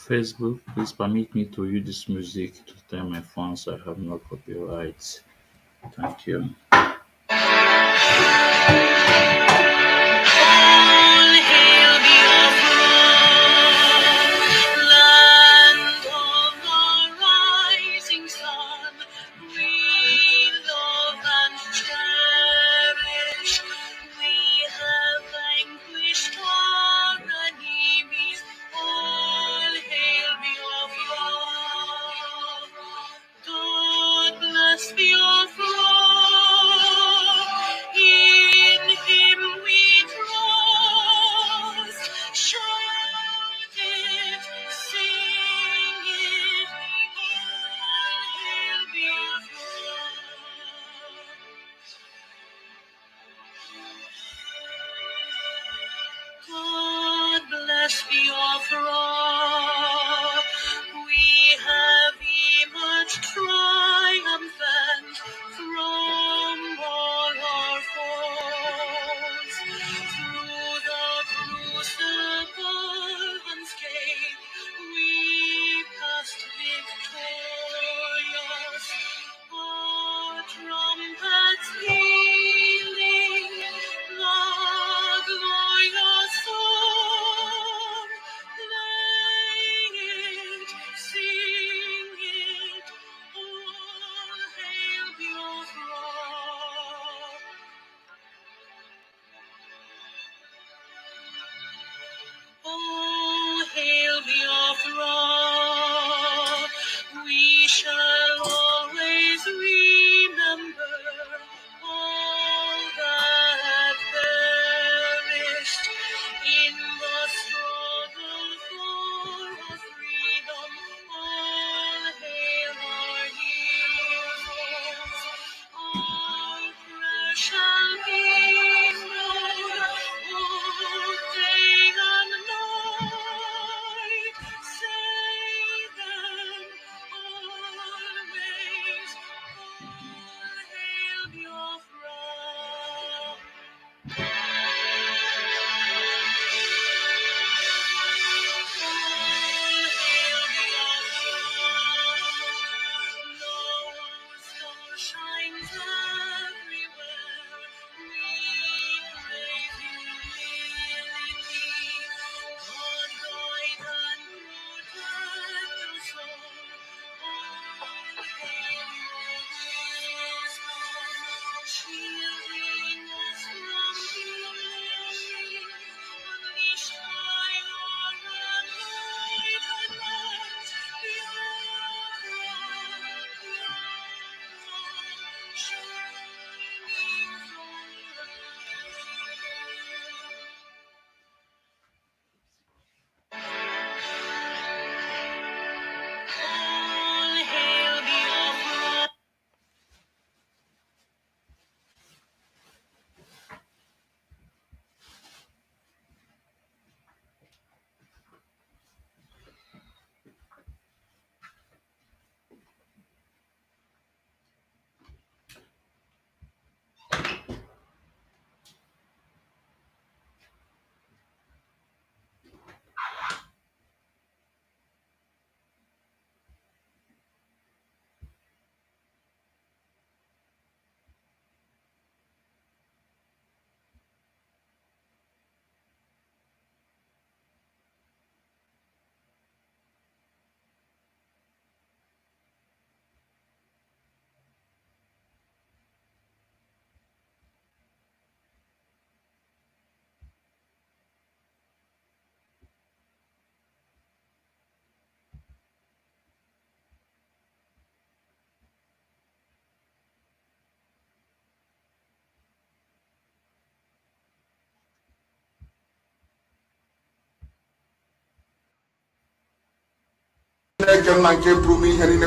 Facebook, please permit me to use this music to tell my fans I have no copyright. Thank you.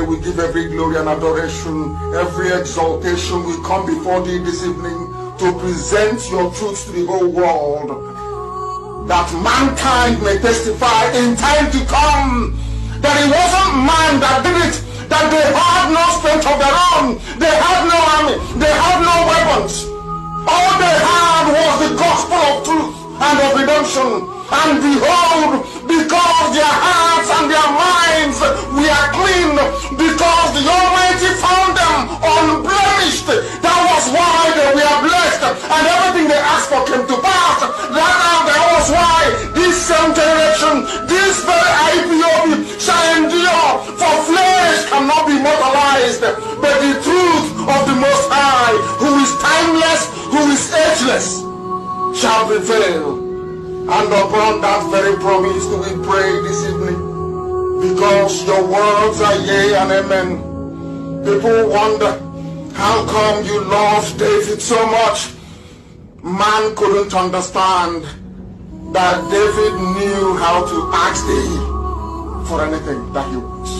We give every glory and adoration, every exaltation. We come before thee this evening to present your truth to the whole world, that mankind may testify in time to come that it wasn't man that did it, that they had no strength of their own, they had no army, they had no weapons. All they had was the gospel of truth and of redemption. And behold, because their hearts and their came to pass. That was why this same generation, this very IPOB shall endure. For flesh cannot be mortalized, but the truth of the Most High, who is timeless, who is ageless, shall prevail. And upon that very promise do we pray this evening, because your words are yea and amen. People wonder, how come you loved David so much? Man couldn't understand that David knew how to ask thee for anything that he wants.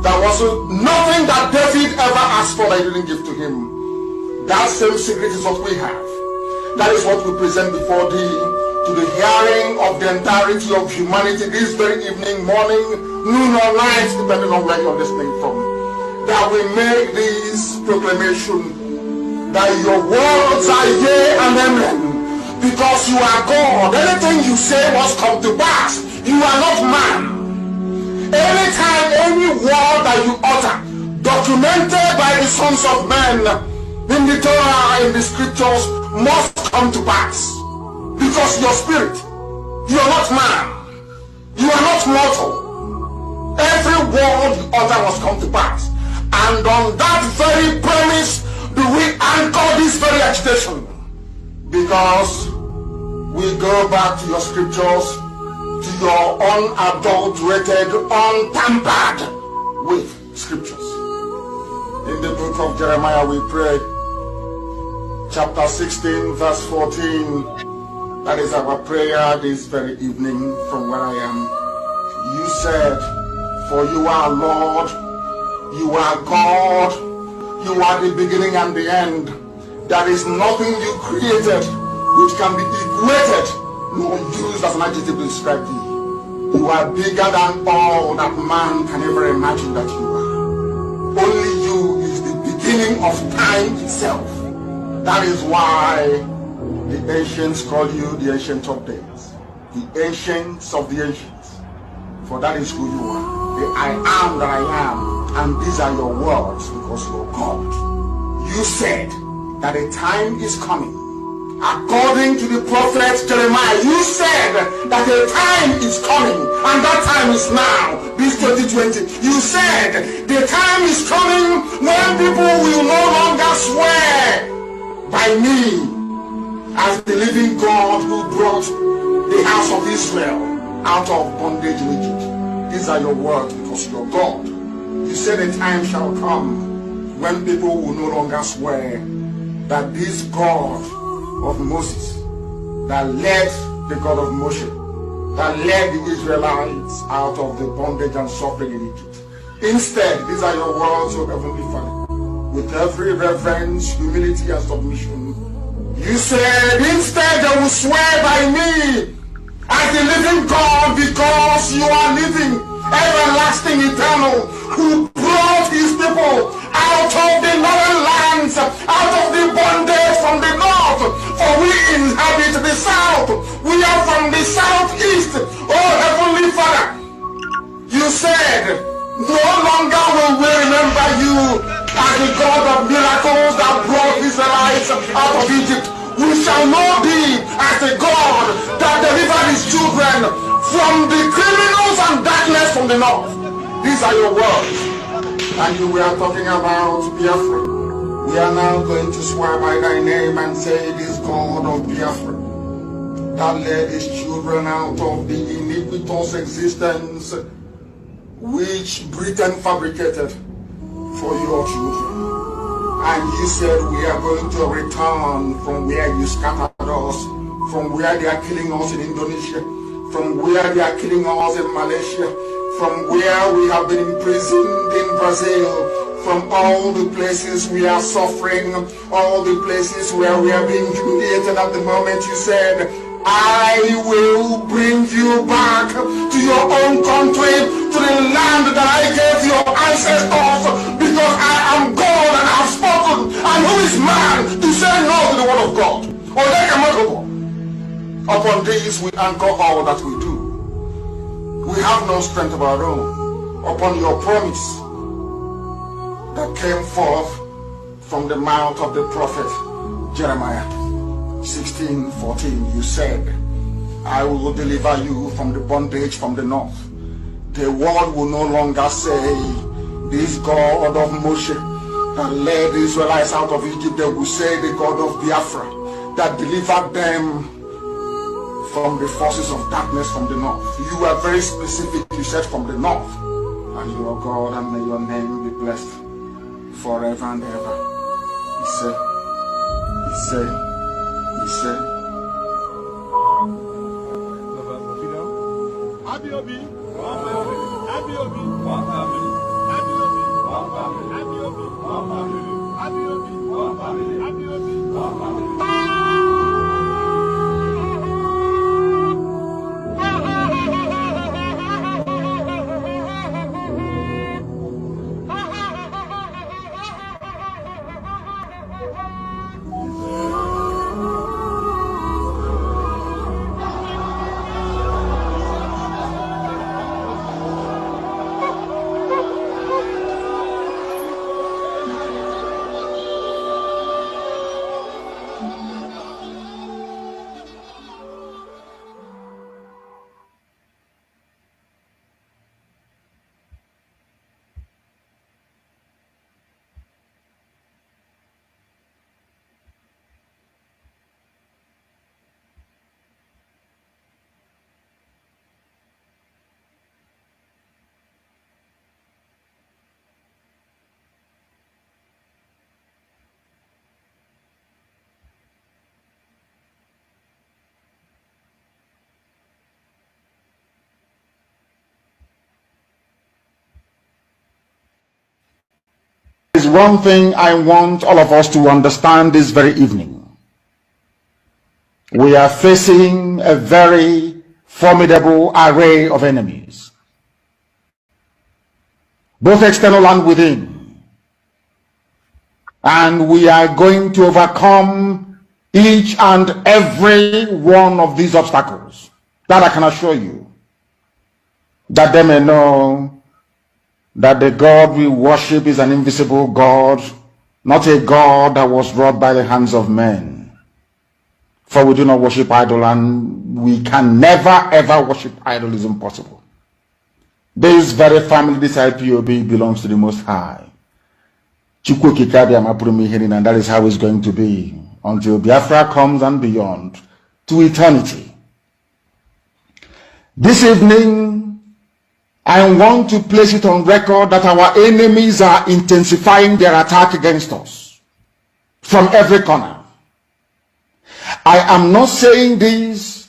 There was nothing that David ever asked for that he didn't give to him. That same secret is what we have. That is what we present before thee, to the hearing of the entirety of humanity this very evening, morning, noon or night, depending on where you're listening from. That we make this proclamation that your words are yea and amen, because you are God. Anything you say must come to pass. You are not man. Anytime any word that you utter, documented by the sons of men in the Torah, in the scriptures, must come to pass. Because your spirit, you are not man, you are not mortal. Every word you utter must come to pass. And on that very premise do we anchor this very agitation. Because we go back to your scriptures, to your unadulterated, untampered with scriptures. In the book of Jeremiah we pray, chapter 16, verse 14. That is our prayer this very evening from where I am. You said, for you are Lord, you are God, you are the beginning and the end. There is nothing you created which can be equated nor used as an adjective to describe thee. You are bigger than all that man can ever imagine that you are. Only you is the beginning of time itself. That is why the ancients call you the Ancient of Days, the Ancients of the Ancients, for that is who you are, the I am that I am, and these are your words because you are God. You said that a time is coming, according to the prophet Jeremiah. You said that a time is coming, and that time is now, this 2020. You said the time is coming when people will no longer swear by me as the living God who brought the house of Israel out of bondage in Egypt. These are your words because you're God. You said a time shall come when people will no longer swear that this God of Moses, that led the God of Moshe, that led the Israelites out of the bondage and suffering in Egypt. Instead, these are your words, O Heavenly Father, with every reverence, humility, and submission. You said, instead they will swear by me as the living God, because you are living, everlasting, eternal, who brought his people out of the northern lands, out of the bondage from the north, for we inhabit the south. We are from the southeast. Oh Heavenly Father, you said, no longer will we remember you as the God of miracles that brought Israelites out of Egypt. We shall know thee as the God that delivered his children from the criminals and darkness from the north. These are your words. And you were talking about Biafra. We are now going to swear by thy name and say, this God of Biafra that led his children out of the iniquitous existence which Britain fabricated for your children. And you said we are going to return from where you scattered us, from where they are killing us in Indonesia, from where they are killing us in Malaysia, from where we have been imprisoned in Brazil, from all the places we are suffering, all the places where we are being humiliated at the moment. You said, I will bring you back to your own country, to the land that I gave your ancestors, because I am God and I have spoken. And who is man to say no to the word of God? Or they cannot go. Upon this we anchor all that we do. We have no strength of our own. Upon your promise that came forth from the mouth of the prophet Jeremiah. 16:14, you said, I will deliver you from the bondage from the north. The world will no longer say, this God of Moshe that led the Israelites out of Egypt. They will say, the God of Biafra that delivered them from the forces of darkness from the north. You were very specific. You said from the north. And you are God, and may your name be blessed forever and ever. He said, Abiobi, Abiobi, There's one thing I want all of us to understand this very evening. We are facing a very formidable array of enemies, both external and within. And we are going to overcome each and every one of these obstacles. That I can assure you. That they may know that the God we worship is an invisible God, not a God that was wrought by the hands of men. For we do not worship idol, and we can never ever worship idol. Is impossible. This very family, this IPOB, belongs to the Most High. And that is how it's going to be until Biafra comes and beyond, to eternity. This evening, I want to place it on record that our enemies are intensifying their attack against us from every corner. I am not saying this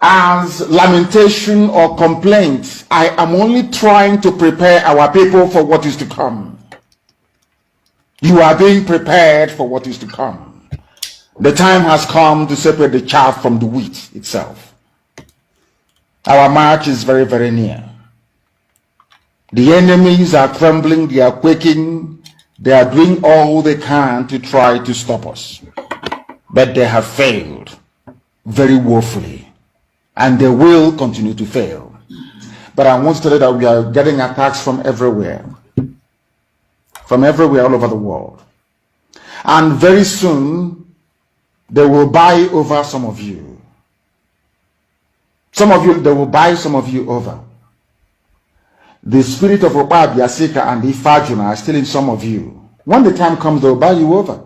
as lamentation or complaint. I am only trying to prepare our people for what is to come. You are being prepared for what is to come. The time has come to separate the chaff from the wheat itself. Our march is very, very near. The enemies are trembling, they are quaking, they are doing all they can to try to stop us. But they have failed very woefully, and they will continue to fail. But I want to tell you that we are getting attacks from everywhere all over the world. And very soon, they will buy over some of you. Some of you, they will buy some of you over. The spirit of Oba, Biasika, and Ifajuna are still in some of you. When the time comes, they will buy you over.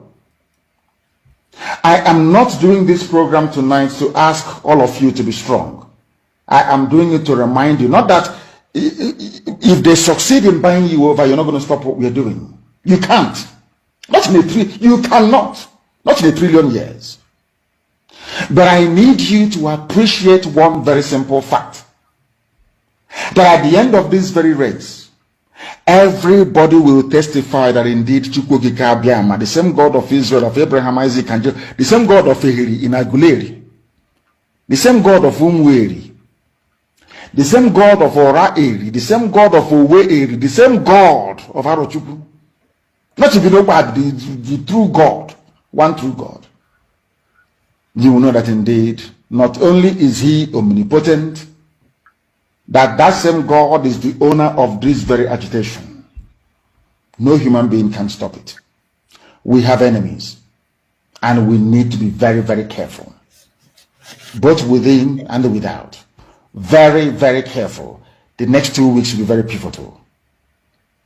I am not doing this program tonight to ask all of you to be strong. I am doing it to remind you, not that if they succeed in buying you over, you're not going to stop what we are doing. You can't. You cannot. Not in 1 trillion years. But I need you to appreciate one very simple fact. That at the end of this very race, everybody will testify that indeed Chukwukika Abiyama, the same God of Israel, of Abraham, Isaac, and Jacob, the same God of Ehiri in Aguleri, the same God of Umweri, the same God of Ora-Eri, the same God of Owe-Eri, the same God of Arochukwu. Not if you know about the true God, one true God. You will know that indeed, not only is he omnipotent, that same God is the owner of this very agitation. No human being can stop it. We have enemies. And we need to be very, very careful, both within and without. Very, very careful. The next 2 weeks will be very pivotal.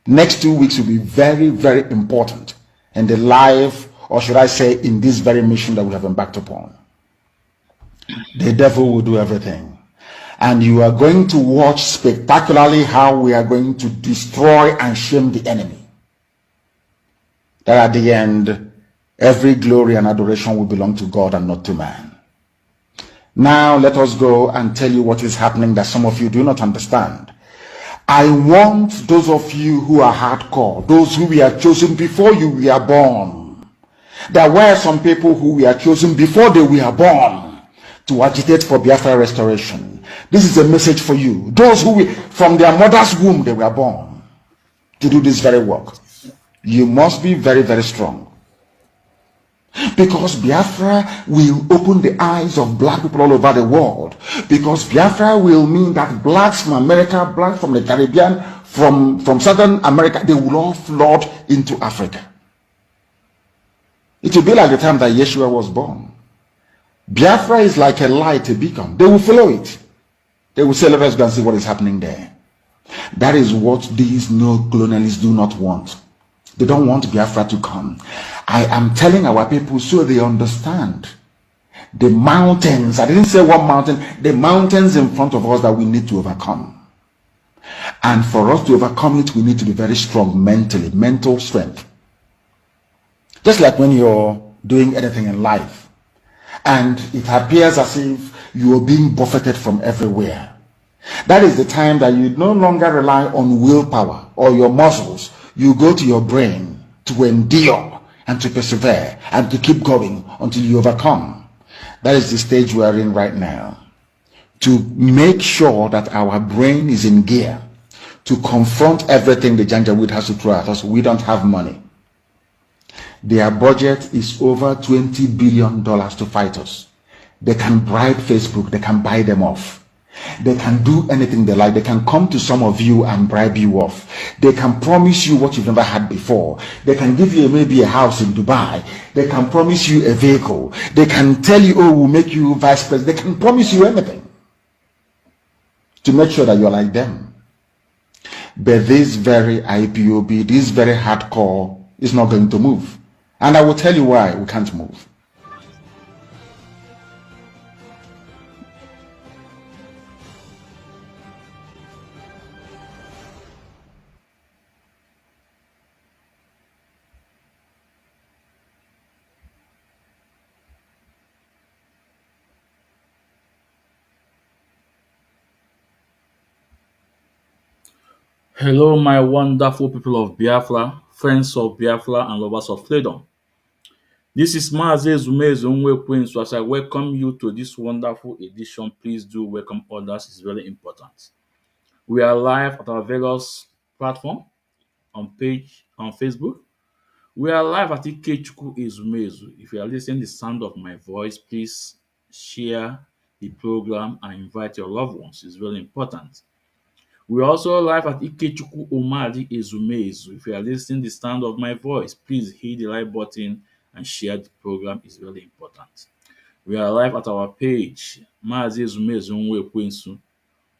Next 2 weeks will be very, very important in the life, or should I say, in this very mission that we have embarked upon. The devil will do everything. And you are going to watch spectacularly how we are going to destroy and shame the enemy. That at the end, every glory and adoration will belong to God and not to man. Now let us go and tell you what is happening that some of you do not understand. I want those of you who are hardcore, those who were chosen before you were born. There were some people who were chosen before they were born to agitate for Biafra restoration. This is a message for you. Those who from their mother's womb they were born to do this very work. You must be very, very strong. Because Biafra will open the eyes of black people all over the world. Because Biafra will mean that blacks from America, blacks from the Caribbean, from Southern America, they will all flood into Africa. It will be like the time that Yeshua was born. Biafra is like a light, a beacon. They will follow it. They will say, let us go and see what is happening there. That is what these neo-colonialists do not want. They don't want Biafra to come. I am telling our people so they understand. The mountains, I didn't say one mountain, the mountains in front of us that we need to overcome. And for us to overcome it, we need to be very strong mentally, mental strength. Just like when you're doing anything in life, and it appears as if you are being buffeted from everywhere. That is the time that you no longer rely on willpower or your muscles. You go to your brain to endure and to persevere and to keep going until you overcome. That is the stage we are in right now. To make sure that our brain is in gear to confront everything the Janjaweed has to throw at us. We don't have money. Their budget is over $20 billion to fight us. They can bribe Facebook. They can buy them off. They can do anything they like. They can come to some of you and bribe you off. They can promise you what you've never had before. They can give you maybe a house in Dubai. They can promise you a vehicle. They can tell you, oh, we'll make you vice president. They can promise you anything to make sure that you're like them. But this very IPOB, this very hardcore is not going to move. And I will tell you why we can't move. Hello, my wonderful people of Biafra, friends of Biafra, and lovers of freedom. This is Maazị Ezumezu Nwekwe. So as I welcome you to this wonderful edition, please do welcome others. It's very important. We are live at our various platform on Facebook. We are live at Ikechukwu Ezumezu. If you are listening to the sound of my voice, please share the program and invite your loved ones. It's very important. We are also live at Ikechukwu Omadi Ezumezu. If you are listening to the sound of my voice, please hit the like button and share the program. It's very important. We are live at our page, Maazị Ezumezu Nwekwensu.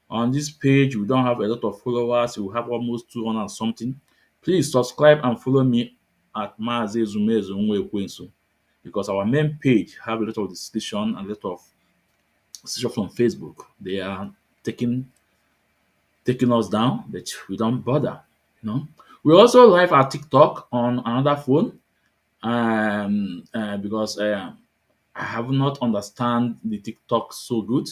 On this page, we don't have a lot of followers. We have almost 200 something. Please subscribe and follow me at Maazị Ezumezu Nwekwensu, because our main page have a lot of discussion and a lot of discussion from Facebook. They are taking us down, but we don't bother. We also live at TikTok on another phone, because I have not understand the TikTok so good,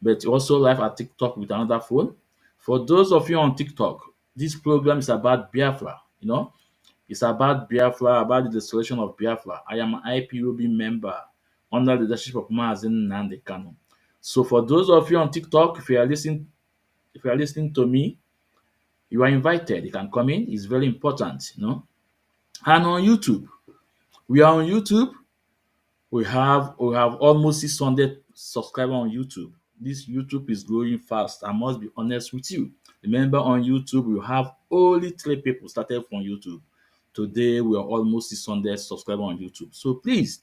but also live at TikTok with another phone. For those of you on TikTok, this program is about Biafra. It's about Biafra, about the desolation of Biafra. I am an IPOB member under the leadership of Maazin Nande Kano. So for those of you on TikTok, if you are listening to me, you are invited. You can come in. It's very important. And on YouTube, we are on YouTube. We have almost 600 subscribers on YouTube. This YouTube is growing fast. I must be honest with you. Remember, on YouTube, we have only 3 people started from YouTube. Today, we are almost 600 subscribers on YouTube. So please,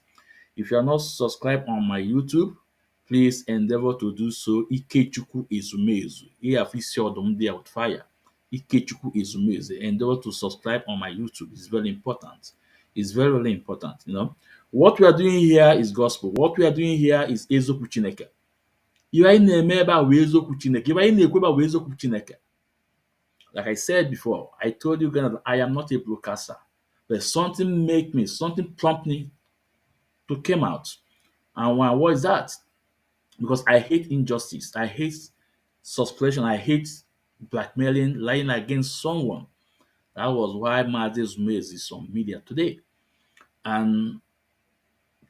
If you are not subscribed on my YouTube, please endeavor to do so. Ikechukwu Ezumezu. Iyafisi Odom there with fire. Ikechukwu Ezumezu. Endeavor to subscribe on my YouTube. It's very important. It's very, very important. What we are doing here is gospel. What we are doing here is eziokwu Chineke. Ihe anyị na-eme ebe a wee eziokwu Chineke. Ihe anyị na-ekwu ebe a wee eziokwu Chineke. Like I said before, I told you guys that I am not a broadcaster, but something prompted me to come out. And what is that? Because I hate injustice, I hate suppression, I hate blackmailing, lying against someone. That was why Maazị Zumez is on media today. And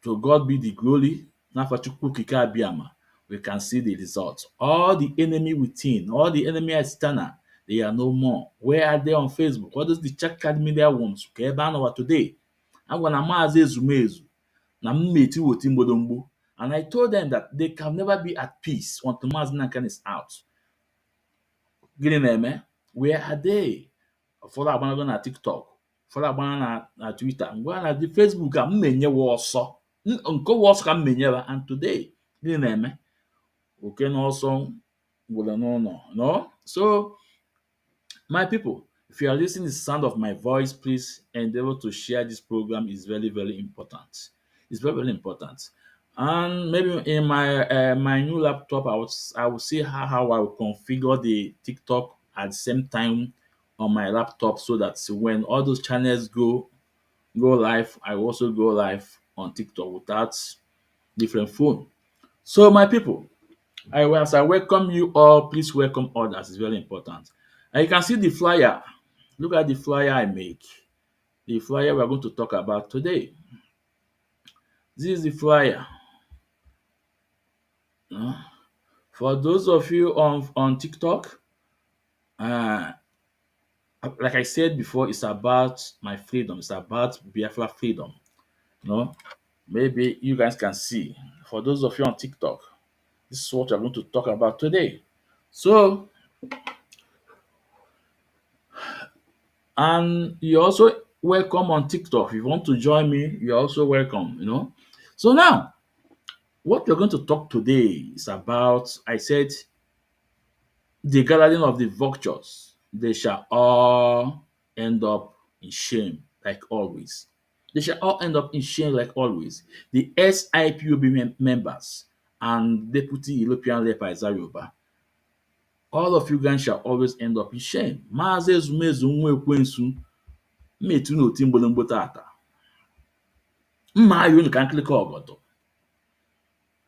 to God be the glory. N'afa Chukwu Okike Abịama, we can see the results. All the enemy within, all the enemy external, they are no more. Where are they on Facebook? What is the check media ones? Ka ebe a nọwa today. A gwara Maazị Ezumezu na m na-eti woti mgbodomgbo. And I told them that they can never be at peace until Maazị Nnamdi is out. Gịnị na-eme? Where are they? Ụfọdụ agbanago na TikTok, ụfọdụ agbana na Twitter, ngwa na dị Facebook a m na-enyewa ọsọ. Nke wa ọsọ ka m na-enyeba. And today, gịnị na-eme? Oke n'ọsọ ngwere n'ụlọ. No? So, my people, if you are listening to the sound of my voice, please endeavor to share this program. Is very, very important. It's very, very important. And maybe in my new laptop, I will see how I will configure the TikTok at the same time on my laptop, so that when all those channels go live, I will also go live on TikTok without different phone. So my people, as I welcome you all, please welcome others. It's very important. And you can see the flyer. Look at the flyer I make. The flyer we're going to talk about today. This is the flyer. For those of you on TikTok, uh, like I said before, it's about my freedom. It's about Biafra freedom. You know, maybe you guys can see. For those of you on TikTok, this is what we're going to talk about today. So, and you're also welcome on TikTok. If you want to join me, you're also welcome. So now, what we're going to talk today is about, I said, the gathering of the vultures. They shall all end up in shame, like always. They shall all end up in shame, like always. The SIPOB members and Deputy European Rep Yoruba, all of you guys shall always end up in shame. Maazị Ezumezu nwa ekwensu mmetu n'oti mgbolomgbo tata. Mma ayo unu ka nkịlịka ọgọdọ.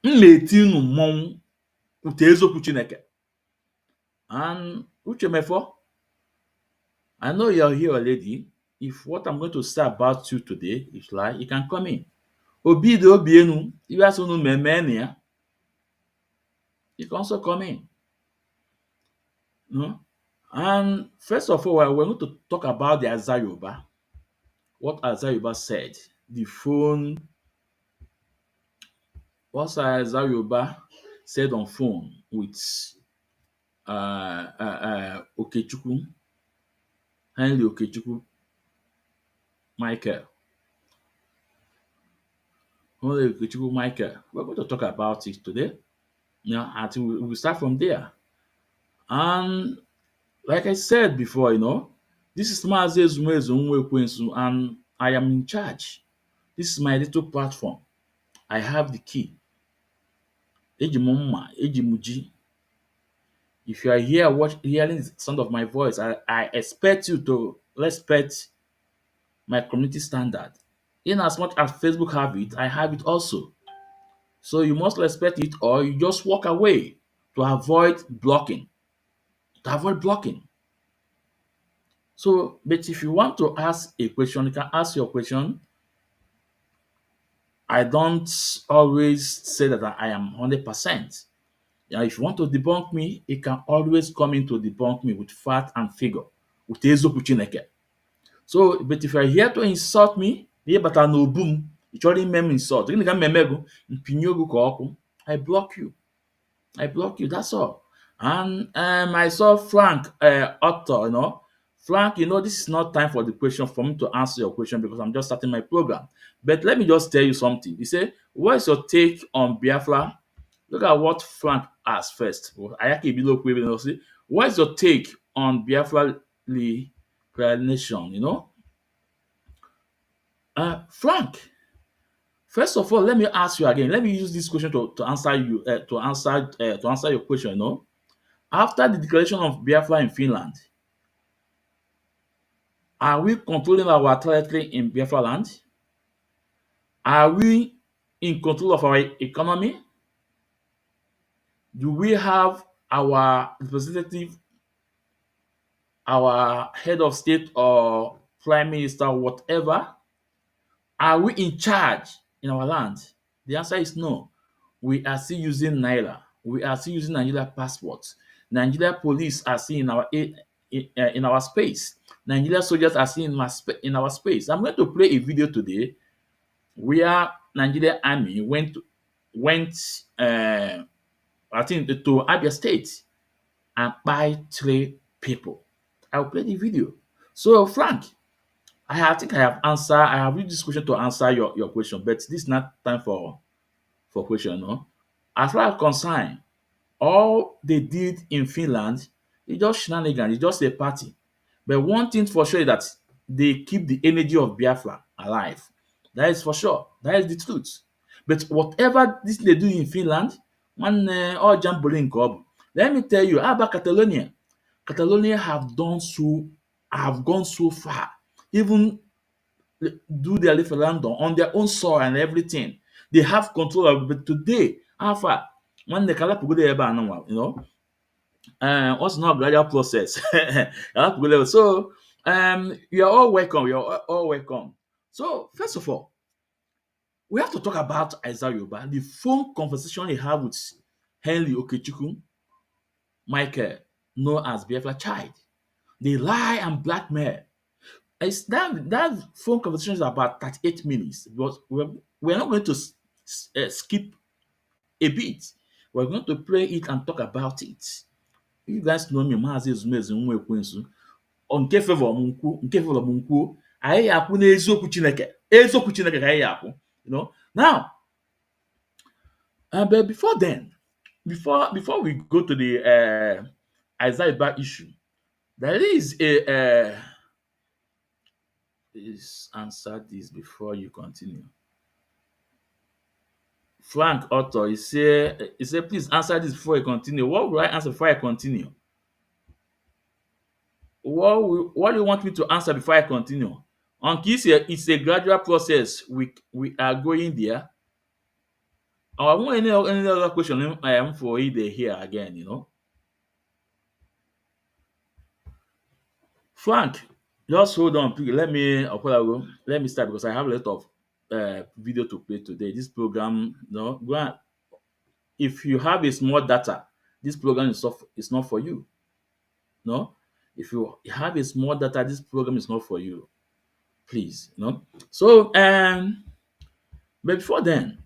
Mmeti unu mmọnwụ kwute eziokwu Chineke. And Uchemefo, I know you're here already. If what I'm going to say about you today is lie, you can come in. Obi de obienu, you also know memenia. You can also come in. No? And first of all, we're going to talk about the Azayoba. What Azayoba said. The phone. What Azayoba said on phone with Okechukwu, Henry Okechukwu, Michael. Henry Okechukwu, Michael. We're going to talk about it today. Until we start from there. And like I said before, this is Maazị Ezumezu nwa ekwensu, and I am in charge. This is my little platform. I have the key. Eji m mma, eji m ji. If you are here hearing the sound of my voice, I expect you to respect my community standard. In as much as Facebook have it, I have it also. So you must respect it, or you just walk away to avoid blocking. To avoid blocking. So, but if you want to ask a question, you can ask your question. I don't always say that I am 100%. If you want to debunk me, you can always come in to debunk me with fact and figure. With eziokwu Chineke. So, but if you're here to insult me, ihe bata n'obu m, ị chọrọ ime m insult. Gịnị ka m eme gụ? Mpinye ogu ka ọkụ. I block you. That's all. And I saw Frank Otto, Frank, this is not time for the question for me to answer your question because I'm just starting my program. But let me just tell you something. You say, what is your take on Biafra? Look at what Frank asked first. Ayaki Bilo Kwe, say, what is your take on Biafra nation? Frank, first of all, let me ask you again. Let me use this question to answer you to answer your question. After the declaration of Biafra in Finland, are we controlling our territory in Biafra land? Are we in control of our economy? Do we have our representative, our head of state or prime minister, whatever? Are we in charge in our land? The answer is no. We are still using Naira. We are still using Nigeria passports. Nigeria police are still in our space. Nigeria soldiers are still in our space. I'm going to play a video today where Nigeria army went I think to Abia State and buy 3 people. I'll play the video. So Frank, think I have answered. I have used this question to answer your question, but this is not time for question. No, as far as concerned, all they did in Finland is just shenanigans. It's just a party. But one thing for sure is that they keep the energy of Biafra alive. That is for sure. That is the truth. But whatever this they do in Finland, one all jamboree in Cob. Let me tell you, how about Catalonia? Catalonia have gone so far. Even do their referendum on their own soil and everything. They have control of it. But today, how far? When the Kalapu go there, also not a gradual process. So, you are all welcome. You are all welcome. So, first of all, we have to talk about Isaiah Yoba, the phone conversation he had with Henry Okechukwu, Michael, known as Biafra Child. They lie and blackmail. It's that phone conversation is about 38 minutes, but we're not going to skip a bit. We're going to play it and talk about it. You guys know me, Maazị Ezumezu nwa Ekwensu. Nke favor m nkwu, nke favor m nkwuo, anyị ga-akwụ n'eziokwu Chineke. Eziokwu Chineke ka anyị ga-akwụ. Now, but before then, before we go to the Isaiah Yoruba issue, there is please answer this before you continue. Frank Otto, he said, please answer this before you continue. What will I answer before I continue? What do you want me to answer before I continue? On it's a gradual process. We are going there. I want any other question I am for either here again. Frank, just hold on, please. Let me start because I have a lot of video to play today. This program, if you have a small data, this program is not for you. No, if you have a small data, this program is not for you. Please, So, but before then,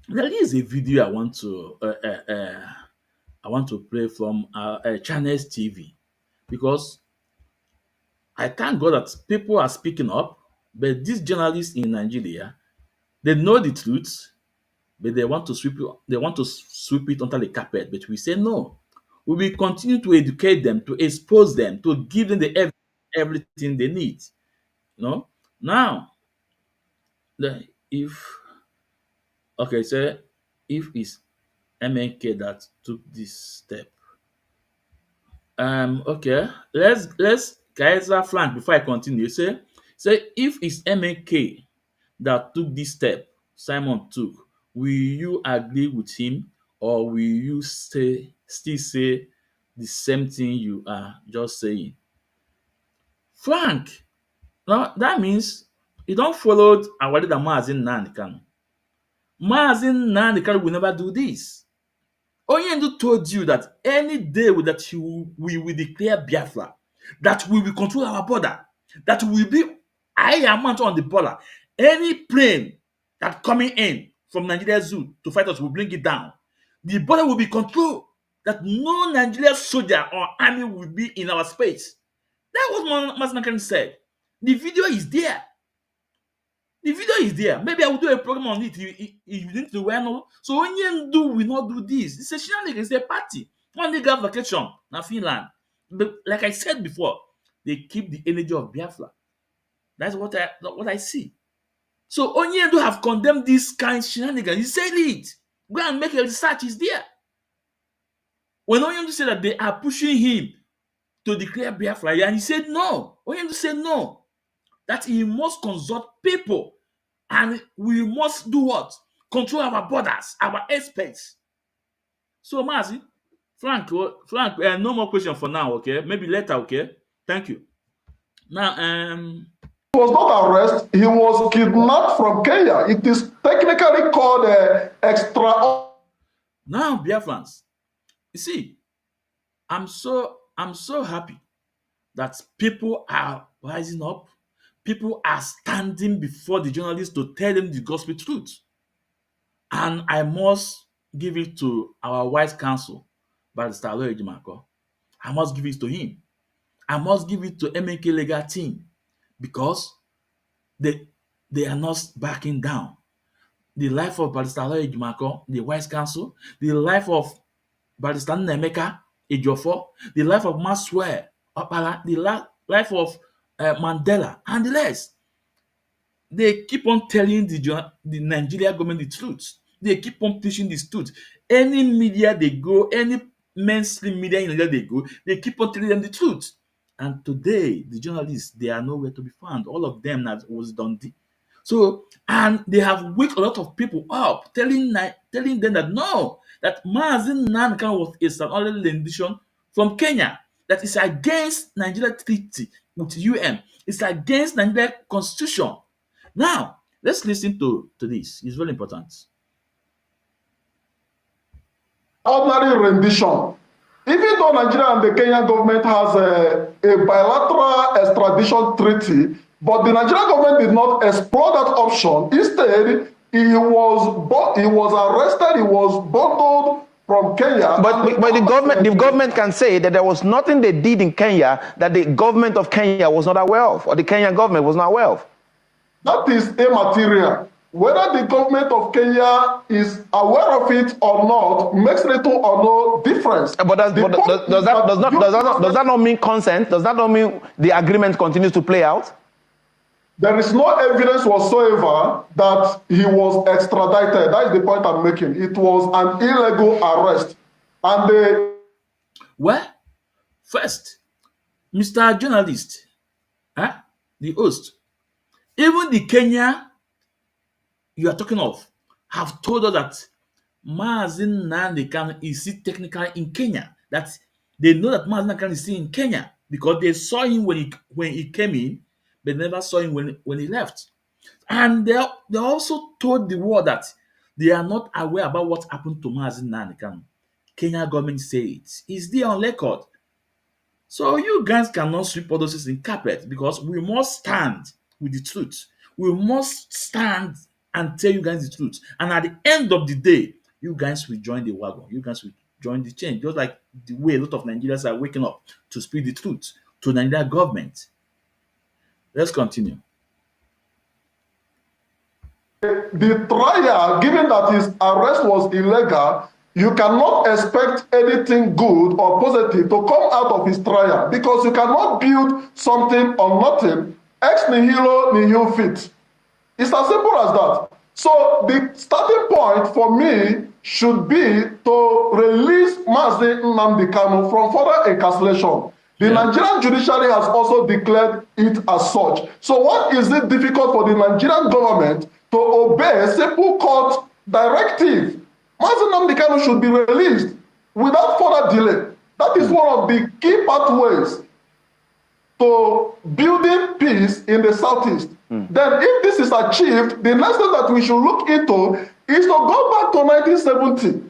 there is a video I want to play from Channels TV because I thank God that people are speaking up, but these journalists in Nigeria, they know the truth, but they want to sweep it under the carpet. But we say no. We will continue to educate them, to expose them, to give them everything they need. Now, if okay, so if it's MNK that took this step, okay, let's Kaiser Frank before I continue. Say if it's MNK that took this step Simon took, will you agree with him or will you still say the same thing you are just saying? Frank, now that means you don't follow Awadi that Mazin Nandikan. Mazin Nandikan will never do this. Onyendu told you that any day that we will declare Biafra, that we will control our border, that we will be high amount on the border. Any plane that coming in from Nigeria Zoo to fight us will bring it down. The border will be controlled. That no Nigerian soldier or army will be in our space. That was what Mazinakani said. The video is there. The video is there. Maybe I will do a program on it. You need to know. So Onyendu will not do this. It's a shenanigans. It's a party. One day got vacation in Finland. But like I said before, they keep the energy of Biafra. That's what I see. So Onyendu have condemned this kind of shenanigans. He said it. Go and make a research. It's there. When Onyendu said that they are pushing him to declare Biafra, and he said no. Onyendu said no. That he must consult people. And we must do what? Control our borders, our airspace. So, Mazi, Frank, no more question for now, okay? Maybe later, okay? Thank you. Now, He was not arrested, he was kidnapped from Kenya. It is technically called extra. now, Biafrans, you see, I'm so happy that people are rising up. People are standing before the journalists to tell them the gospel truth. And I must give it to our wise counsel, Barrister Aloy Ejimako. I must give it to him. I must give it to MNK legal team because they are not backing down. The life of Barrister Aloy Ejimako, the wise counsel, the life of Barrister Nemeka Ejiofor, the life of Maxwell Opala, the life of Mandela, and the rest. They keep on telling the Nigeria government the truth. They keep on pushing this truth. Any media they go, any mainstream media in Nigeria they go, they keep on telling them the truth. And today, the journalists, they are nowhere to be found. All of them that was done. So, and they have waked a lot of people up, telling them that no, that Mazin Nankan was an only rendition from Kenya, that is against Nigeria treaty with UN. It's against Nigeria constitution. Now, let's listen to this. It's very important. Ordinary rendition. Even though Nigeria and the Kenyan government has a bilateral extradition treaty, but the Nigerian government did not explore that option. Instead, he was arrested, he was bundled from Kenya. But the government can say that there was nothing they did in Kenya that the government of Kenya was not aware of, or the Kenyan government was not aware of. That is immaterial. Whether the government of Kenya is aware of it or not makes little or no difference. But does that not mean consent? Does that not mean the agreement continues to play out? There is no evidence whatsoever that he was extradited. That is the point I'm making. It was an illegal arrest. And well, first, Mr. Journalist, the host, even the Kenya you are talking of have told us that Mazin Nandekan is still technically in Kenya. That they know that Mazin Nandekan is still in Kenya because they saw him when he came in, but never saw him when he left. And they also told the world that they are not aware about what happened to Mazin Nandekan. Kenya government say it. It's there on record. So you guys cannot sweep all those things in carpet because we must stand with the truth. We must stand and tell you guys the truth. And at the end of the day, you guys will join the wagon. You guys will join the change. Just like the way a lot of Nigerians are waking up to speak the truth to the Nigerian government. Let's continue. the trial, given that his arrest was illegal, you cannot expect anything good or positive to come out of his trial because you cannot build something on nothing. Ex nihilo nihil fit. It's as simple as that. So the starting point for me should be to release Mazi Nnamdi Kanu from further incarceration. The Nigerian judiciary has also declared it as such. So what is it difficult for the Nigerian government to obey a simple court directive? Mazi Nnamdi Kanu should be released without further delay. That is one of the key pathways to building peace in the southeast. Then if this is achieved, the next thing that we should look into is to go back to 1970.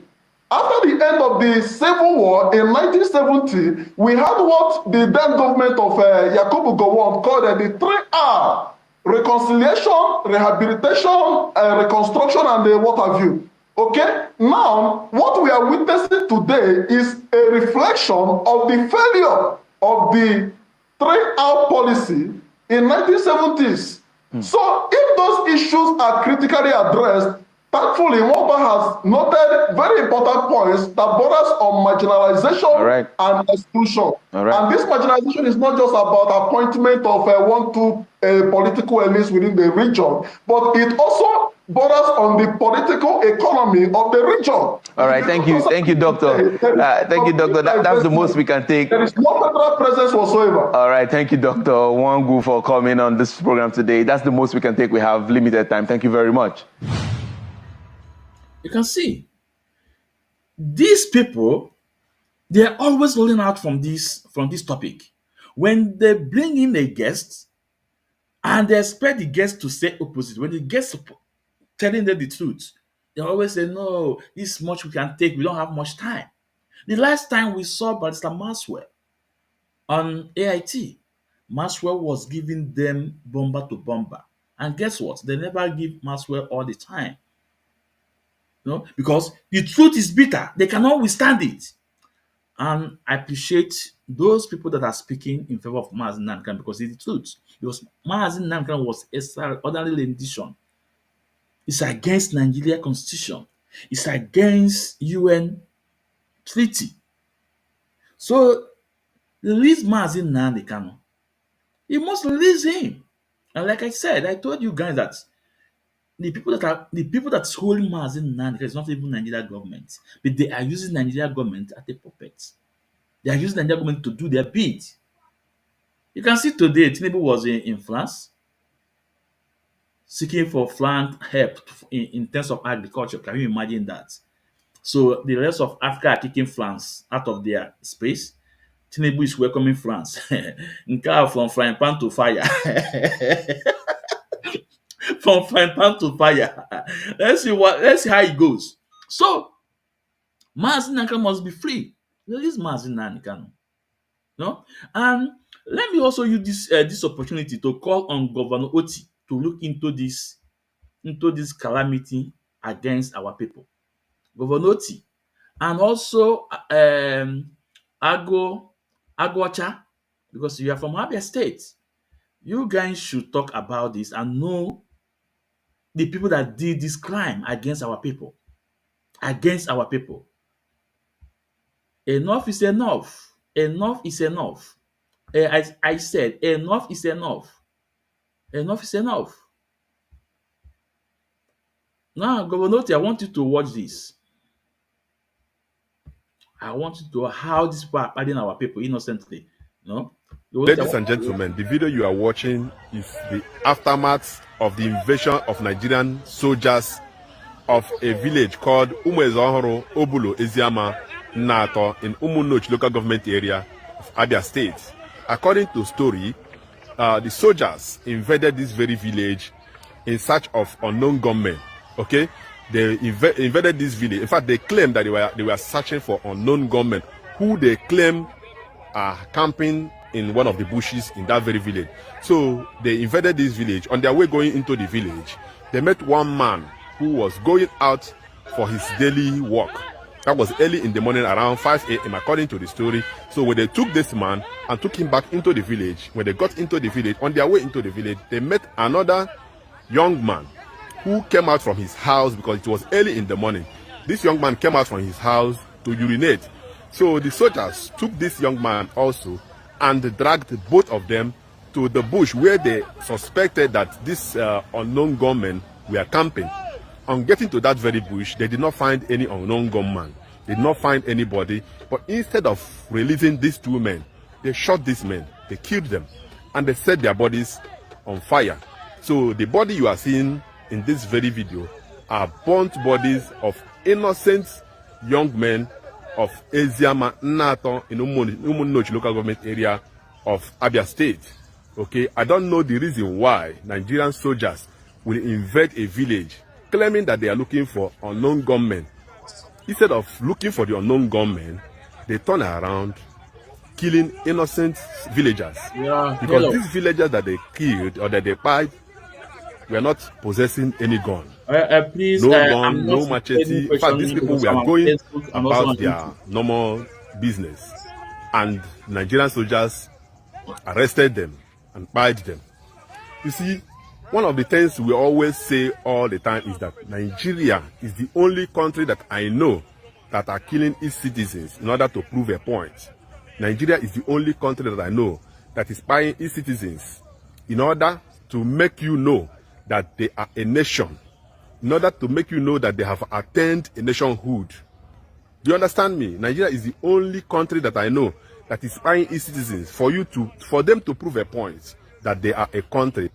After the end of the Civil War in 1970, we had what the then government of Yakubu Gowon called the 3R: reconciliation, rehabilitation, reconstruction, and what have you. Okay, now what we are witnessing today is a reflection of the failure of the 3-hour policy in 1970s. So if those issues are critically addressed, thankfully, Moba has noted very important points that borders on marginalization and exclusion. And this marginalization is not just about appointment of one-two political elites within the region, but it also borders on the political economy of the region. All right, thank you, Doctor. Thank you, Doctor. That's the most we can take. There is no federal presence whatsoever. All right, thank you, Dr. Wangu, for coming on this program today. That's the most we can take. We have limited time. Thank you very much. You can see these people, they are always rolling out from this topic. When they bring in a guest and they expect the guest to say opposite, when the guest telling them the truth, they always say, no, this much we can take, we don't have much time. The last time we saw Barrister Maxwell on AIT, Maxwell was giving them bomber to bomber. And guess what? They never give Maxwell all the time. No, because the truth is bitter. They cannot withstand it. And I appreciate those people that are speaking in favor of Mazi Nankan because it's the truth. Because Mazi Nankan was extraordinary rendition. It's against Nigeria constitution. It's against UN treaty. So release Mazi Nankan. You must release him. And like I said, I told you guys that the people that's holding Mazi Nankan is not even Nigeria government, but they are using Nigeria government as a puppet. They are using Nigeria government to do their bid. You can see today, Tinubu was in France, seeking for France help in terms of agriculture. Can you imagine that? So the rest of Africa are kicking France out of their space. Tinubu is welcoming France. From frying pan to fire. From frying pan to fire. Let's see how it goes. So Mazi Nankan must be free. Release Mazi Nankan. No? And let me also use this opportunity to call on Governor Oti to look into this calamity against our people. Governor Oti, and also Agwacha, because you are from Abia State. You guys should talk about this and know the people that did this crime against our people. Against our people. Enough is enough. Enough is enough. I said, enough is enough. Enough is enough. Now, Governor Oti, I want you to watch this. I want you to know how these people are pardon our people innocently. No? Ladies and gentlemen, the video you are watching is the aftermath of the invasion of Nigerian soldiers of a village called Umuezohoro Obulo Eziama Nato in Umunoch local government area of Abia State. According to story, the soldiers invaded this very village in search of unknown gunmen. Okay, they invaded this village. In fact, they claimed that they were searching for unknown gunmen who they claim are camping in one of the bushes in that very village. So they invaded this village. On their way going into the village, they met one man who was going out for his daily work. That was early in the morning, around 5 a.m. according to the story. So when they took this man and took him back into the village, when they got into the village, on their way into the village, they met another young man who came out from his house because it was early in the morning. This young man came out from his house to urinate. So the soldiers took this young man also and dragged both of them to the bush where they suspected that this unknown gunmen were camping. On getting to that very bush, they did not find any unknown gunman. They did not find anybody. But instead of releasing these two men, they shot these men. They killed them. And they set their bodies on fire. So the body you are seeing in this very video are burnt bodies of innocent young men of Eziama Nato in Umunoch local government area of Abia State. Okay, I don't know the reason why Nigerian soldiers will invade a village claiming that they are looking for unknown gunmen. Instead of looking for the unknown gunmen, they turn around killing innocent villagers. Yeah, because these villagers that they killed or that they fired were not possessing any gun. Please, no gun, no machete. In fact, these people were going about their normal business. And Nigerian soldiers arrested them, and tried them. You see, one of the things we always say all the time is that Nigeria is the only country that I know that are killing its citizens in order to prove a point. Nigeria is the only country that I know that is spying its citizens in order to make you know that they are a nation, in order to make you know that they have attained a nationhood. Do you understand me? Nigeria is the only country that I know that is spying its citizens for them to prove a point that they are a country.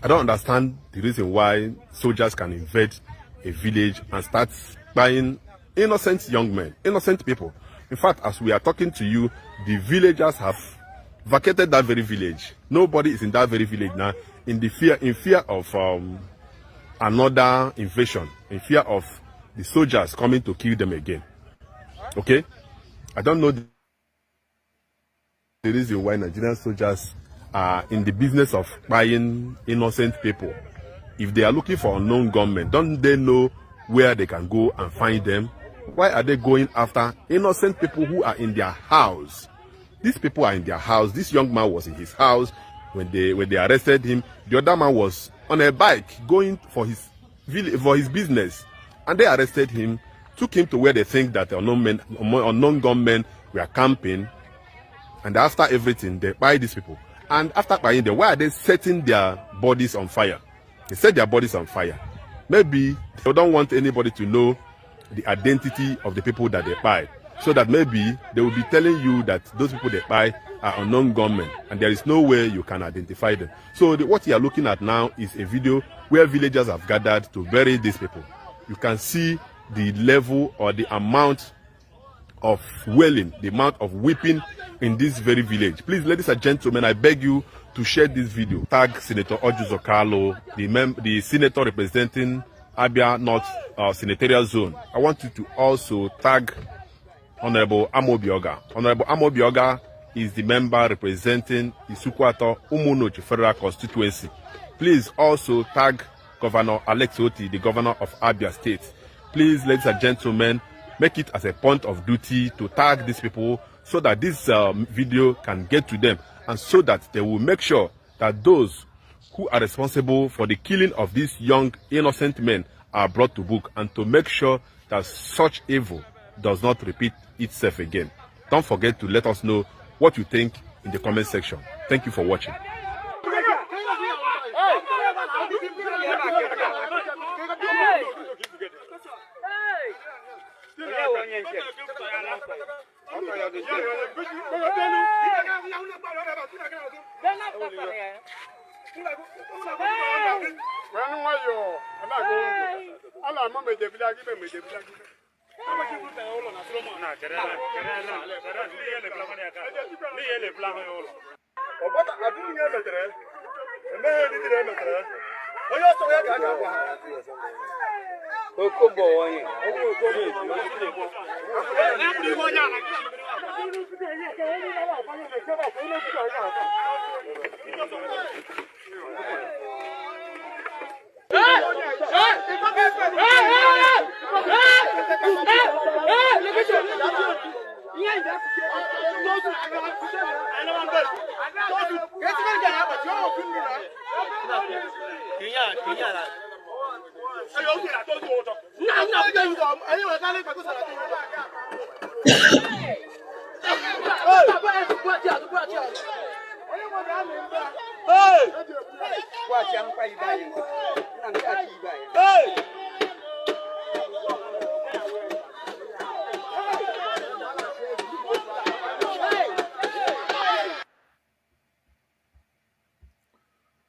I don't understand the reason why soldiers can invade a village and start spying innocent young men, innocent people. In fact, as we are talking to you, the villagers have vacated that very village. Nobody is in that very village now in fear of another invasion, in fear of the soldiers coming to kill them again. Okay? I don't know the reason why Nigerian soldiers are in the business of buying innocent people. If they are looking for unknown gunmen, don't they know where they can go and find them? Why are they going after innocent people who are in their house? These people are in their house. This young man was in his house when they arrested him. The other man was on a bike going for his business, and they arrested him, took him to where they think that unknown gunmen were camping, and after everything, they buy these people. And after buying them, why are they setting their bodies on fire? They set their bodies on fire. Maybe they don't want anybody to know the identity of the people that they buy, so that maybe they will be telling you that those people they buy are unknown gunmen, and there is no way you can identify them. So what you are looking at now is a video where villagers have gathered to bury these people. You can see the level or the amount of wailing, the amount of weeping in this very village. Please, ladies and gentlemen, I beg you to share this video. Tag Senator Ojuzo Carlo, the senator representing Abia North Senatorial Zone. I want you to also tag Honorable Amobioga. Honorable Amobioga is the member representing Isukwato Umunochi Federal Constituency. Please also tag Governor Alex Oti, the governor of Abia State. Please, ladies and gentlemen, make it as a point of duty to tag these people so that this video can get to them, and so that they will make sure that those who are responsible for the killing of these young innocent men are brought to book, and to make sure that such evil does not repeat itself again. Don't forget to let us know what you think in the comment section. Thank you for watching.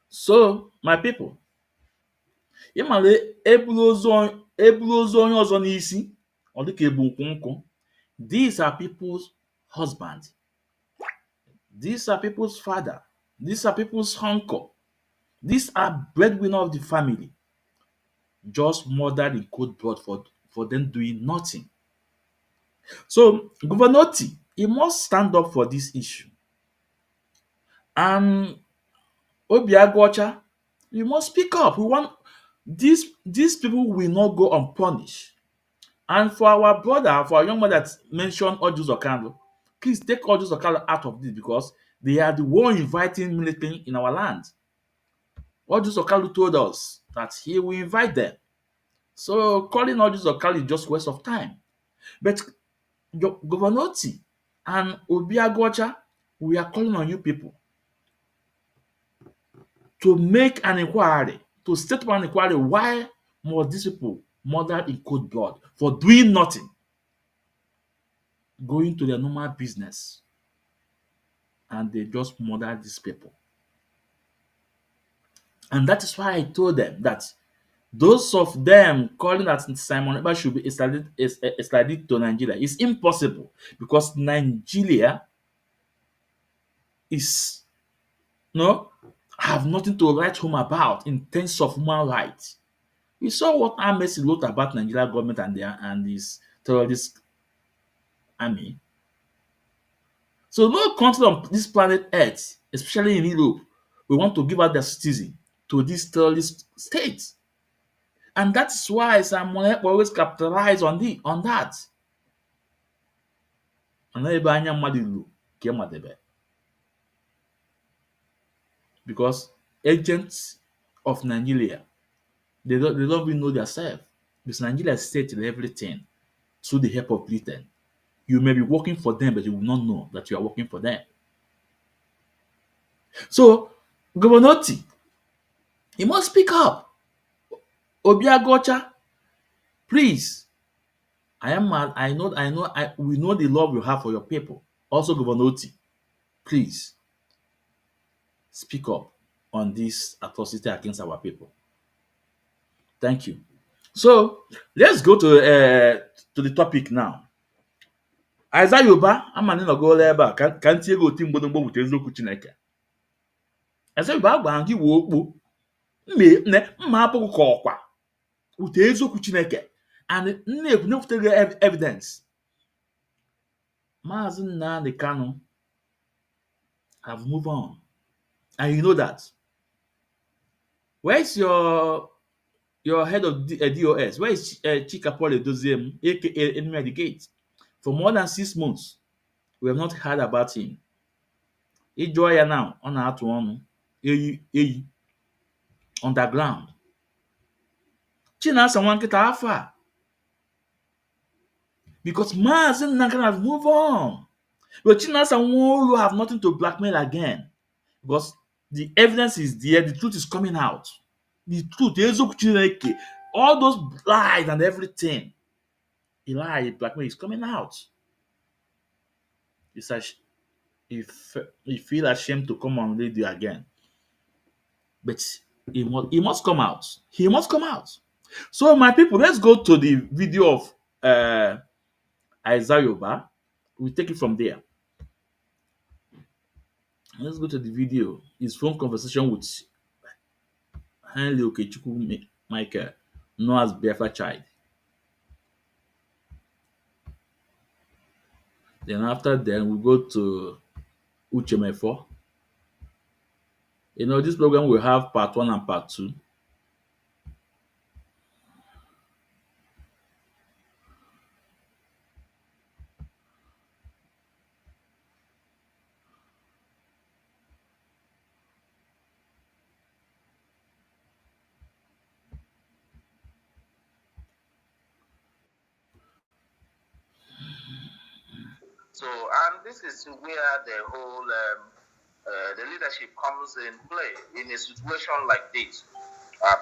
So, my people, ịmale ebulu ozu onye ọzọ n'isi, ọ dịka ebu nkwụ. These are people's husband. These are people's father. These are people's uncle. These are breadwinner of the family. Just murdered in cold blood for them doing nothing. So, Governor T, he must stand up for this issue. And Obiagwocha, you must speak up. We want these people will not go unpunished. And for our brother, for our young man that mentioned Ojus Okando, please take Ojus Okando out of this, because They are the one inviting military in our land. All these Okalu told us that he will invite them. So calling all these Okalu is just waste of time. But Governor Oti and Obiagocha, we are calling on you people to make an inquiry, to set up an inquiry why must these people murdered in cold blood for doing nothing, going to their normal business, and they just murder these people. And that is why I told them that those of them calling that Simon Ekpa should be extradited to Nigeria is impossible because Nigeria is no have nothing to write home about in terms of human rights. We saw what Amnesty wrote about Nigeria government and this terrorist army. So no country on this planet Earth, especially in Europe, will want to give out their citizen to this terrorist state. And that's why Simon Ekpa always capitalize on that. And ebe anya mmadụ ruru ka ị madebe. Because agents of Nigeria, they don't even know themselves. Because Nigeria settled everything through the help of Britain. You may be working for them, but you will not know that you are working for them. So, Governor Oti, he must speak up. Obiagocha, please. I am mad. We know the love you have for your people. Also, Governor Oti, please speak up on this atrocity against our people. Thank you. So let's go to the topic now. Aịza Yoruba ama na ịnọgoola ebe a ka m tie gị oti mgbọdọgbọ wute eziokwu Chineke. Aịza Yoruba agba gị wuo okpo mma apụghị ka ọkwa wute eziokwu Chineke and na-ekwu na-efutere evidence. Maazị Nnamdi Kanu have moved on and you know that. Where's your head of DOS? Where is Chika Paul Edoziem, aka Enemy at the Gate? For more than 6 months, we have not heard about him. Ịjụọ ya now, ọ na-atụ ọnụ eyi underground. Chinasa nwa nkịta afọ a. Because Maazị Nnamdi have moved on. But Chinasa Nwoolu have nothing to blackmail again. Because the evidence is there, the truth is coming out. The truth, eziokwu Chineke, all those lies and everything, a lie, blackmail is coming out. It's like he feel ashamed to come on radio again. But he must come out. He must come out. So my people, let's go to the video of Aịza Yoruba. We take it from there. Let's go to the video. His phone conversation with Henry Okechukwu Michael, known as Biafra Child. Then after that, we go to Uchemefo. You know, this program will have part 1 and part 2. So, and this is where the whole the leadership comes in play in a situation like this.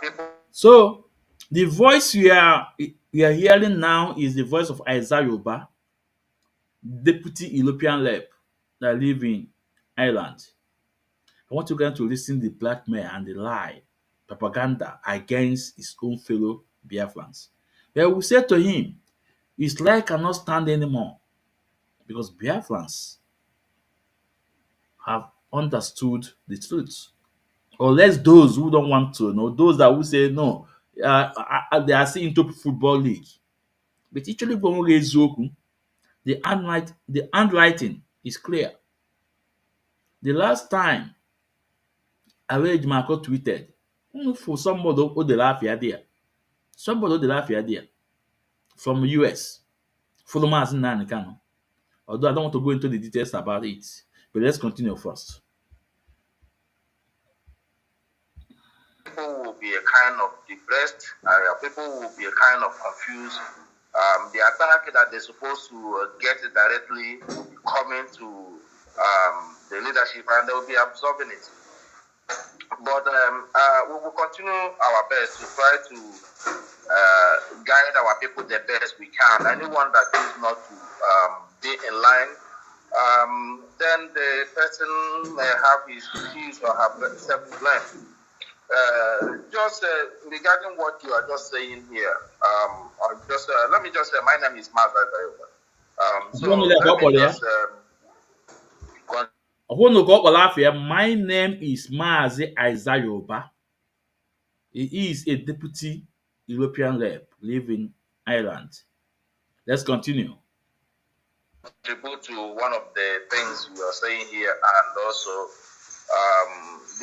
People. So the voice we are hearing now is the voice of Aịza Yoruba, deputy European rep that live in Ireland. I want you guys to listen to the blackmail and the lie, propaganda against his own fellow Biafrans. They will say to him, his life cannot stand anymore because Biafrans have understood the truth. Unless those who don't want to know, those that will say no, they are still into football league. But actually, the handwriting is clear. The last time Awele Marco tweeted, for somebody who the laugh there, somebody who the laugh there from US, for the Maazị Nnamdi Kanu. Although I don't want to go into the details about it, But let's continue first. People will be a kind of depressed, people will be a kind of confused. The attack that they're supposed to get directly will be coming to the leadership, and they will be absorbing it. But we will continue our best to try to guide our people the best we can. Anyone that chooses not to be in line, then the person may have his or her self-blame. Just regarding what you are just saying here, let me just say, my name is Mazda. My name is Mazi Isaiah Yoba. He is a deputy European rep living in Ireland. Let's continue. Contribute to one of the things you are saying here, and also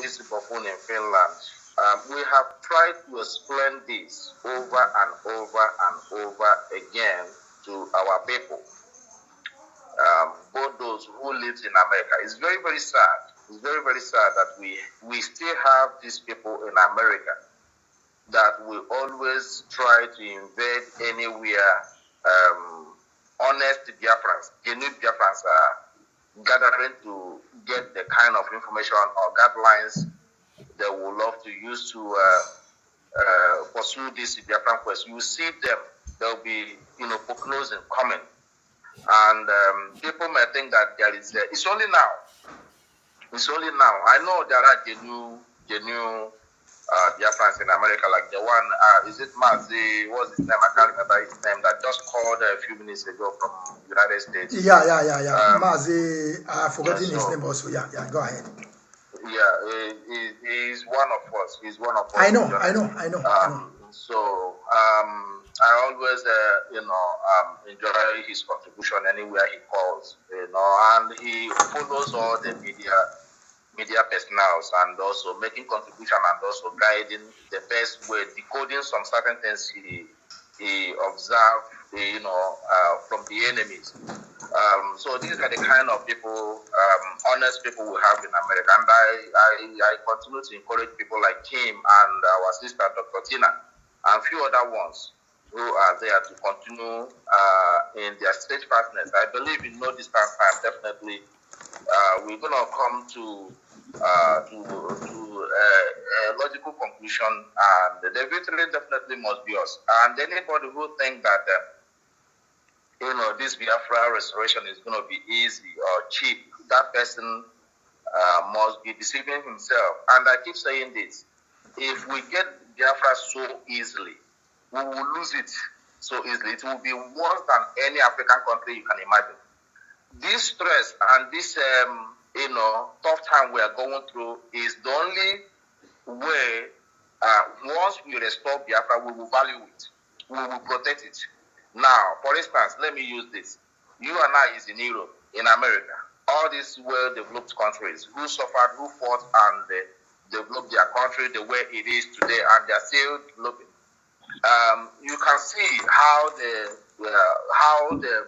this buffoon in Finland. We have tried to explain this over and over and over again to our people, both those who live in America. It's very, very sad. It's very, very sad that we still have these people in America that will always try to invade anywhere. Honest Biafrans, genuine Biafrans are gathering to get the kind of information or guidelines they would love to use to pursue this Biafran quest. You see them, they'll be, prognosing coming. And people may think that there is, it's only now. It's only now. I know there are genuine Biafrans in America, like the one, is it Mazi, what's his name? I can't remember his name, that just called a few minutes ago from United States. Yeah. Mazi, I've forgotten his name also. Yeah, go ahead. Yeah, he's one of us. He's one of us. I know. So, I always, enjoy his contribution anywhere he calls, and he follows all the media personals, and also making contribution and also guiding the best way, decoding some certain things he observed, from the enemies. So these are the kind of people, honest people we have in America, and I continue to encourage people like Kim and our sister Dr. Tina and a few other ones who are there to continue in their steadfastness. I believe in no distance time, definitely we're gonna come to a logical conclusion, and the victory definitely must be us. And anybody who think that this Biafra restoration is going to be easy or cheap, that person must be deceiving himself. And I keep saying this: if we get Biafra so easily, we will lose it so easily. It will be worse than any African country you can imagine. This stress and this tough time we are going through is the only way. Once we restore Biafra, we will value it, we will protect it. Now, for instance, let me use this. You and I is in Europe, in America, all these well-developed countries who suffered, who fought, and developed their country the way it is today, and they're still developing. You can see how they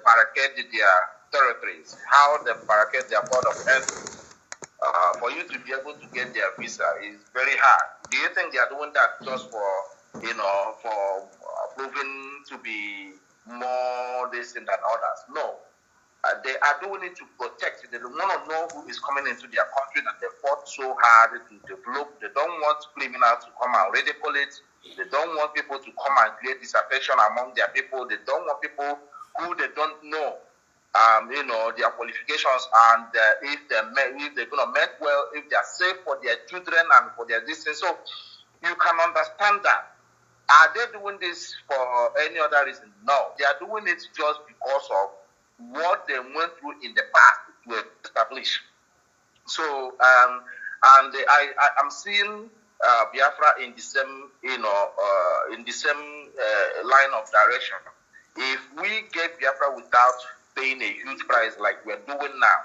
barricaded their territories, how they barricade their port of entry. For you to be able to get their visa is very hard. Do you think they are doing that just for proving to be more distant than others? No. They are doing it to protect. They don't want to know who is coming into their country that they fought so hard to develop. They don't want criminals to come and ridicule it. They don't want people to come and create disaffection among their people. They don't want people who they don't know, their qualifications, and if they're going to make well, if they're safe for their children and for their distance. So you can understand that. Are they doing this for any other reason? No. They are doing it just because of what they went through in the past to establish. So, I'm seeing Biafra in the same, line of direction. If we get Biafra without paying a huge price like we're doing now,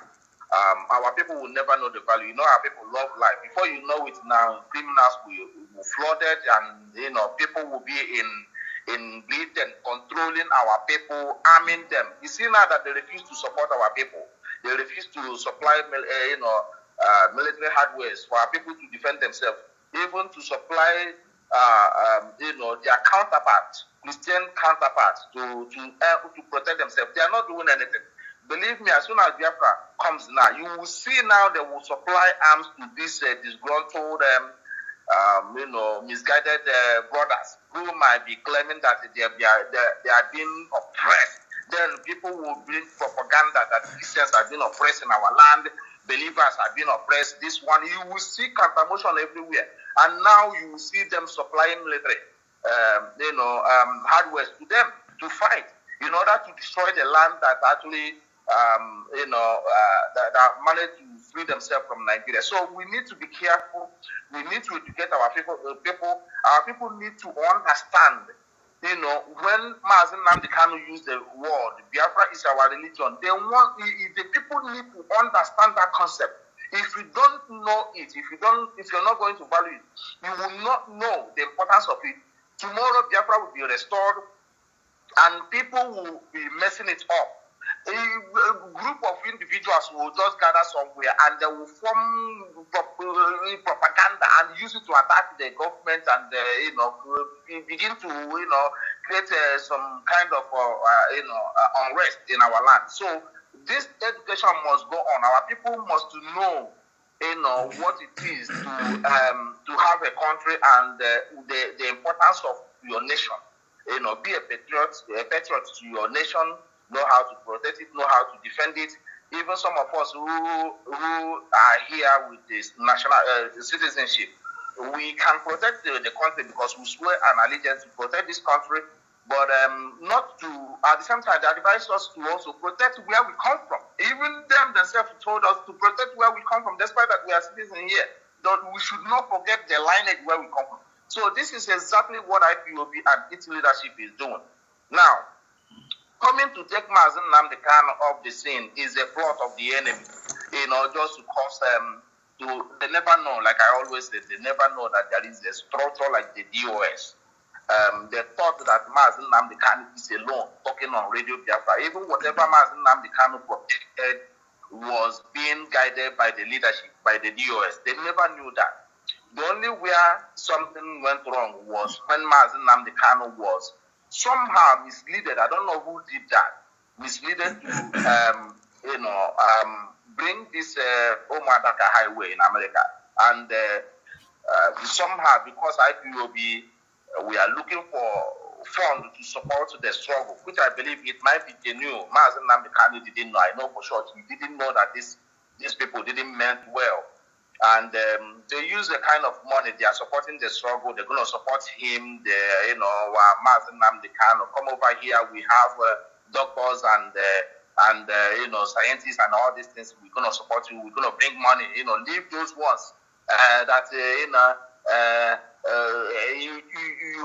our people will never know the value. Our people love life. Before you know it now, criminals will flood it, and people will be in Britain controlling our people, arming them. You see now that they refuse to support our people. They refuse to supply, military hardware for our people to defend themselves, even to supply, their counterparts, Christian counterparts, to protect themselves. They are not doing anything. Believe me, as soon as Biafra comes now, you will see now they will supply arms to these disgruntled, misguided brothers who might be claiming that they are being oppressed. Then people will bring propaganda that Christians are being oppressed in our land, believers are being oppressed. This one, you will see counter motion everywhere. And now you will see them supplying military, hardware to them to fight in order to destroy the land that actually, that managed to free themselves from Nigeria. So we need to be careful. We need to educate our people. Our people need to understand. When Mazen Nnamdi Kanu used the word Biafra is our religion, the people need to understand that concept. If you don't know it, if you're not going to value it, you will not know the importance of it. Tomorrow Biafra will be restored, and people will be messing it up. A group of individuals will just gather somewhere and they will form propaganda and use it to attack the government and begin to create some kind of unrest in our land. So this education must go on. Our people must know what it is to have a country and the importance of your nation. Be a patriot to your nation. Know how to protect it, know how to defend it. Even some of us who are here with this national citizenship, we can protect the country because we swear an allegiance to protect this country, but not to, at the same time, they advise us to also protect where we come from. Even them themselves told us to protect where we come from, despite that we are citizens here. We should not forget the lineage where we come from. So this is exactly what IPOB and its leadership is doing. Now, coming to take Mazen Nnamdi Kanu off the scene is a plot of the enemy, just to cause they never know, like I always say, they never know that there is a structure like the DOS. They thought that Mazen Nnamdi Kanu is alone talking on Radio Biafra. Even whatever Mazen Nnamdi Kanu protected was being guided by the leadership, by the DOS. They never knew that. The only where something went wrong was when Mazen Nnamdi Kanu was somehow misleaded. I don't know who did that. Misleaded to, bring this Omadaka highway in America. And somehow, because IPOB, we are looking for funds to support the struggle, which I believe it might be genuine. Mazen Nnamdi Kanu didn't know. I know for sure he didn't know that these people didn't meant well. And they use the kind of money they are supporting the struggle. They're going to support him. Mazen Nnamdi Kanu, come over here. We have doctors and scientists and all these things. We're going to support you. We're going to bring money. Leave those ones that you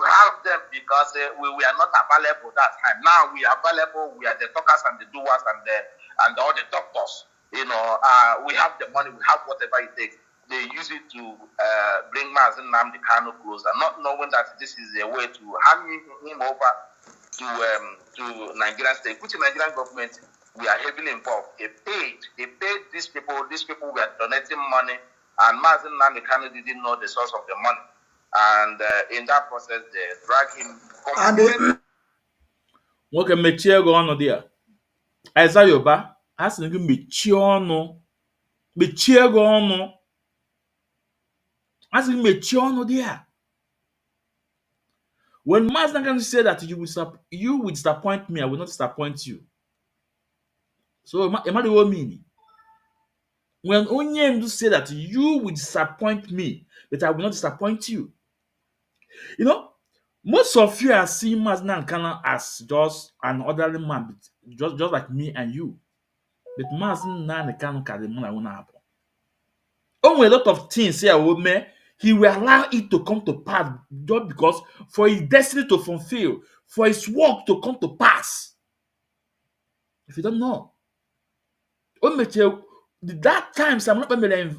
have them because we are not available that time. Now we are available. We are the talkers and the doers and all the doctors. We have the money, we have whatever it takes. They use it to bring Mazen Nnamdi Kanu closer, not knowing that this is a way to hand him over to Nigerian state, which the Nigerian government, we are heavily involved. They paid these people were donating money, and Mazen Nnamdi Kanu didn't know the source of the money. And in that process, they drag him completely. Nwoke mechie gị ọnụ dị a. Aịza Yoruba, a sị gị mechie ọnụ. Mechie gị ọnụ. A sị gị mechie ọnụ dị a. When Mazen Kanu said that you will disappoint me, I will not disappoint you. So, what do you mean? When Onyemdu said that you will disappoint me, but I will not disappoint you. Most of you are seeing Mazen Kanu as just an orderly man, just like me and you. But Mazen Kanu can happen. Only a lot of things here will make he will allow it to come to pass just because for his destiny to fulfill, for his work to come to pass. If you don't know, that time some interview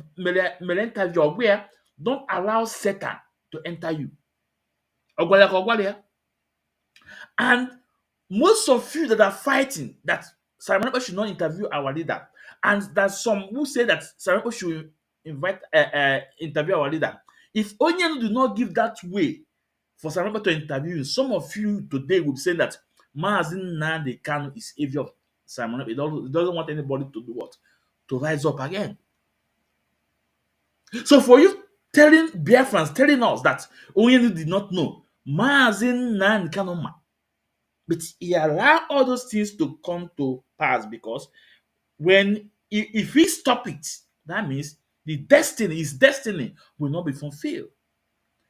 where don't allow Satan to enter you. And most of you that are fighting that Simon should not interview our leader And there's some who say that Sarako should invite interview our leader. If Onion do not give that way for Sarako to interview you, some of you today will be saying that Mazin Nandi Kanu is savior of Simon. He doesn't want anybody to do what? To rise up again. So for you telling Biafrans, telling us that Onion did not know, Mazin Nandi Kanu, but he allowed all those things to come to pass because if he stop it, that means his destiny will not be fulfilled.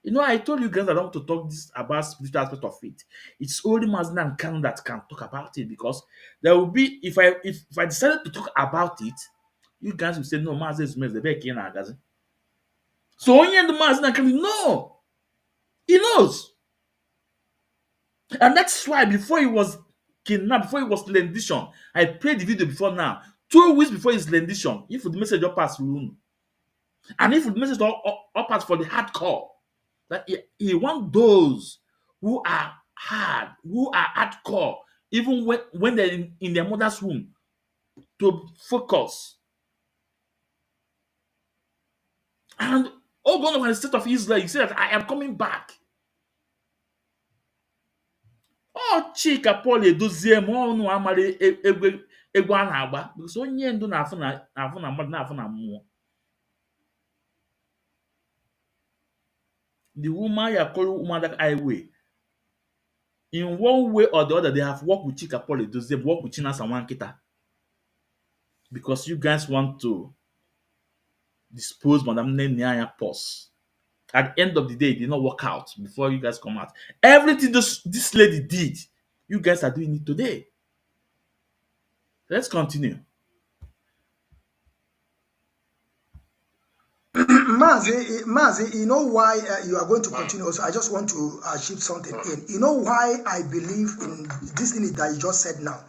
You know, I told you guys I don't want to talk this about spiritual aspect of it. It's only Mazda and Kanu that can talk about it because there will be if I decided to talk about it, you guys will say no, Mazda is the best in Agazi. So only the Mazda and Kanu, no, he knows, and that's why before he was kidnapped, before he was rendition, I played the video before now. 2 weeks before his rendition, if the message up pass room, and if the message up pass for the hardcore, that he want those who are hard, who are hardcore, even when they're in their mother's womb, to focus. And all going on the state of Israel, he said that I am coming back. Oh, Chika Paul edozie ma ọnụ amara egwu a na-agba because onye ndu na-afụ na mmadụ na-afụ na mmụọ. The woman you call woman that highway, in one way or the other, they have worked with Chika Paul edozie, work with Chinasa Nwankita, because you guys want to dispose Madam Nenya purse. At the end of the day, it did not work out before you guys come out. Everything this lady did, you guys are doing it today. Let's continue. Mazi, you know why you are going to continue also. I just want to shift something in. You know why I believe in this thing that you just said now.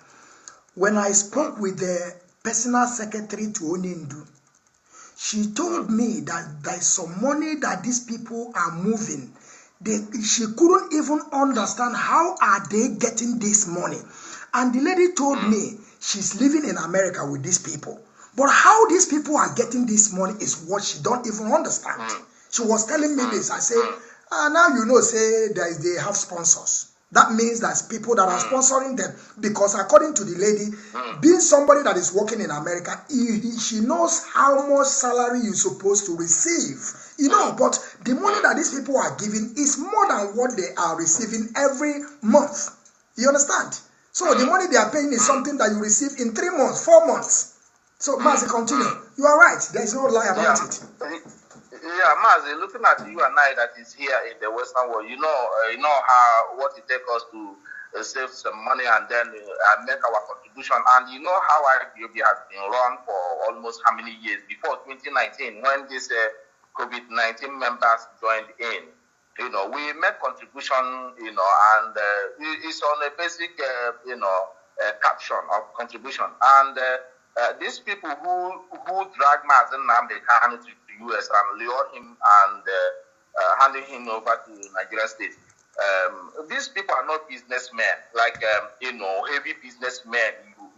When I spoke with the personal secretary to Onindu, she told me that there's some money that these people are moving. She couldn't even understand how are they getting this money. And the lady told me she's living in America with these people. But how these people are getting this money is what she don't even understand. She was telling me this. I say, now you know, say they have sponsors. That means that's people that are sponsoring them. Because according to the lady, being somebody that is working in America, she knows how much salary you're supposed to receive. You know, but the money that these people are giving is more than what they are receiving every month. You understand? So the money they are paying is something that you receive in 3 months, 4 months. So, Mazi, continue. You are right. There is no lie about it. Yeah, Mazi, looking at you and I that is here in the Western world, you know how what it takes us to save some money and then make our contribution. And you know how IPOB has been run for almost how many years before 2019 when this COVID-19 members joined in. You know, we make contribution. You know, and it's on a basic caption of contribution and. These people who drag Mazi Nnamdi Kanu to the US and lure him and handing him over to Nigerian state. These people are not businessmen, like heavy businessmen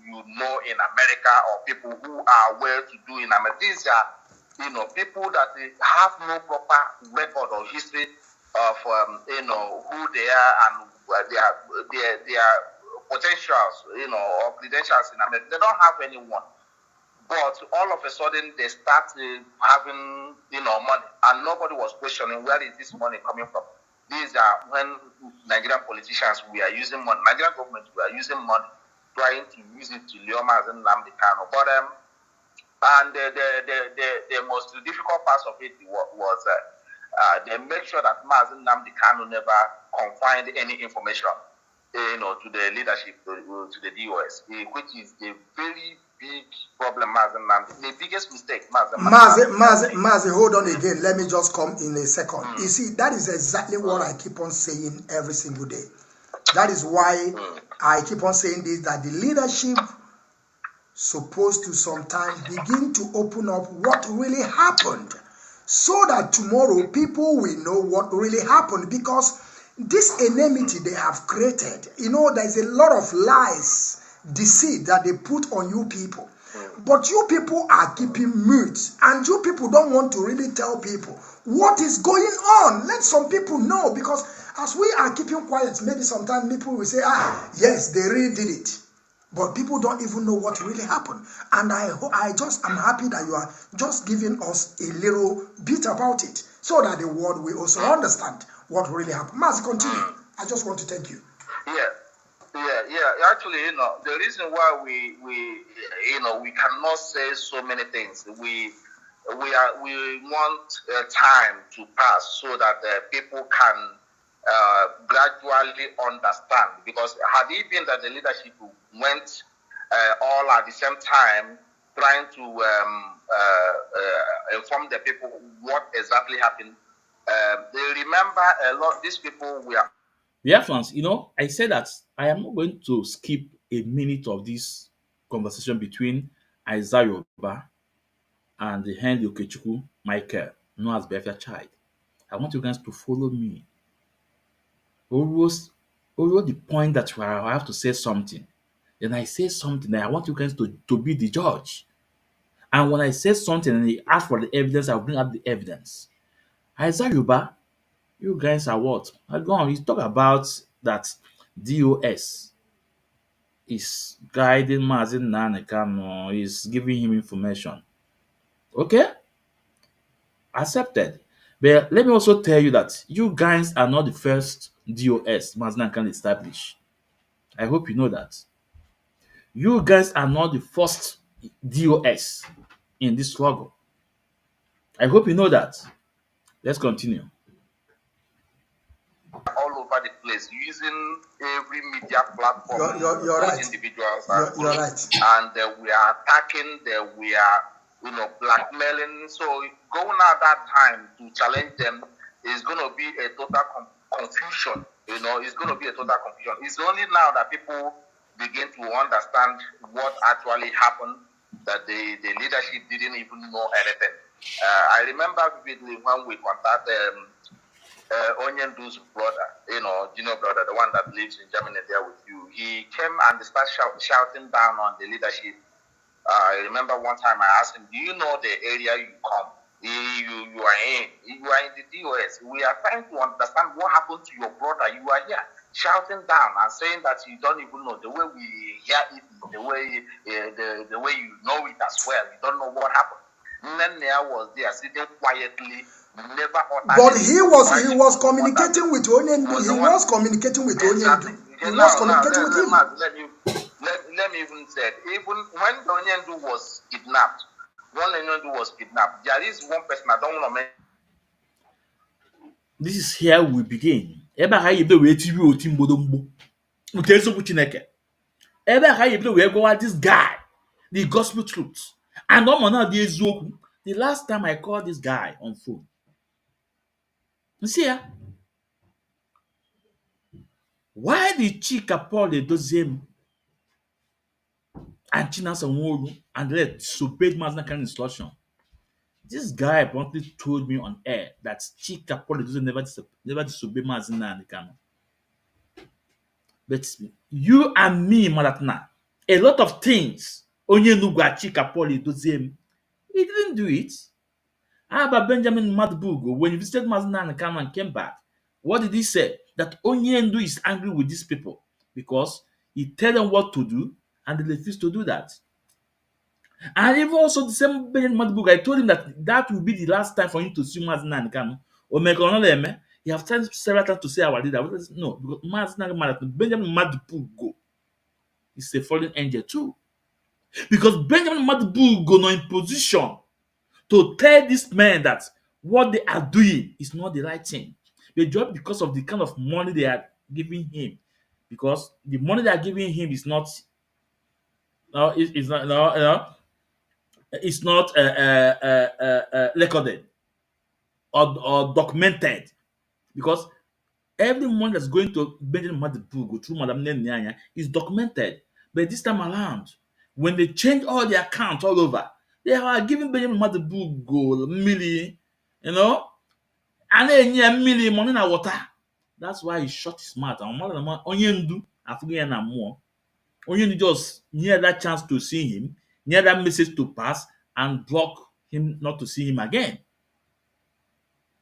you know in America or people who are well-to-do in America. These are people that have no proper record or history of who they are and their potentials, or credentials in America. They don't have anyone. But all of a sudden, they start having, money. And nobody was questioning where is this money coming from. These are when Nigerian politicians, we are using money. Nigerian government, we are using money, trying to use it to lure Mazi Nnamdi Kanu. But, and the most difficult part of it was they make sure that Mazi Nnamdi Kanu never confined any information to the leadership, to the DOS, which is a very big problem, the biggest mistake, Mazi, hold on again. Let me just come in a second. You see, that is exactly what I keep on saying every single day. That is why I keep on saying this, that the leadership supposed to sometimes begin to open up what really happened so that tomorrow people will know what really happened, because this enmity they have created, there's a lot of lies, deceit that they put on you people. But you people are keeping mute, and you people don't want to really tell people what is going on. Let some people know, because as we are keeping quiet, maybe sometimes people will say, ah, yes, they really did it. But people don't even know what really happened. And I'm happy that you are just giving us a little bit about it, so that the world will also understand what really happened. Mas, continue. I just want to thank you. Yeah. Actually, the reason why we cannot say so many things. We want time to pass so that people can gradually understand. Because had it been that the leadership went all at the same time trying to inform the people what exactly happened, they remember a lot. These people were. Biafrans, I said that I am not going to skip a minute of this conversation between Isaiah Yoruba and the Henry Okechukwu Michael, known as Biafra Child. I want you guys to follow me. Always, always the point that I have to say something. Then I say something, then I want you guys to be the judge. And when I say something and they ask for the evidence, I'll bring up the evidence. Isaiah Yoruba, you guys are what? I go on, you talk about that DOS is guiding Mazin Nanekano, is giving him information. Okay? Accepted. But let me also tell you that you guys are not the first DOS Mazin can establish. I hope you know that. You guys are not the first DOS in this struggle. I hope you know that. Let's continue. All over the place using every media platform, You're both right. individuals and You're groups, right. and we are attacking, we are blackmailing. So going at that time to challenge them is going to be a total confusion. It's going to be a total confusion. It's only now that people begin to understand what actually happened, that the leadership didn't even know anything. I remember vividly when we contacted Onyendu's brother, junior brother, the one that lives in Germany there with you. He came and started shouting down on the leadership. I remember one time I asked him, do you know the area you come? You are in. You are in the DOS. We are trying to understand what happened to your brother. You are here shouting down and saying that you don't even know. The way we hear it, the way you know it as well. You don't know what happened. Nene was there sitting quietly, never uttered. But he was communicating with Onyendu. He was communicating with Onyendu. He was communicating with him. Let me even say, even when Onyendu was kidnapped, there is one person I don't want to mention. This is here we begin. Ebe ha yibe wee tibi oti mgbodomgbo nke eziokwu Chineke. Ebe ha yibe wee gwa this guy the gospel truth. And ọ ma na dị eziokwu. The last time I called this guy on phone, see ya. Why did Chika Paul Edoziem and Chinasa Nwolu and let disobeyed Maznakan instruction? This guy promptly told me on air that Chika Paul Edoziem never disobeyed Maznakan. But you and me, Malatna, a lot of things Onye Nugwa Chika Paul Edoziem, he didn't do it. How about Benjamin Madbugo when he visited Maznakan and came back? What did he say? That Onyendu is angry with these people because he tell them what to do and they refuse to do that. And even also the same Benjamin Madbugo, I told him that will be the last time for him to see Mazina Nkano. He have tried several times to say our leader. No, because Benjamin Madbugo is a fallen angel too. Because Benjamin Madbugo not in position to tell these men that what they are doing is not the right thing. They do it because of the kind of money they are giving him. Because the money they are giving him is not, it's not, it's not recorded or documented. Because every money that's going to Benjamin Madibugo through Madam Nenyanya is documented. But this time around, when they change all the accounts all over, they are giving Benjamin Madibugo million, and then million money na water. That's why he shut his mouth. And Onyendu, I forget na more. Onyendu just near that chance to see him. near that message to pass and block him not to see him again.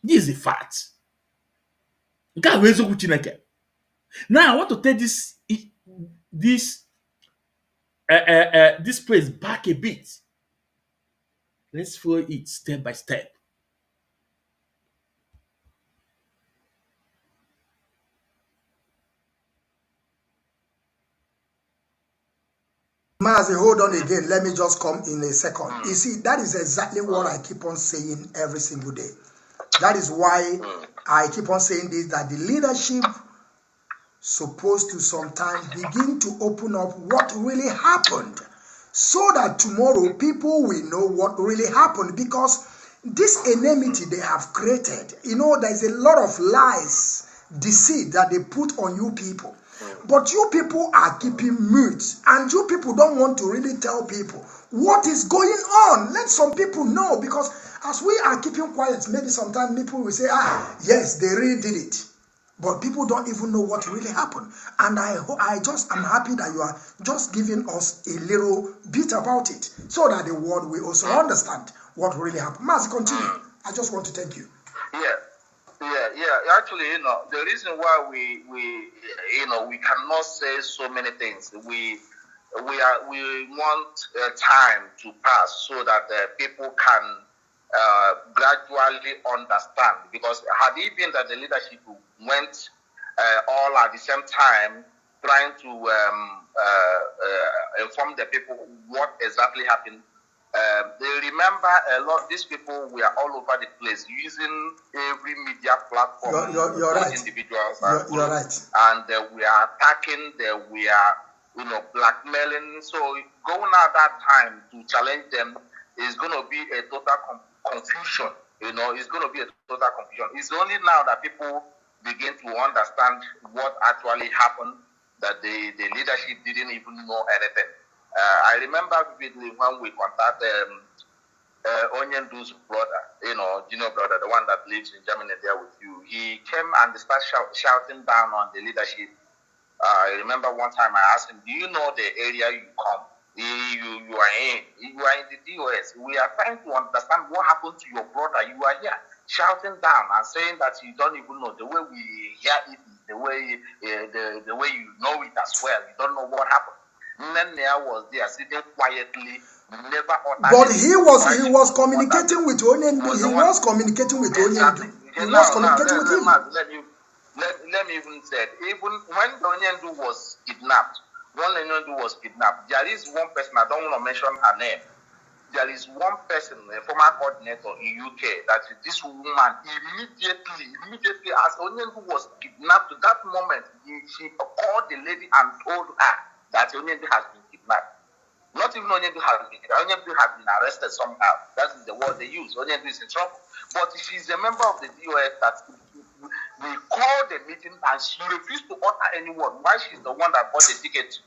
This is the fact. Nke a bụ eziokwu Chineke. Now I want to take this this place back a bit. Let's follow it step by step. Mazi, hold on again. Let me just come in a second. You see, that is exactly what I keep on saying every single day. That is why I keep on saying this, that the leadership supposed to sometimes begin to open up what really happened, so that tomorrow people will know what really happened. Because this enmity they have created, there's a lot of lies, deceit that they put on you people. But you people are keeping mute, and you people don't want to really tell people what is going on. Let some people know, because as we are keeping quiet, maybe sometimes people will say, yes, they really did it. But people don't even know what really happened. And I'm happy that you are just giving us a little bit about it, so that the world will also understand what really happened. Mas, continue. I just want to thank you. Yeah. Actually, the reason why we cannot say so many things. We want time to pass so that people can gradually understand. Because had it been that the leadership went all at the same time trying to inform the people what exactly happened, they remember a lot. These people were all over the place using every media platform. You're right. Individuals. You're right. And we are attacking. We are, blackmailing. So going at that time to challenge them is going to be a total confusion. It's going to be a total confusion. It's only now that people begin to understand what actually happened, that the leadership didn't even know anything. I remember vividly when we contacted Onyendu's brother, junior brother, the one that lives in Germany there with you. He came and started shouting down on the leadership. I remember one time I asked him, do you know the area you come? You are in. You are in the DOS. We are trying to understand what happened to your brother. You are here shouting down and saying that you don't even know. The way we hear it is the way you know it as well. You don't know what happened. Nenia was there sitting quietly, never uttered. But he was communicating with Onyendu. He was communicating with Onyendu. He was communicating with him. Let me even say, even when Onyendu was kidnapped, there is one person, I don't want to mention her name. There is one person, a former coordinator in UK, that this woman immediately, as Onyendu was kidnapped, to that moment, she called the lady and told her that Onyendu has been kidnapped. Not even Onyendu has been kidnapped. Onyendu has been arrested somehow. That is the word they use. Onyendu is in trouble. But she's a member of the DOS that we called the meeting and she refused to utter any word. Why? She's the one that bought the ticket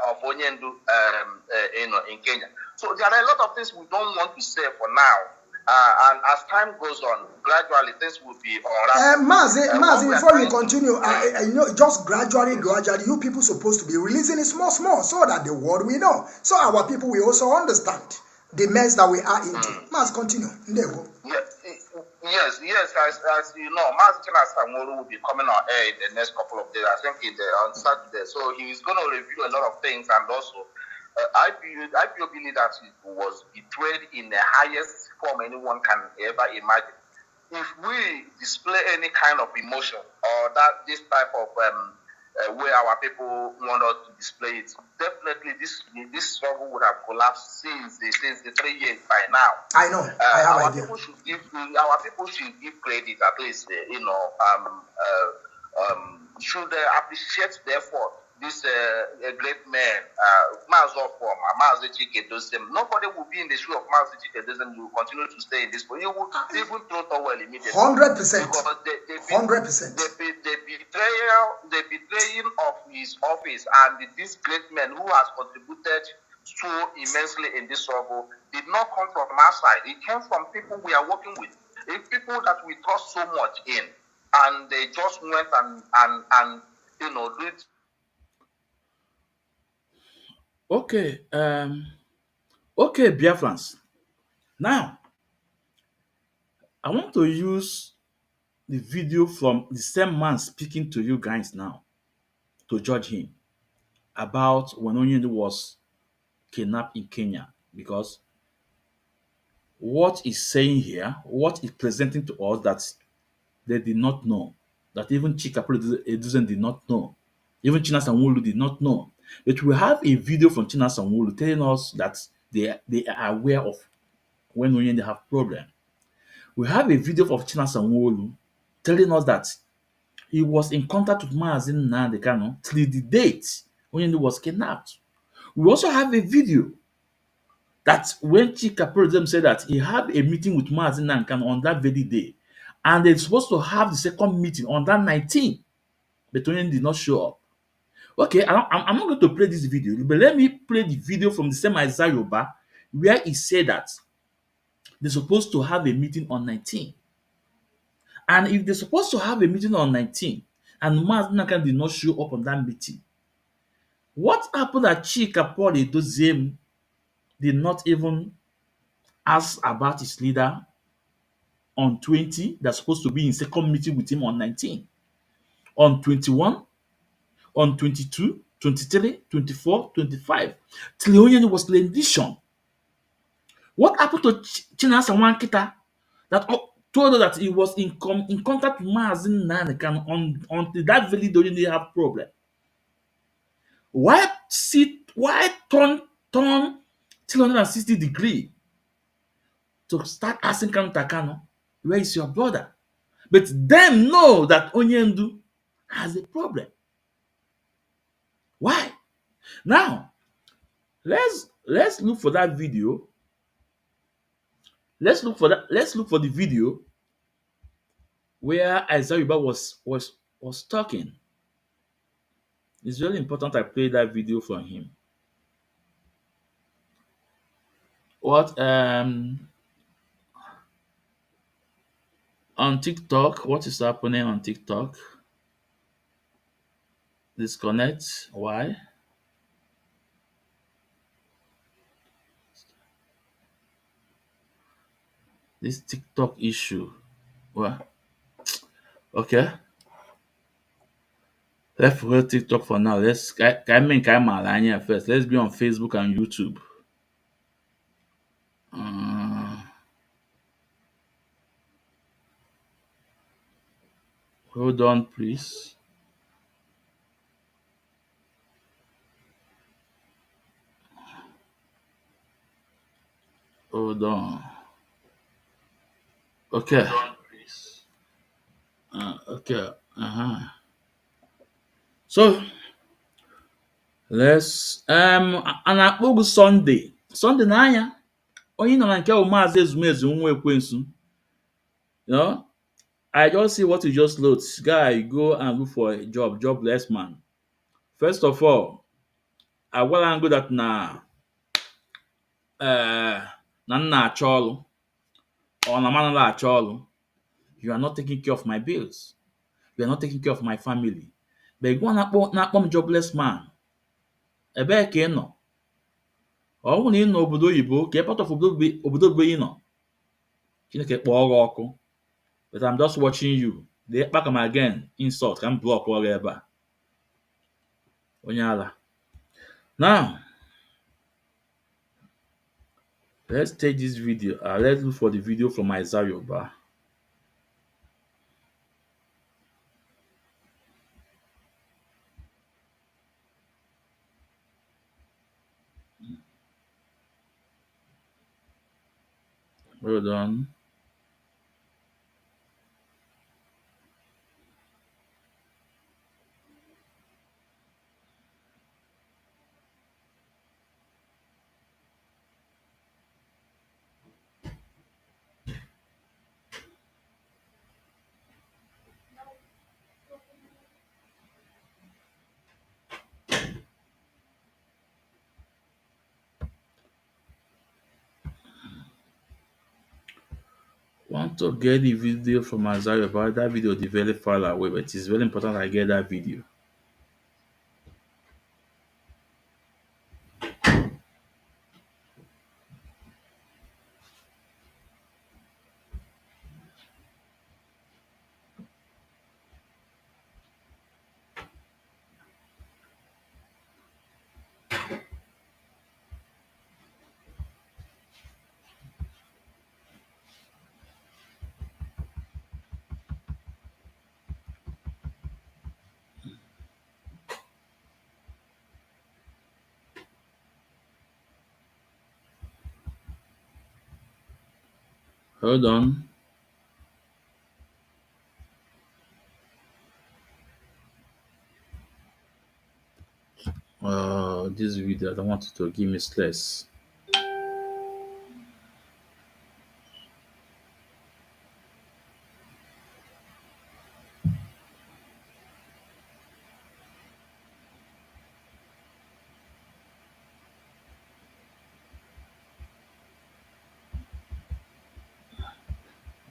of Onyendu in Kenya. So there are a lot of things we don't want to say for now. And as time goes on, gradually things will be all right. Mazi, before you continue, just gradually, you people supposed to be releasing it small, so that the world will know. So our people will also understand the mess that we are into. Mazi, continue. Yes, as you know, Mazi Samoru will be coming on air in the next couple of days. I think on Saturday. So he is going to review a lot of things, and also IPOB leadership was betrayed in the highest form anyone can ever imagine. If we display any kind of emotion or this type of way our people want us to display it, definitely this struggle would have collapsed since the 3 years by now. I know. I have our idea. People should give credit, at least should appreciate the effort. This great man, Mazi Chike, nobody will be in the shoe of Mazi Chike. You will continue to stay in this, but you will even throw towel immediately. 100%. Because 100%. The betraying of his office and this great man who has contributed so immensely in this struggle did not come from outside. It came from people we are working with, people that we trust so much in, and they just went and do it. Okay. Okay, Biafrans. Now, I want to use the video from the same man speaking to you guys now to judge him about when Onyendu was kidnapped in Kenya, because what he's saying here, what he's presenting to us, that they did not know, that even Chika Edison did not know, even China Sanwo-Olu did not know. But we have a video from China Sanwo-Olu telling us that they are aware of when Onyendu have problem. We have a video of China Sanwo-Olu telling us that he was in contact with Maazin Nnamdi Kanu till the date when he was kidnapped. We also have a video that when Chika President said that he had a meeting with Maazin Nnamdi Kanu on that very day, and they're supposed to have the second meeting on that 19th, but Onyendu did not show up. Okay, I'm not going to play this video, but let me play the video from the same Isaiah Yoba where he said that they're supposed to have a meeting on 19th. And if they're supposed to have a meeting on 19th and Maazin Nnamdi Kanu did not show up on that meeting, what happened that Chika Paul Edoziem did not even ask about his leader on 20, that's supposed to be in second meeting with him on 19, on 21, on 22, 23, 24, 25. Till Onyendu was rendition. What happened to Chinasa Wankita that told us that he was in contact with Maazin Nnamdi Kanu until that very day they have problem? Why turn 360 degree to start asking Kanu Takano, where is your brother? But them know that Onyendu has a problem. Why? Now, let's look for that video. Let's look for the video where Isaiah Yoba was talking. It's really important I play that video from him. What on TikTok? What is happening on TikTok? Disconnect. Why? This TikTok issue. Well, okay. Let's forget TikTok for now. Let's first. Let's be on Facebook and YouTube. Uh, hold on, please. Hold on. Okay. Okay. So let's and akpọgụ Sunday n'anya onye nọ na nke bụ Maazị Ezumezu nwa Ekwensu. You know, I just see what you just load. Guy, go and look for a job, jobless man. First of all, I gwara am that na nna achọ ọrụ or na m anaghị achọ ọrụ. You are not taking care of my bills. You are not taking care of my family. But gwa na-akpọ m jobless man. Ebee ka ị nọ? Ọ bụrụ na ị nọ obodo oyibo, ka ị part of obodo oyibo ị nọ, Chineke kpọọ gị ọkụ. But I'm just watching you. They back am again, insult, ka m block ọrụ ebe a. Onye ala. Now, let's take this video. Let's look for the video from Isaiah Yoba. Hold on. Want to get the video from Isaiah Yoba. That video is very far away, but it's very important I get that video. Hold on. This video, I don't want it to give me stress.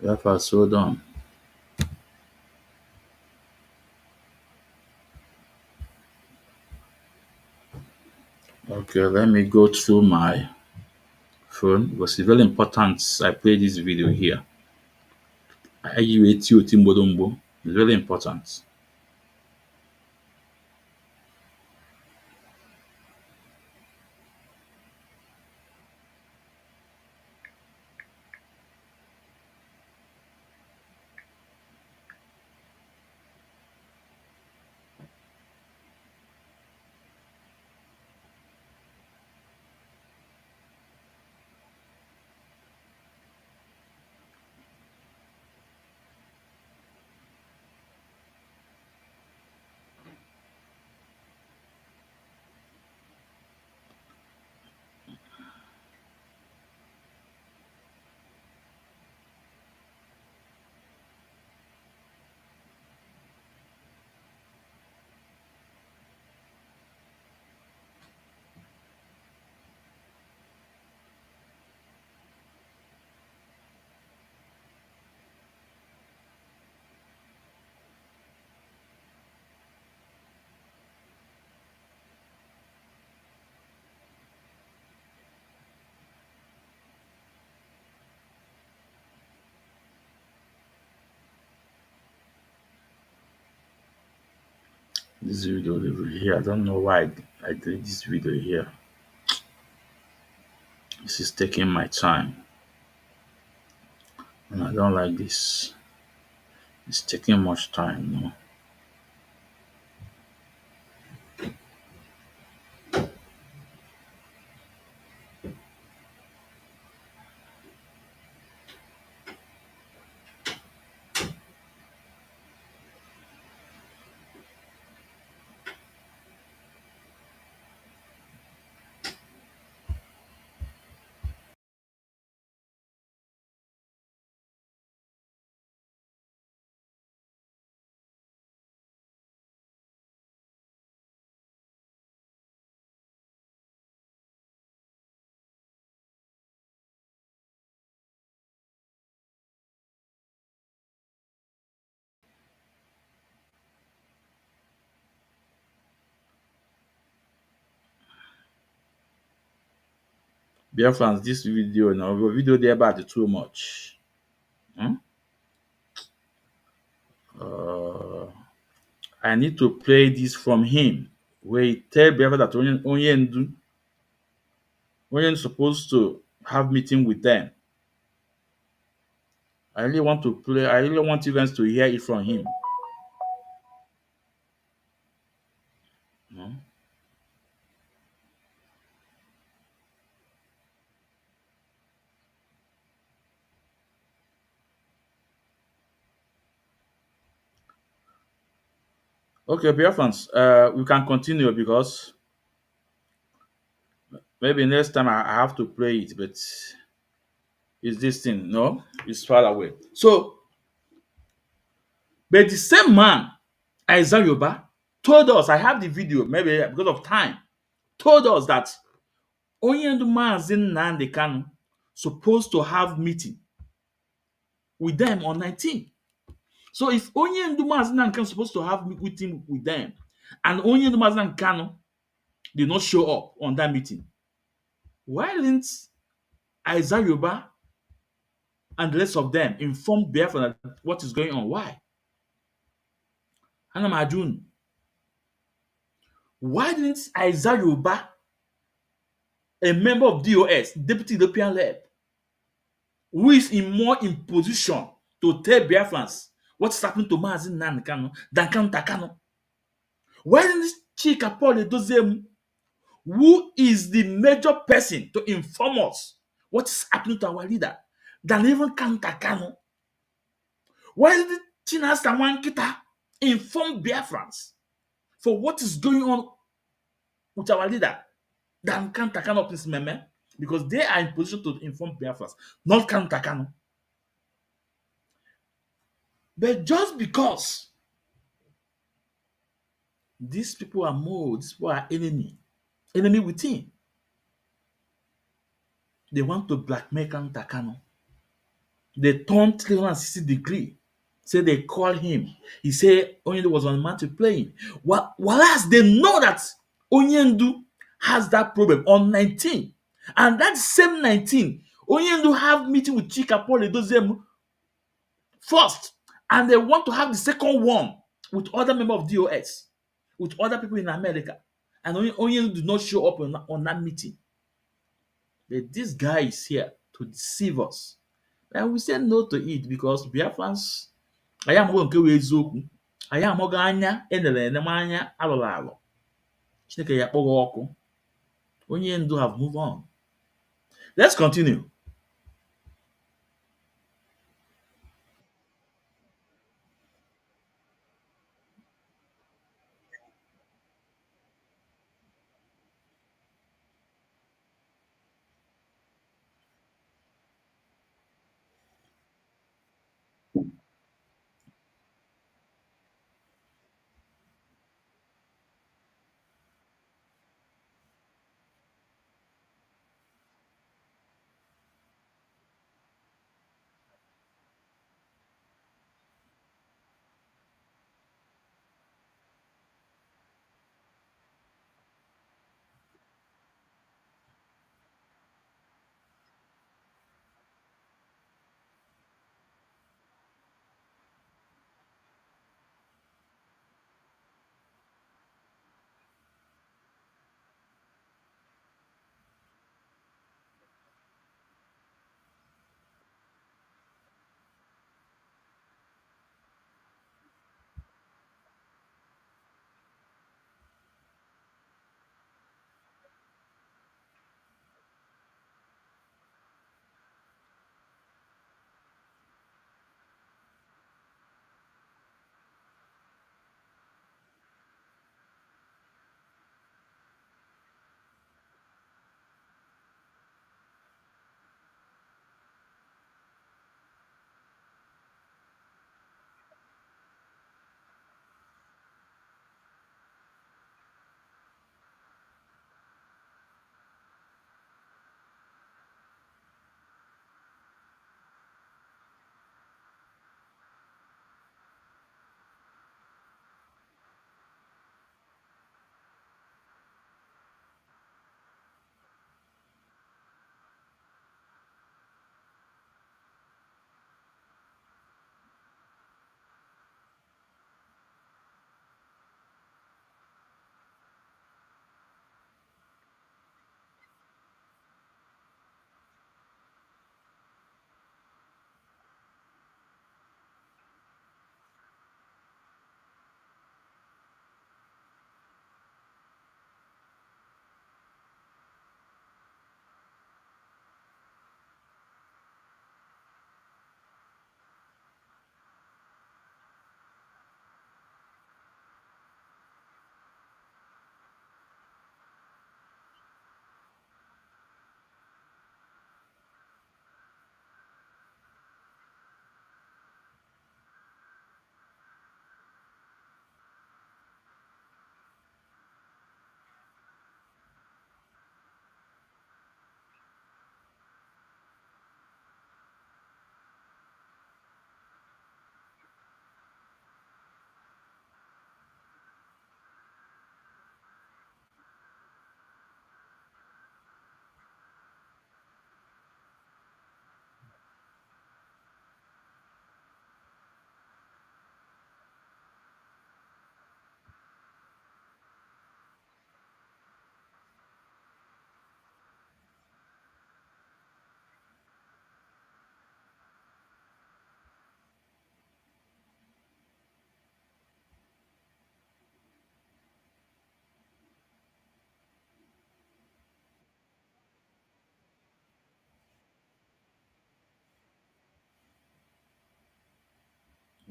Therefore, hold on. Okay, let me go through my phone because it's very important I play this video here. It's very important. This video here, I don't know why I did this video here. This is taking my time, and I don't like this. It's taking much time, no? Dear fans, this video now, the video there about too much. Hmm? Uh, I need to play this from him. Where he tell Biafra that Onyen supposed to have meeting with them. I really want you guys to hear it from him. Hmm? Okay, Biafrans, we can continue because maybe next time I have to play it, but it's this thing, no? It's far away. So, but the same man, Isaiah Yoba, told us, I have the video, maybe because of time, told us that Onyendu Mazin Nnamdi Kanu supposed to have meeting with them on 19. So if Onyendu Mazin Nnamdi Kanu supposed to have meeting with them, and Onyendu Mazin Nnamdi Kanu did not show up on that meeting, why didn't Isaiah Yoba and the rest of them inform Biafra that what is going on? Why? Hannah Majun, why didn't Isaiah Yoba, a member of DOS, Deputy European Rep, who is in position to tell Biafrans what's happened to Mazin Nnamdi Kanu than Kanu Takano? Why didn't Chika Paul Edoziem, who is the major person to inform us what is happening to our leader, than even Kanta Kanu. Why did Chinasa Wankita inform Biafrans for what is going on with our leader than Kanta Kanu of this meme? Because they are in position to inform Biafrans, not Kanta Kanu. But just because these people are more, these people are enemy within, they want to blackmail Kanta Kanu. They turn 360-degree. Say they call him. He said Onyendu was on the mat to play. Whereas they know that Onyendu has that problem on 19. And that same 19, Onyendu have meeting with Chika Paul Edoziem first. And they want to have the second one with other members of DOS, with other people in America. And Onyendu did not show up on that meeting. But this guy is here to deceive us. And we say no to it because Biafrans, anyị amaghị nke wụ eziokwu, anyị amaghị anya enere eneme anya alụrụ alụ. Chineke ya kpọghị ọkụ. Onye ndu have moved on. Let's continue.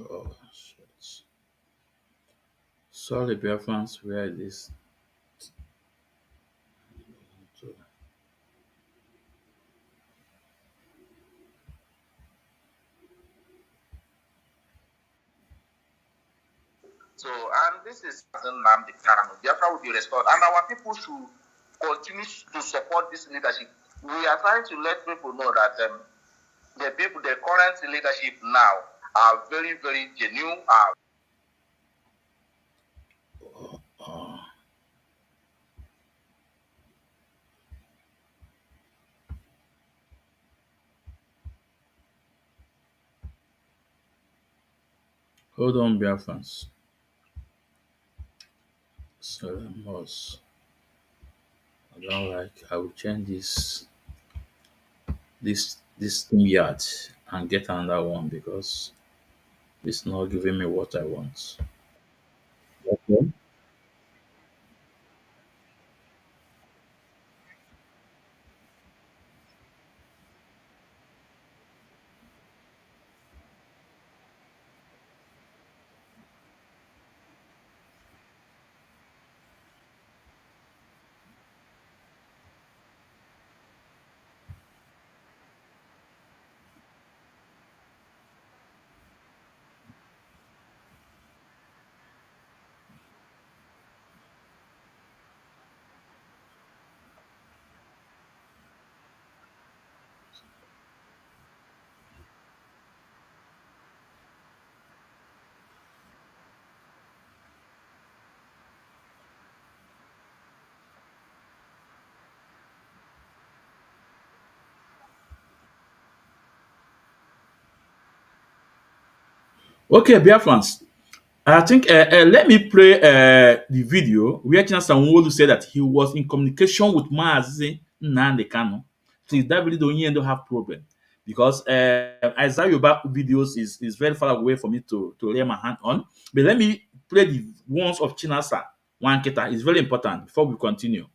Oh, shit. Sorry, Biafrans, where is this? So, and this is Nnamdi Kanu. Biafra will be restored. And our people should continue to support this leadership. We are trying to let people know that the current leadership now are very, very genuine. Hold on, Biafrans. Mos. I don't like. I will change this yard and get another one because it's not giving me what I want. Okay. Okay, Biafrans. I think let me play the video where China Sanwo-Olu said that he was in communication with Maazi Nnamdi Kanu. Please, that video don't even have problem because Isaiah Yoba videos is very far away for me to lay my hand on. But let me play the ones of Chinasa Wanketa. It's very important before we continue.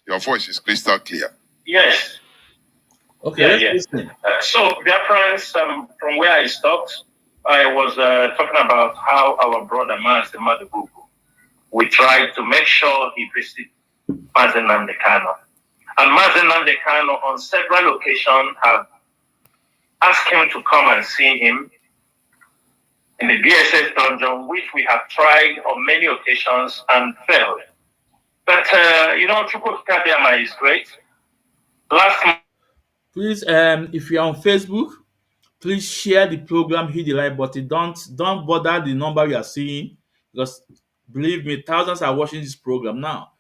Your voice is crystal clear. Yes. Okay, let's listen. So, dear friends, from where I stopped, I was talking about how our brother Mazi Madubugu, we tried to make sure he visited Mazi Nnamdi Kanu. And Mazi Nnamdi Kanu on several occasions have asked him to come and see him in the DSS dungeon, which we have tried on many occasions and failed. But, Chukwu Kabiama is great. Last month, Please, if you're on Facebook, please share the program, hit the like button. Don't bother the number you are seeing because believe me, thousands are watching this program now.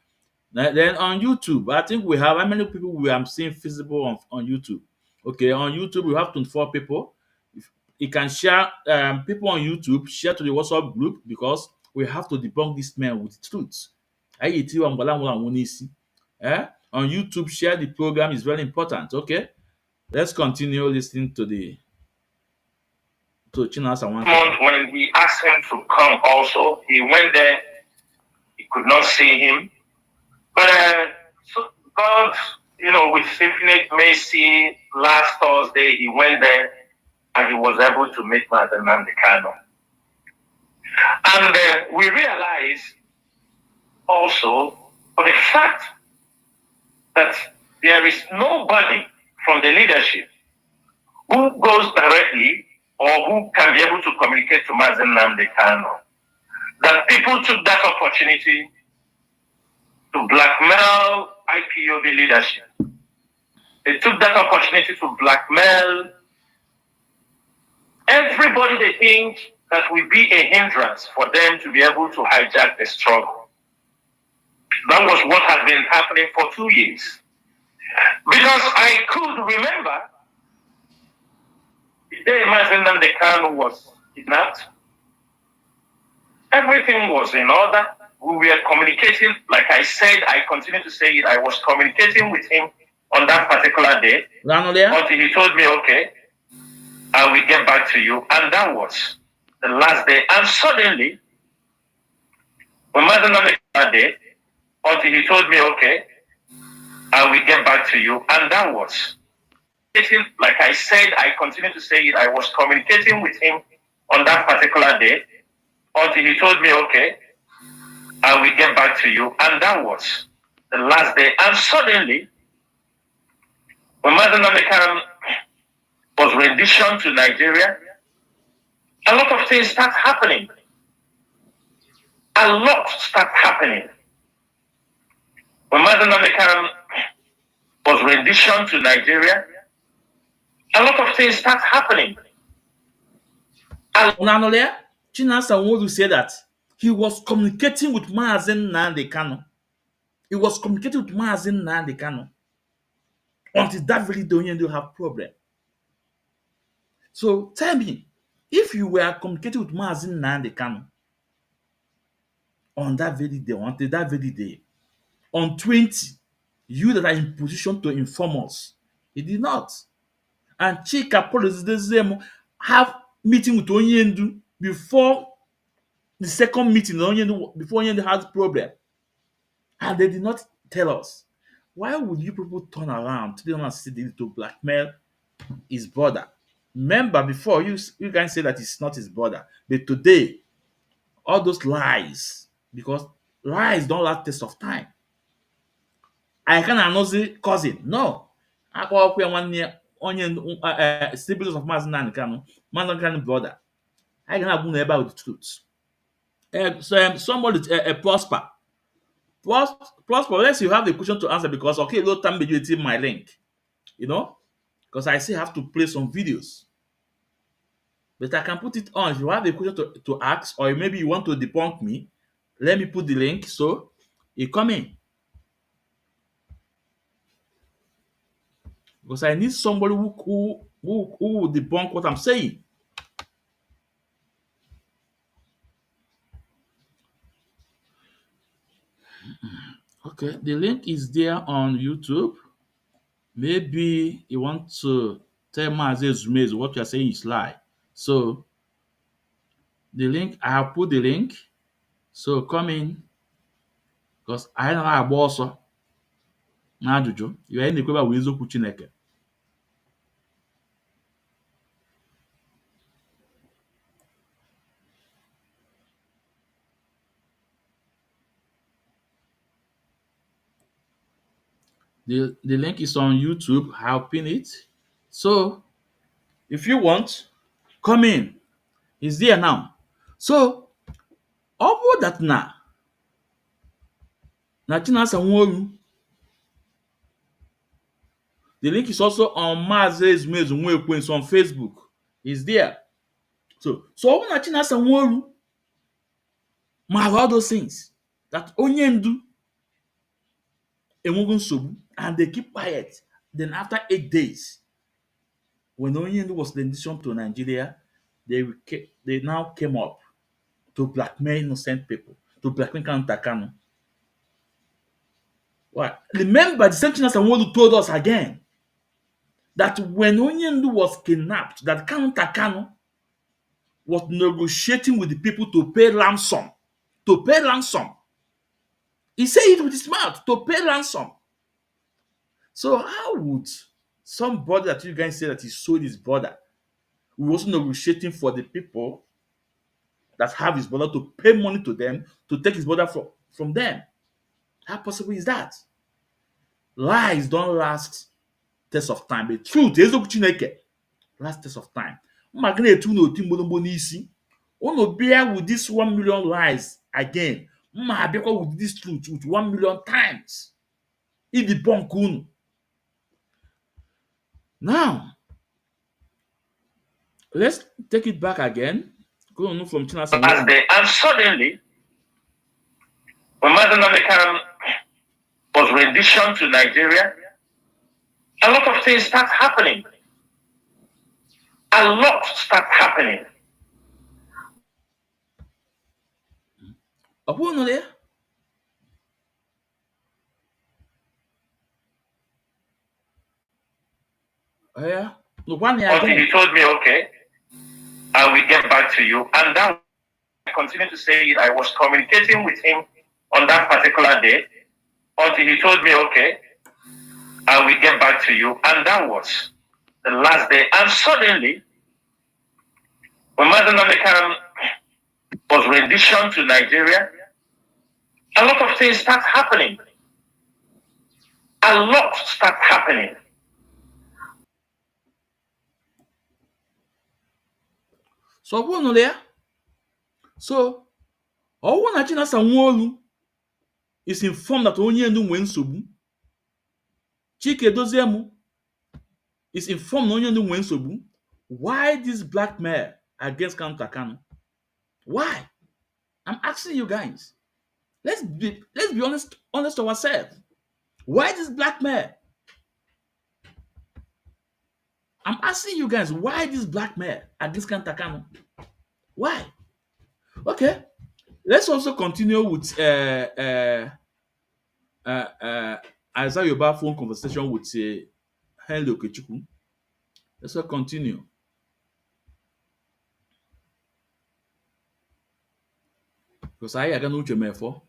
Then on YouTube, I think we have how many people we are seeing visible on YouTube? Okay, on YouTube we have 24 people. If you can share people on YouTube, share to the WhatsApp group because we have to debunk this man with truth. On YouTube, share the program is very important. Okay, let's continue listening to Chinasa Wanketa. when we asked him to come also, he went there. He could not see him. But so God, with infinite mercy, last Thursday, he went there and he was able to meet Mazi Nnamdi Kanu. And we realized also for the fact that there is nobody from the leadership who goes directly or who can be able to communicate to Mazi Nnamdi Kanu. That people took that opportunity to blackmail IPOB leadership. They took that opportunity to blackmail everybody they think that will be a hindrance for them to be able to hijack the struggle. That was what has been happening for 2 years. Because I could remember day Mazen Namdekan was kidnapped, everything was in order. We were communicating, like I said, I continue to say it, I was communicating with him on that particular day until he told me, okay, I will get back to you. And that was the last day. And suddenly, when Mazen Namdekan day, until he told me, okay, I will get back to you. And that was, like I said, I continue to say it, I was communicating with him on that particular day until he told me, okay, I will get back to you. And that was the last day. And suddenly, when Mazen Namdekan was rendition to Nigeria, a lot of things start happening. A lot start happening. When Mazen Namdekan was rendition to Nigeria, a lot of things start happening. Unanolia, Chinasa Nwodu said that he was communicating with Mazen Namdekan. He was communicating with Mazen Namdekan until that very day you have problem. So tell me, if you were communicating with Mazen Namdekan on that very day, until that very day, on 20, you that are in position to inform us, he did not. And Chika Polizizemo have meeting with Onyendu before the second meeting, before Onyendu has problem. And they did not tell us. Why would you people turn around to blackmail his brother? Remember, before you guys say that it's not his brother, but today, all those lies, because lies don't last test of time. I can announce cousin. No. Siblings of Mazen Namdekan brother. I can have about the truth. So somebody prosper. Prosper, unless you have the question to answer, because okay, low time you take my link. You know? Because I still have to play some videos. But I can put it on. If you have a question to ask, or maybe you want to debunk me, let me put the link so you come in. Because I need somebody who will debunk what I'm saying. Okay, the link is there on YouTube. Maybe you want to tell Mazen Zumez what you're saying is lie. So the link, I have put the link. So come in. Because I know I also na ajụjụ. You are in the kweba with eziokwu Chineke. The link is on YouTube. I'll pin it. So if you want, come in. It's there now. So all that na Chinasa Nworu. The link is also on Mazen Zumez Nwekwensu on Facebook. It's there. So all na Chinasa Nworu all those things that Onyendu enwego nsogbu and they keep quiet. Then after 8 days, when Onyendu was rendition to Nigeria, they now came up to blackmail innocent people, to blackmail Kanu. What? Remember, the same Chinasa Nworu told us again that when Onyendu was kidnapped, that Kanu was negotiating with the people to pay ransom. To pay ransom. He said it with his mouth, to pay ransom. So how would somebody that you guys say that he sold his brother, we also negotiating for the people that have his brother to pay money to them to take his brother from them? How possible is that? Lies don't last test of time. The truth is last test of time. Unu bear with this 1 million lies again. With this truth with 1 million times. It debunk unu. Now, let's take it back again. Go on from China. And suddenly, when Mazen Namdekan was rendition to Nigeria, a lot of things start happening. a lot start happening. there? Yeah. No one Until he told me, okay, I will get back to you. And that I continue to say it. I was communicating with him on that particular day until he told me, okay, I will get back to you. And that was the last day. And suddenly, when Mazen Namekan was rendition to Nigeria, a lot of things start happening. A lot start happening. So one there. So ọwụ na Chinasa Nwaolu is informed that onye ndu nwee nsogbu. Chike Doziemu is informed na onye ndu nwee nsogbu. Why this blackmail against Counter Kanu? Why? I'm asking you guys. Let's be honest to ourselves. Why this blackmail? I'm asking you guys, why this blackmail against Counter Kanu? Why? Okay. Let's also continue with Isaiah Yoba phone conversation with Henry Okechukwu. Let's continue. Because I got no for.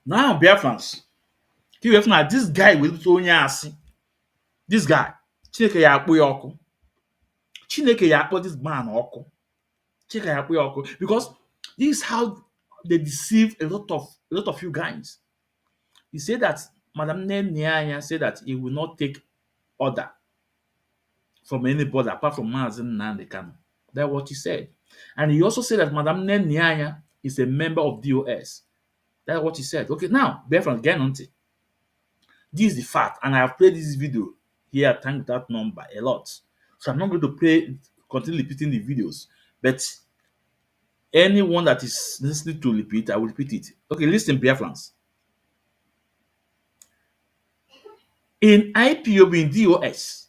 Now, Biafrans, keep na this guy will onye asị. This guy, Chineke ya akpụ ya ọkụ. Chineke ya akpọ this man ọkụ. Chineke ya akpụ ya ọkụ. Because this is how they deceive a lot of you guys. He said that Madam Nenyanya said that he will not take order from anybody apart from Mazin Nnamdi Kanu. That's what he said. And he also said that Madam Nenyanya is a member of DOS. That's what he said. Okay, now, Biafran, get on it. This is the fact, and I have played this video here, thank that number a lot. So I'm not going to continue repeating the videos, but anyone that is listening to repeat, I will repeat it. Okay, listen, Biafrans. In IPOB, in DOS,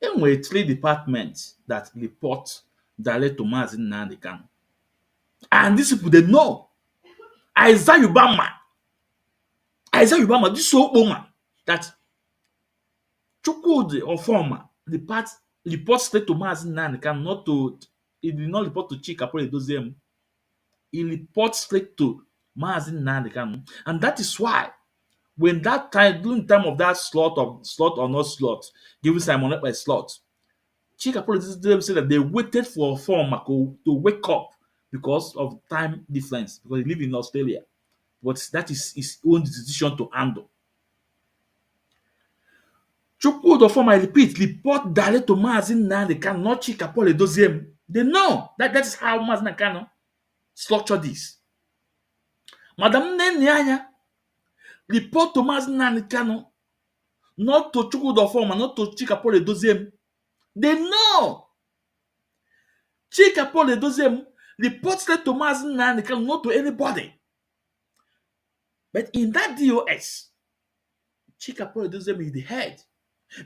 there were 3 departments that report direct to Mazin Nnamdi Kanu. And these people, they know. Isaiah Ubama, this so woman that Chukwudi or former reports straight to Mazin Nnamdi Kanu, not to, he did not report to Chika Doziem. He reports straight to Mazin Nnamdi Kanu. And that is why when that time, during the time of that slot or not slot, giving Simon up a slot, Chika said that they waited for former to wake up because of time difference, because he live in Australia. But that is his own decision to handle. Chukwudo former, I repeat, report direct to Mazin Nnamdi Kanu, not Chika Doziem. They know that is how Mazin Nnamdi Kanu structure this. Madam Nenyanya report to Mazin Nnamdi Kanu, not to Chukwudo former, not to Chika Doziem. They know. Chika Doziem reports that to Mazin Nnamdi Kanu, not to anybody. But in that DOS, Chika Doziem is the head.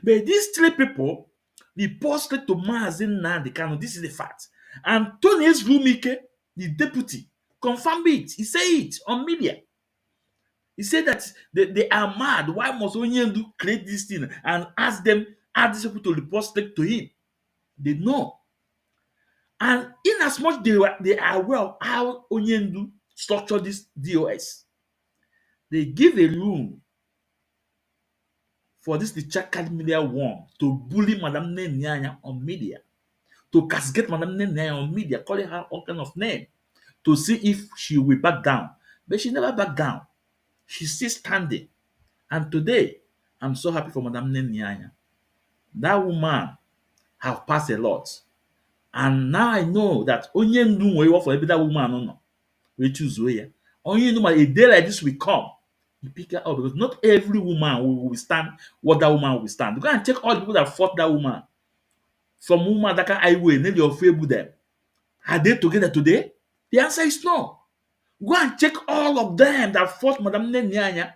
But these 3 people report straight to Mazin Nnamdi Kanu. This is the fact. And Tony Rumike, the deputy, confirmed it. He said it on media. He said that they are mad. Why must Onyendu create this thing and ask these people to report straight to him? They know. And in as much they are aware of how Onyendu structured this DOS, they give a room for this the Chakad media worm to bully Madam Nenyanya on media, to castigate Madam Nenyanya on media, calling her all kind of name, to see if she will back down. But she never backed down. She's still standing. And today, I'm so happy for Madam Nenyanya. That woman have passed a lot. And now I know that onye ndu nwe work for every that woman no. We choose her. Only no a day like this will come. You pick her up because not every woman will stand what that woman will stand. Go and check all the people that fought that woman. From woman that can highway, nearly your with them. Are they together today? The answer is no. Go and check all of them that fought Madame Nenyanya.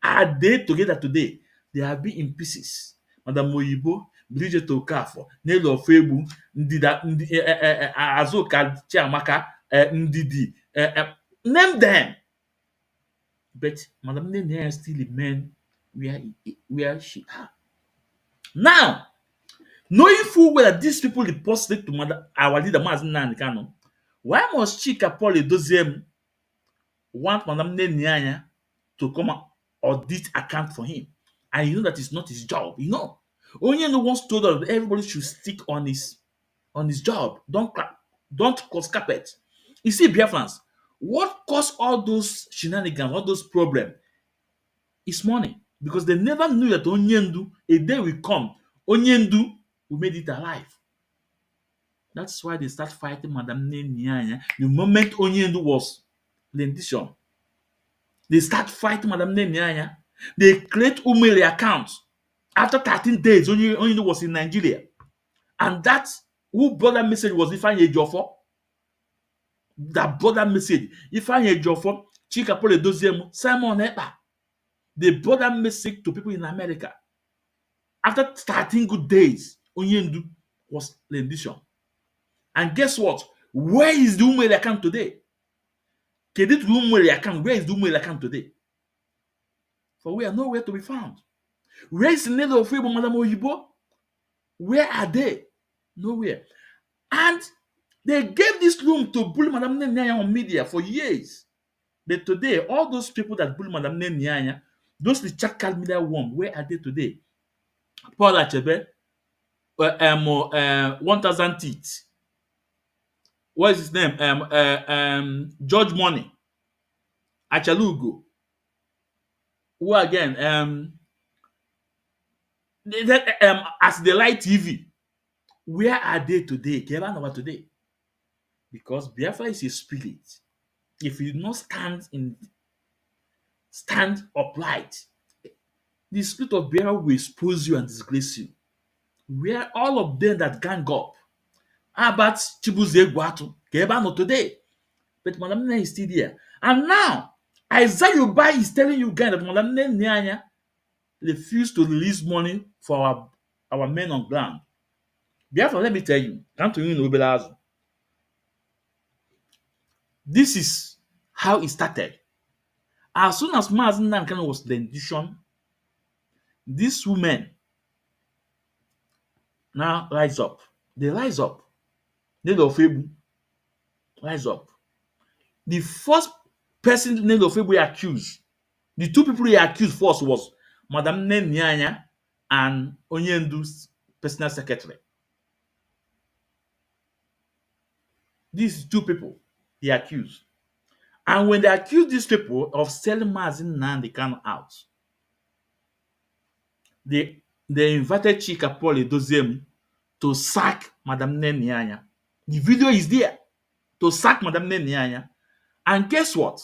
Are they together today? They have been in pieces. Madame Moyibo, Bridget Okafo, Nelly Ofebu, Ndida, Azuka Chiamaka, Ndidi. Name them. But Madame Nenyanya still remain where she are. Now, knowing full well that these people reported to our leader Mazen Nankano, why must Chika Paul Doziem want Madame Nenyanya to come and audit account for him? And you know that it's not his job. You know. Onyendo once told us that everybody should stick on his job. Don't cause carpet. You see, Biafrans, what caused all those shenanigans, all those problems is money. Because they never knew that Onyendu, a day will come, Onyendu will make it alive. That's why they start fighting Madame Nenyanya. The moment Onyendu was rendition, they start fighting Madame Nenyanya. They create Umele accounts. After 13 days, Onyendu was in Nigeria. And that who brought that message was Ifeanyi Ejiofor. That brought that message. Ifeanyi Ejiofor, Chika Pole Doziem, Simon Ekpa. They brought that message to people in America. After 13 good days, Onyendu was rendition. And guess what? Where is the Umele account today? Kedit Umele account. Where is the Umele account today? For we are nowhere to be found. Where is the Nelly Ofebu, Madame Oyibo? Where are they? Nowhere. And they gave this room to bully Madame Nenyanya on media for years. But today, all those people that bully Madame Nenyanya, those Richard media worm, where are they today? Paul Achebe, 1000 teeth. What is his name? George Money, Achalugo. Who again? As the light TV. Where are they today? Keba number today. Because Biafra is a spirit. If you do not stand upright, the spirit of Biafra will expose you and disgrace you. Where all of them that gang up, Abat Chibuze Guatu, Keba no today. But Madame Nene is still there. And now, Isaiah Yubai is telling you guys that Madame Nene refused to release money for our men on ground. Biafra, let me tell you, come to you in Obelazo. This is how it started. As soon as Mazen Nankano was the rendition, these women now rise up. They rise up. They rise up. The first person named Ofebu accused, the two people he accused first was Madame Nenyanya and Onyendu's personal secretary. These two people he accused. And when they accused these people of selling Mazin Nandekano out, they invited Chika Paul Edoziem to sack Madame Nenyanya. The video is there. To sack Madame Nenyanya. And guess what?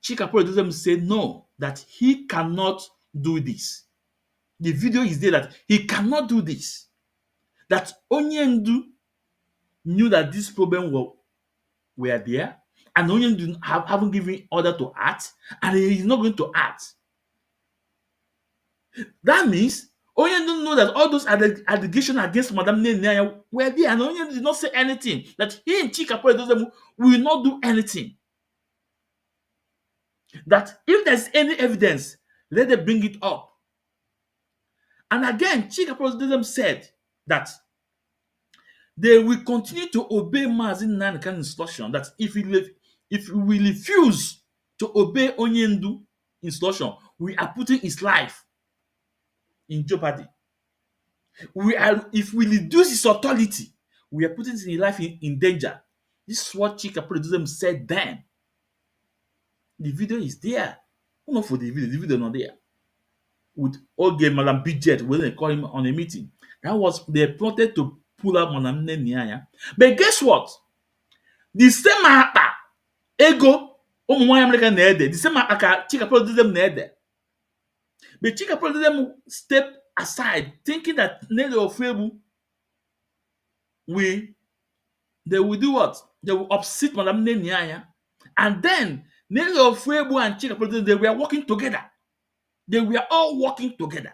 Chika Paul Edoziem said no, that he cannot do this. The video is there that he cannot do this. That Onyendu knew that this problem were there, and Onyendu haven't given order to act, and he is not going to act. That means Onyendu know that all those allegations against Madame Nenyanya were there, and Onyendu did not say anything. That he and Chika Paul Edoziem will not do anything. That if there's any evidence, let them bring it up. And again, Chika Paul Edoziem said that they will continue to obey Mazin Nankan's instruction. That if we refuse to obey Onyendu instruction, we are putting his life in jeopardy. If we reduce his authority, we are putting his life in danger. This is what Chika Paul said then. The video is there. Not for the video not there. With Oge Malam Bidget, when they call him on a meeting. That was, they plotted to pull out Madame Nenyanya. But guess what? The same Mahata, Ego, ụmụ nwaanyị America na-ede the same aka Chikapolo do them na-ede. But Chikapolo do them step aside thinking that Nelly Ofebu they will do what? They will upset Madam Nenianya. And then Nelly Ofebu and Chikapolo, they were working together. They were all working together.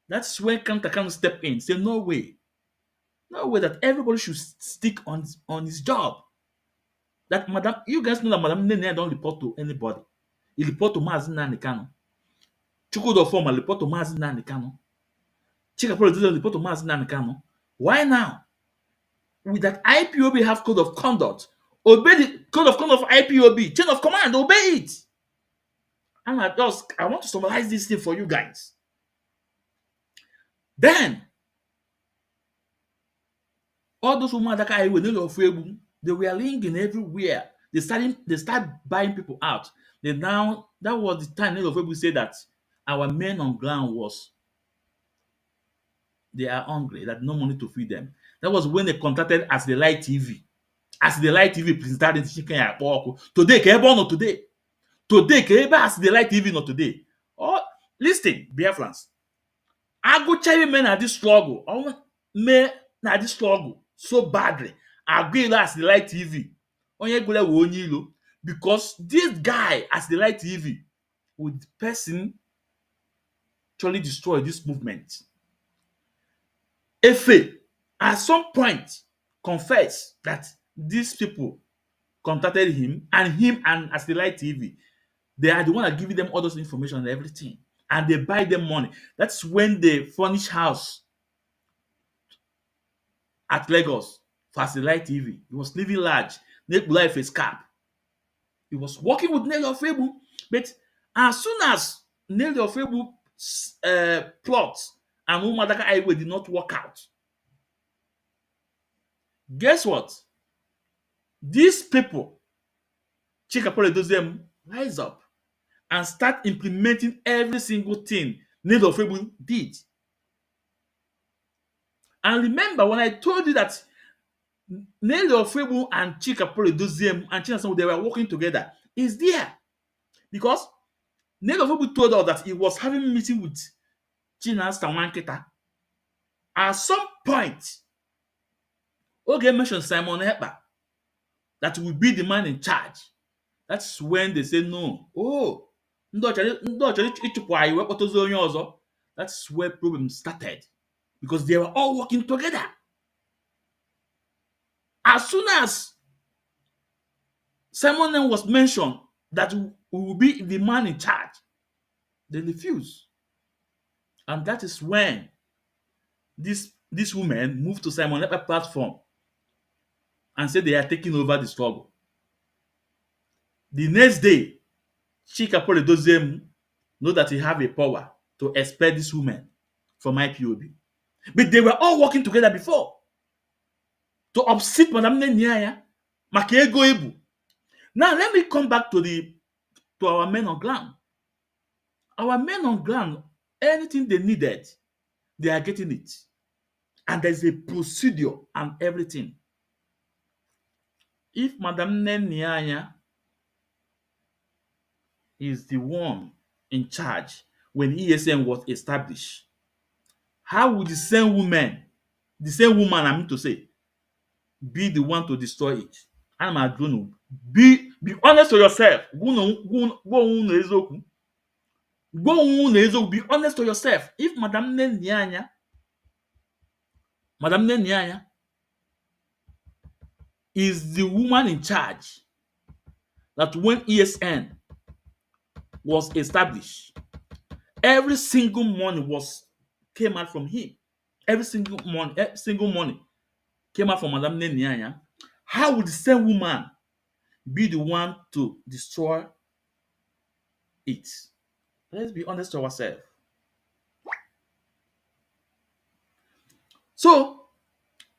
That's when Kanta can step in. Say, no way that everybody should stick on his job. That Madam, you guys know that Madam Nene don't report to anybody. He report to Mazin Nanikano. Chukudo Forma report to Mazin Nanikano. Chikapolo doesn't report to Mazin Nanikano. Why now? With that IPOB have code of conduct. Obey the code of conduct of IPOB. Chain of command, obey it. And I want to summarize this thing for you guys. Then all those women that I will know of they were linking everywhere. They start buying people out. That was the time of people say that our men on ground they are hungry, that no money to feed them. That was when they contacted As the Light TV. As the Light TV presented chicken at pork. Today, Kebo not today. Today, Kebo As the Light TV not today. Oh, listen, Biafrans. I go tell you men at this struggle. Men at this struggle so badly. I go As the Light TV. Because this guy As the Light TV would person actually destroy this movement. Efe at some point confess that these people contacted him and As the Light TV, they are the one that give them all those information and everything, and they buy them money. That's when they furnish house at Lagos for As the Light TV. He was living large, make life a scap. He was working with Nelly Ofebu, but as soon as Nelly Ofebu plot and Umadaka Highway did not work out, guess what? These people, Chikapolo does them rise up and start implementing every single thing Nelly Ofebu did. And remember when I told you that Nelly Ofebu and Chikapolo Doziem and Chinasan, they were working together, is there. Because Nelly Ofebu told us that he was having a meeting with China's Tawanketa. At some point, Oge mentioned Simon Ekpa that will be the man in charge. That's when they say no. Oh, that's where problems started. Because they were all working together. As soon as Simon was mentioned that we will be the man in charge, they refused. And that is when this woman moved to Simon Ekpa platform and said they are taking over the struggle. The next day, Chikapolo Doziem know that he have a power to expel this woman from IPOB. But they were all working together before to upset Madam Nenianya, Makego Ebu. Now let me come back to our men on ground. Our men on ground, anything they needed, they are getting it. And there's a procedure and everything. If Madam Nenianya is the one in charge when ESN was established, how would the same woman I mean to say, be the one to destroy it? I'm a drone. Be honest to yourself. Be honest to yourself. If Madam Nenianya is the woman in charge, that when ESN was established, every single money came out from him. Every single money came out from Madam Nenianya. How would the same woman be the one to destroy it? Let's be honest to ourselves. So,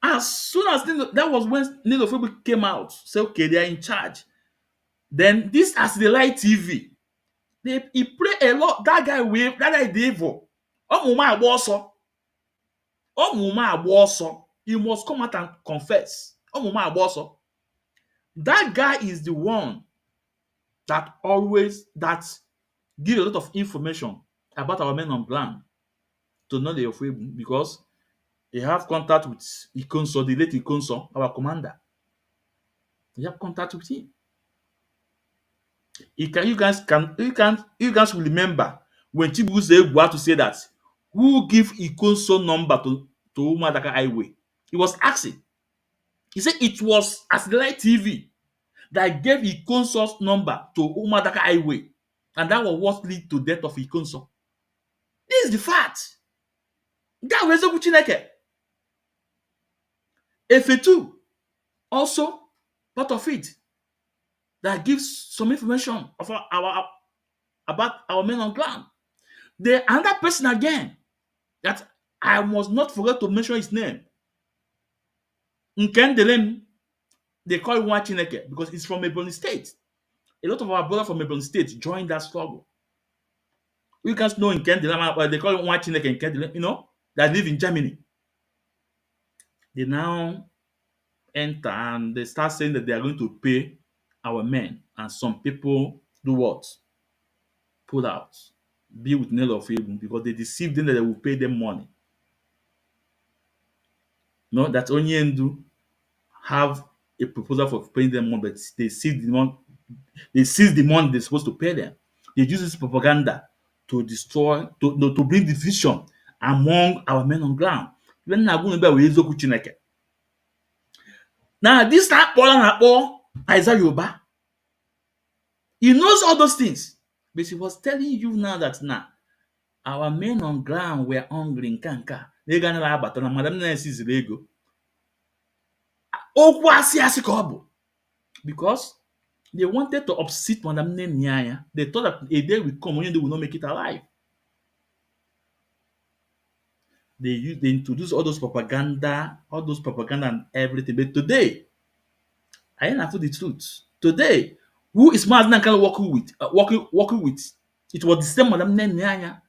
as soon as that was when Nelly Ofebu came out, say okay, they are in charge. Then this As the Light TV, he play a lot. That guy devil. He must come out and confess. That guy is the one that give a lot of information about our men on ground to know the Ofebu because he have contact with Ikonso, the late Ikonso, our commander. He have contact with him. You guys will remember when Chibuze had to say that who give Ikonso number to Umadaka Highway? He was asking. He said it was Aslight TV that gave Ikonso's number to Umadaka Highway, and that was what lead to death of Ikonso. This is the fact. That was a Chineke. Efetu also part of it that gives some information of about our men on ground. The another person again that I must not forget to mention his name. Nkendelem, they call him Nwa Chineke because he's from Ebonyi State. A lot of our brothers from Ebonyi State joined that struggle. You guys know Nkendelem, they call him Nwa Chineke Nkendelem, that live in Germany. They now enter and they start saying that they are going to pay our men, and some people do what? Pull out, be with Nelo of Evil because they deceived them that they will pay them money. No, that Onyendu have a proposal for paying them money, but they seized the money they're supposed to pay them. They use this propaganda to destroy, to bring division among our men on ground. Now, this Isaiah Yoruba, he knows all those things, but he was telling you now that our men on ground were hungry in Kanka. They gonna abata na madam Nancy ego. Okwu asị ka ọ bụ because they wanted to upset Madam Nenyanya. They thought that a day will come when they will not make it alive. They introduced all those propaganda and everything. But today, I ain't have the truth. Today, who is Mazen Nankana working with? It was the same Madam Nenyanya.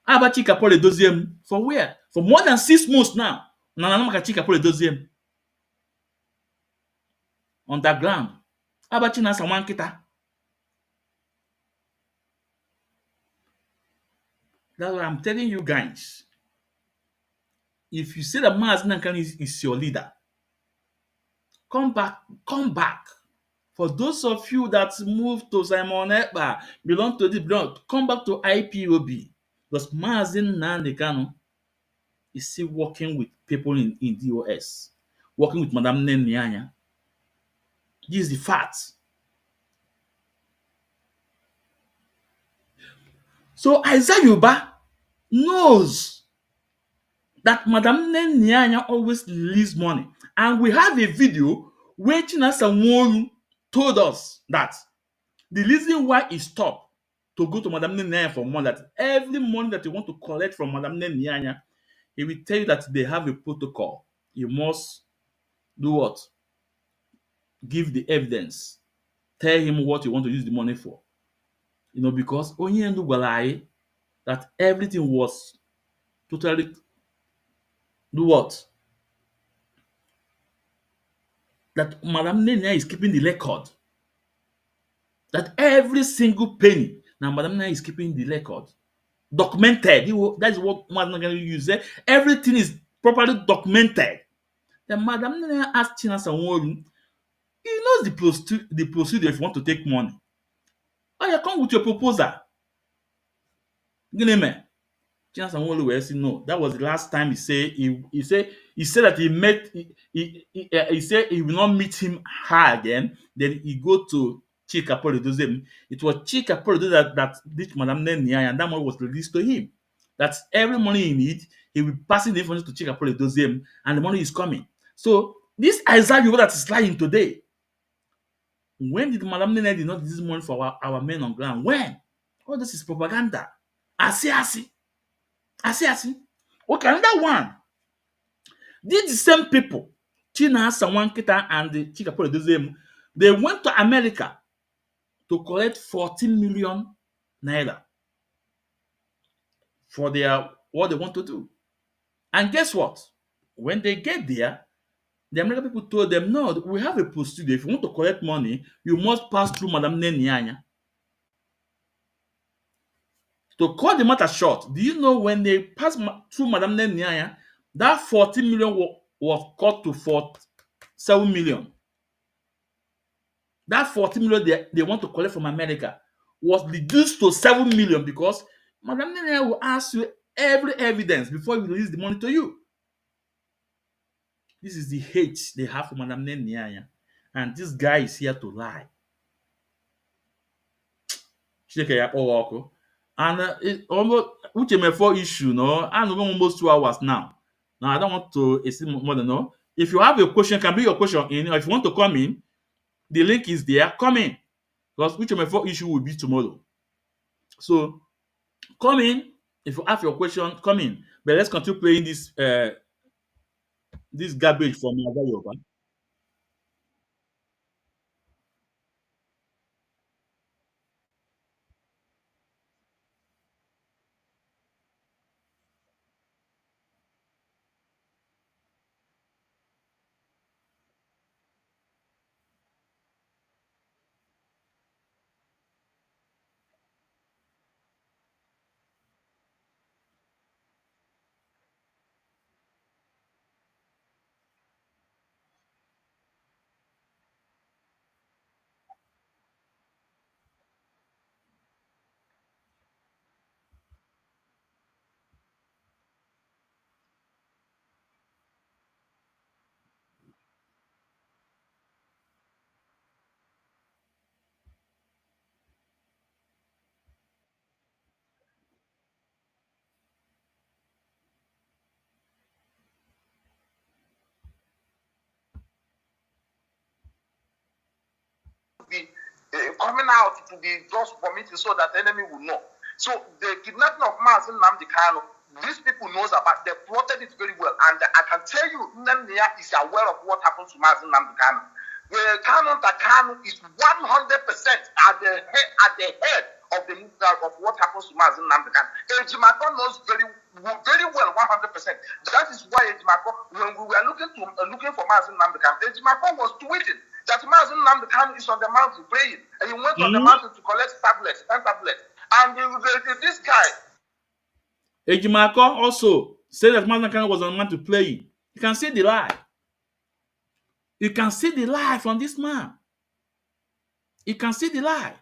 Abachika Paul Doziem for where? For more than 6 months now. Nanamaka Chika Paul Doziem. Underground. Abachina Saman Kita. That's what I'm telling you guys. If you say that Mazen Nankana is your leader, come back. For those of you that moved to Simon Ekpa, belong to the blood, come back to IPOB. Because Mazen Nankana is still working with people in DOS, working with Madam Nenyanya. This is the fact. So Isaiah Yoruba knows that Madam Nenyanya always release money. And we have a video where Chinasa Nworu told us that the reason why he stopped to go to Madam Nenyanya for money, that every money that you want to collect from Madam Nenyanya, he will tell you that they have a protocol. You must do what? Give the evidence. Tell him what you want to use the money for. Because Onyendu Gwalaye, that everything was totally do what? That Madam Nenya is keeping the record. That every single penny, now Madam Nenya is keeping the record. Documented. That's what Madam Nenya uses. Everything is properly documented. Then Madam Nenya asked Chinasa Nworu, he knows the procedure if you want to take money. Oh, you come with your proposal. Gineme. Chinasa Nworu will say no. That was the last time he said that he said he will not meet him her again. Then he go to Chika Polidozem. It was Chika Polidozem that did Madam Nenya, and that money was released to him. That every money he need, he will pass the information to Chika Polidozem, and the money is coming. So this Isaiah Yoruba that is lying today. When did Madam Nenya did not release money for our men on ground? When? All this is propaganda. Asi. Okay, another one. These the same people, Chinasa Nwankita and the Chikapole Dozem, they went to America to collect 14 million naira for what they want to do. And guess what? When they get there, The American people told them, no, we have a procedure. If you want to collect money, you must pass through Madam Nenianya. To cut the matter short, do you know when they passed through Madam Nenianya, that 14 million was cut to 7 million. That 14 million they want to collect from America was reduced to 7 million because Madam Nenianya will ask you every evidence before he release the money to you. This is the hate they have for Madam Nenianya. And this guy is here to lie. And it almost which may for issue, no, and almost 2 hours now. Now I don't want to exceed more than no. If you have a question, can bring your question in. If you want to come in, the link is there. Come in. Because which may for issue will be tomorrow. So come in. If you have your question, come in. But let's continue playing this garbage from Yoruba. Be coming out to be just vomiting so that the enemy will know. So the kidnapping of Mazi Nnamdi Kanu, these people knows about. They plotted it very well, and I can tell you, Nnamdi is aware of what happened to Mazi Nnamdi Kanu. Kanu is 100% at the head of the of what happens to Mazi Nnamdi Kanu. Ejimako knows very well 100%. That is why Ejimako, when we were looking for Mazi Nnamdi Kanu, Ejimako was tweeting that Mazi Nnamdi Kanu is on the mountain praying, and he went on the mountain to collect tablets, 10 tablets. And this guy, Ejimako also said that Mazi Nnamdi Kanu was on the mountain playing. You can see the lie. You can see the lie from this man. You can see the lie.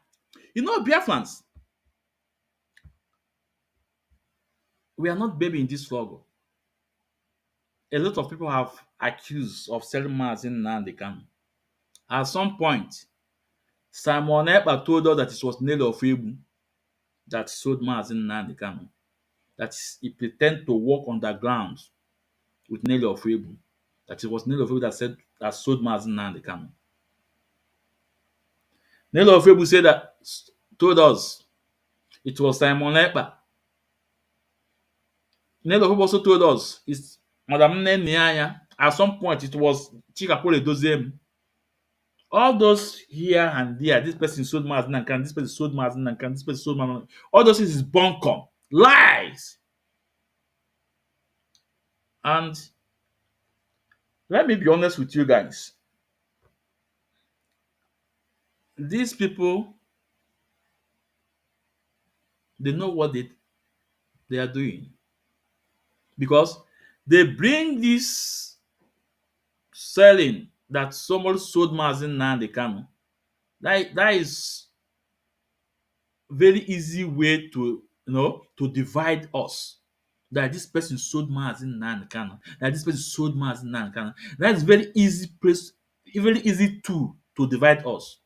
You know, Biafrans, we are not baby in this struggle. A lot of people have accused of selling Mazi Nnamdi Kanu. At some point, Simon Ekpa told us that it was Nelly Ofebu that sold Mazi Nnamdi Kanu. That he pretended to walk underground with Nelly Ofebu. That it was Nelly Ofebu that sold Mazi Nnamdi Kanu. Nelly Ofebu told us it was Simon Ekpa. Nelly Ofebu also told us it's Madam Nenianya. At some point, it was Chikapole Dozem. All those here and there, this person sold Mazi Nnamdi Kanu, this person sold Mazi Nnamdi Kanu, this person sold Mazi Nnamdi Kanu. All those things is bunkum. Lies. And let me be honest with you guys. These people, they know what they are doing. Because they bring this selling that someone sold Mazi Nnamdi Kanu. That is very easy way to divide us. That this person sold Mazi Nnamdi Kanu. That this person sold Mazi Nnamdi Kanu. That is very easy tool to divide us.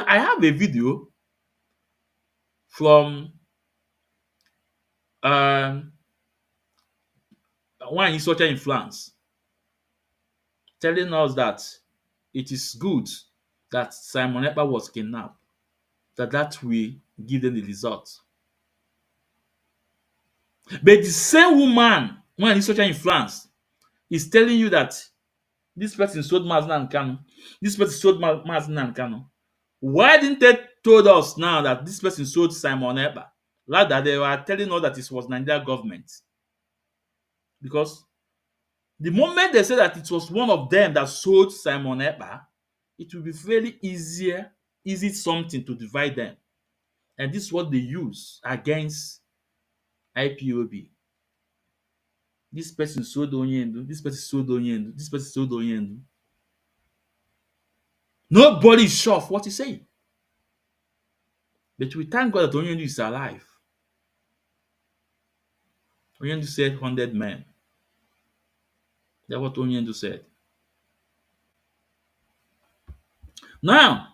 I have a video from one instructor in France telling us that it is good that Simon Ekpa was kidnapped, that will give them the result. But the same woman, one instructor in France, is telling you that this person sold Mazi Nnamdi Kanu, this person sold Mazi Nnamdi Kanu. Why didn't they told us now that this person sold Simon Ekpa? Rather, they were telling us that it was Nigeria government. Because The moment they say that it was one of them that sold Simon Ekpa, it will be very easy something to divide them. And this is what they use against IPOB. This person sold Onyendu, this person sold Onyendu, this person sold Onyendu. Nobody is sure of what he's saying. But we thank God that Onyendu is alive. Onyendu said 100 men. That's what Onyendu said. Now,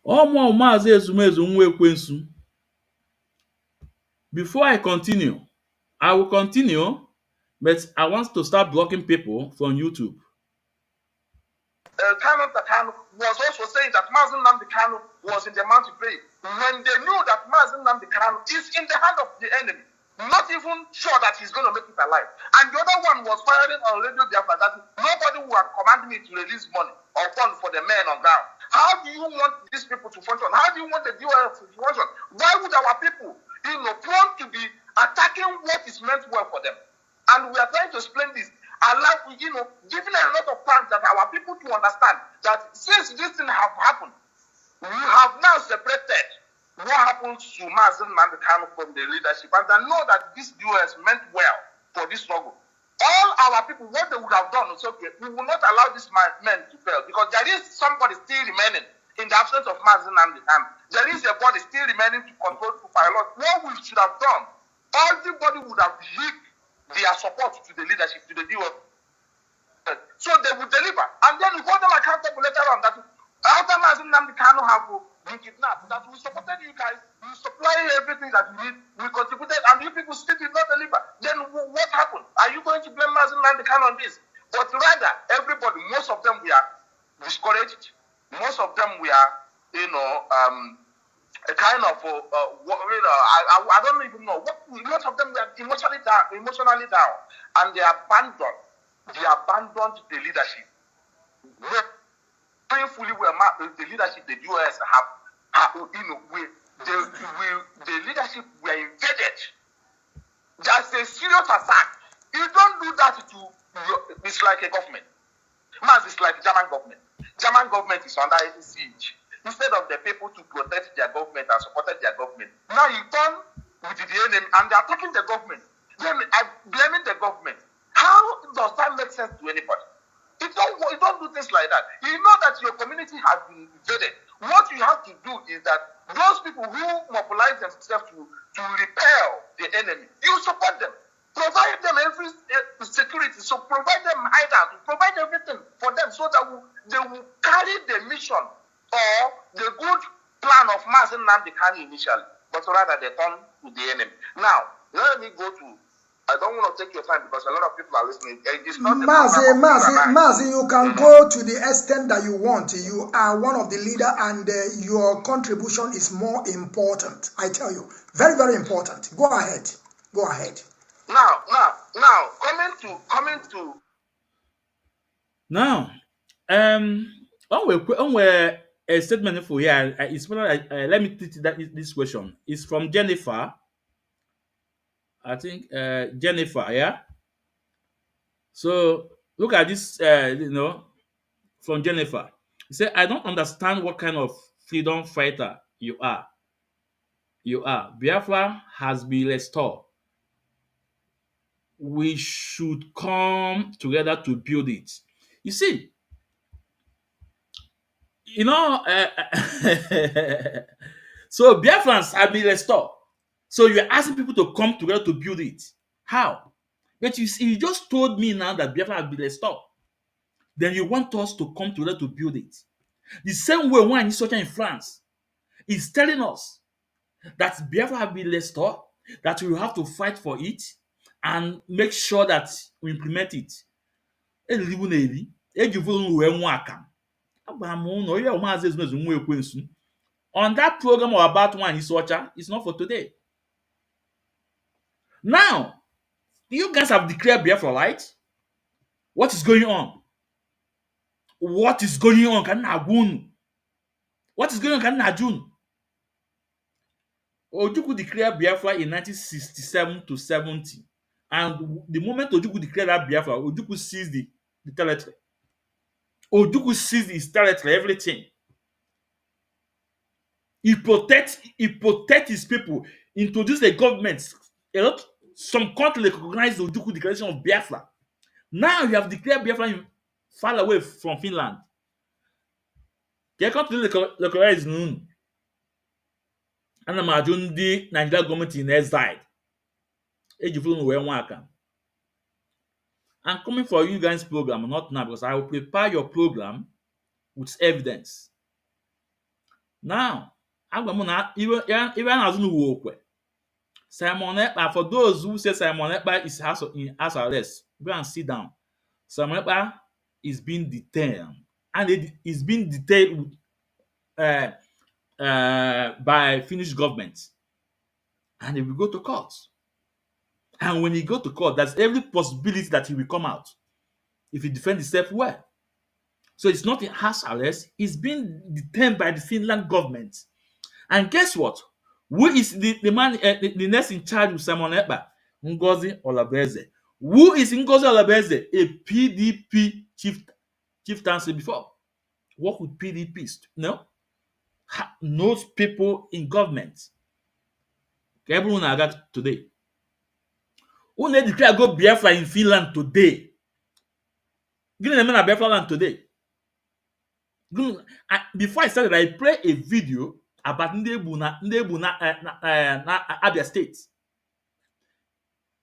Maazị Ezumezu Nwekwensu, before I continue, I will continue, but I want to start blocking people from YouTube. Kanu was also saying that Mazen Nnamdi Kanu was in the mountain praying when they knew that Mazen Nnamdi Kanu is in the hand of the enemy, not even sure that he's going to make it alive. And the other one was firing on Radio Biafra that nobody would have commanded me to release money or fund for the men on ground. How do you want these people to function? How do you want the DOS to function? Why would our people, prone to be attacking what is meant well for them? And we are trying to explain this. Giving a lot of time that our people to understand that since this thing have happened, we have now separated what happens to Mazen Nnamdi Kanu from the leadership, and they know that this US meant well for this struggle. All our people, what they would have done is okay, we will not allow these men to fail because there is somebody still remaining in the absence of Mazen Nnamdi Kanu. There is a body still remaining to control, to pilot. What we should have done, everybody would have hit their support to the leadership, to the DOS. So they will deliver. And then we hold them accountable later on that after Mazen Nnamdi Kanu have been kidnapped, that we supported you guys, we supply everything that you need, we contributed, and you people still did not deliver. Then what happened? Are you going to blame Mazen Nnamdi Kanu on this? But rather, everybody, most of them were discouraged. Most of them were, a kind of, I don't even know. Most of them were emotionally down, and they abandoned the leadership. Painfully, the leadership, the US the leadership were invaded. That's a serious attack. You don't do that it's like a government. Maz is like German government. German government is under siege. Instead of the people to protect their government and supported their government, now you turn with the enemy and they're attacking the government. Then blaming the government. How does that make sense to anybody? You don't do things like that. You know that your community has been invaded. What you have to do is that those people who mobilize themselves to repel the enemy, you support them. Provide them every security. So provide them hideout. Provide everything for them so that they will carry the mission or the good plan of Mazen Nnamdi Kanu initially, but rather they turn to the enemy. Now, let me go to. I don't want to take your time because a lot of people are listening. It's not Mazi, you can go to the extent that you want. You are one of the leader, and your contribution is more important. I tell you, very, very important. Go ahead. Go ahead. Now, coming to. Now, a statement for here. It's let me teach this question. It's from Jennifer. I think Jennifer, yeah. So look at this, from Jennifer. He said, "I don't understand what kind of freedom fighter you are. Biafra has been restored. We should come together to build it." You see, so Biafrans have been restored. So you're asking people to come together to build it. How? But you see, you just told me now that Biafra has been restored. Then you want us to come together to build it. The same way one is in France is telling us that Biafra has been restored, that we have to fight for it and make sure that we implement it. On that program or about one is it's not for today. Now, you guys have declared Biafra, right? What is going on? What is going on? What is going on? June? Ojukwu declared Biafra in 1967 to 70. And the moment Ojukwu declared that Biafra, Ojukwu seized the territory. Ojukwu seized his territory, everything. He protects his people, introduced a government. Some countries recognize the Ojukwu declaration of Biafra. Now you have declared Biafra far away from Finland. They come to localize noon. And I'm ajụ the Nigerian government in exile. I'm coming for you guys' program, not now, because I will prepare your program with evidence. Now, I'm going to even Simon Ekpa, for those who say Simon Ekpa is in house arrest, go and sit down. Simon Ekpa is being detained, and it is being detained by Finnish government, and he will go to court. And when he go to court, there's every possibility that he will come out if he defends himself well. So it's not in house arrest; it's being detained by the Finland government. And guess what? Who is the man, the next in charge of Simon Ekpa? Ngozi Olabeze. Who is Ngozi Olabeze? A PDP chieftaincy before. Work with PDPs. No? Knows people in government. Everyone I got today. Who need declare go Biafra in Finland today? Give me a man Biafra land today. Before I started, I played a video about Ndebu na Abia State.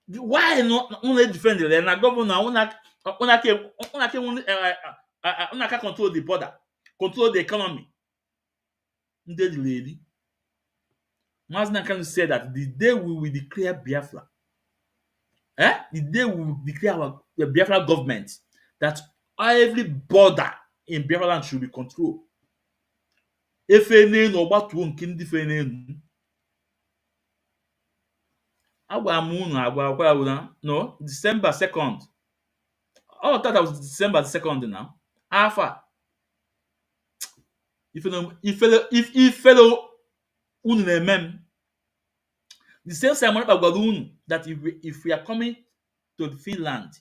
Why not only defend the land? Governor una control the border, control the economy. Lady. Mazna can say that the day we will declare Biafra, the day we will declare the Biafra government, that every border in Biafra land should be controlled. If any no what one can defend no, December 2nd. Oh, I thought that was December 2nd now. Alpha. If fellow the same Simon that if we are coming to Finland,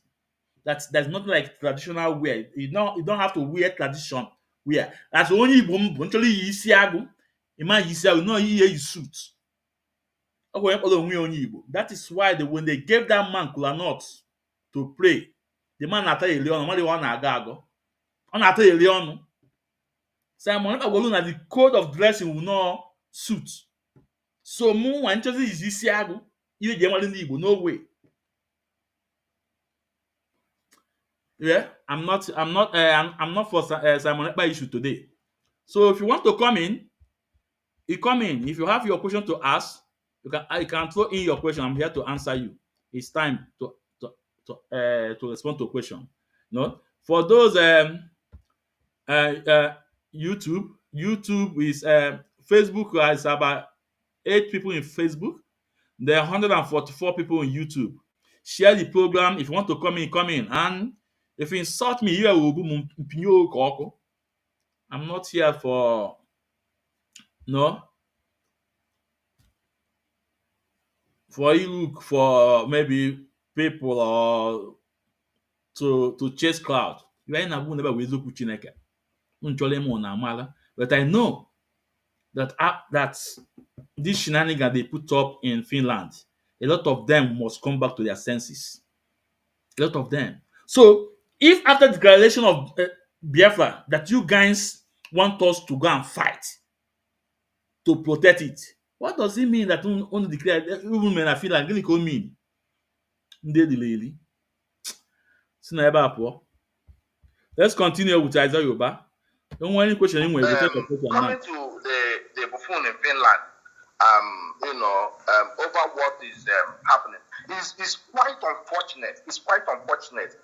that there's nothing like traditional wear. You don't have to wear tradition wear. That's only actually Isiagu. Imagine Isiagu, no you suit. That is why when they gave that man kola nuts to pray, the man ata elion, what they want agago. On ata elion. Simon Ekpa the code of dressing will not suit. So mu one choose is Isiagu. You get one in Igbo, no way. Yeah, I'm not for Simon Ekpa issue today. So if you want to come in, you come in. If you have your question to ask, you can throw in your question. I'm here to answer you. It's time to respond to a question. No, for those YouTube is Facebook is about 8 people in Facebook. There are 144 people in YouTube. Share the program. If you want to come in. And if you insult me, you will. I'm not here for you look for maybe people or to chase cloud. You ain't never with Chineke. But I know that this shenanigan they put up in Finland, a lot of them must come back to their senses. A lot of them. So, if after the declaration of Biafra that you guys want us to go and fight to protect it, what does it mean that only declare even men I feel like really could mean? Let's continue with Isaiah Yoba. Don't want any question anyway. Coming to the buffoon in Finland, over what is happening is quite unfortunate. It's quite unfortunate.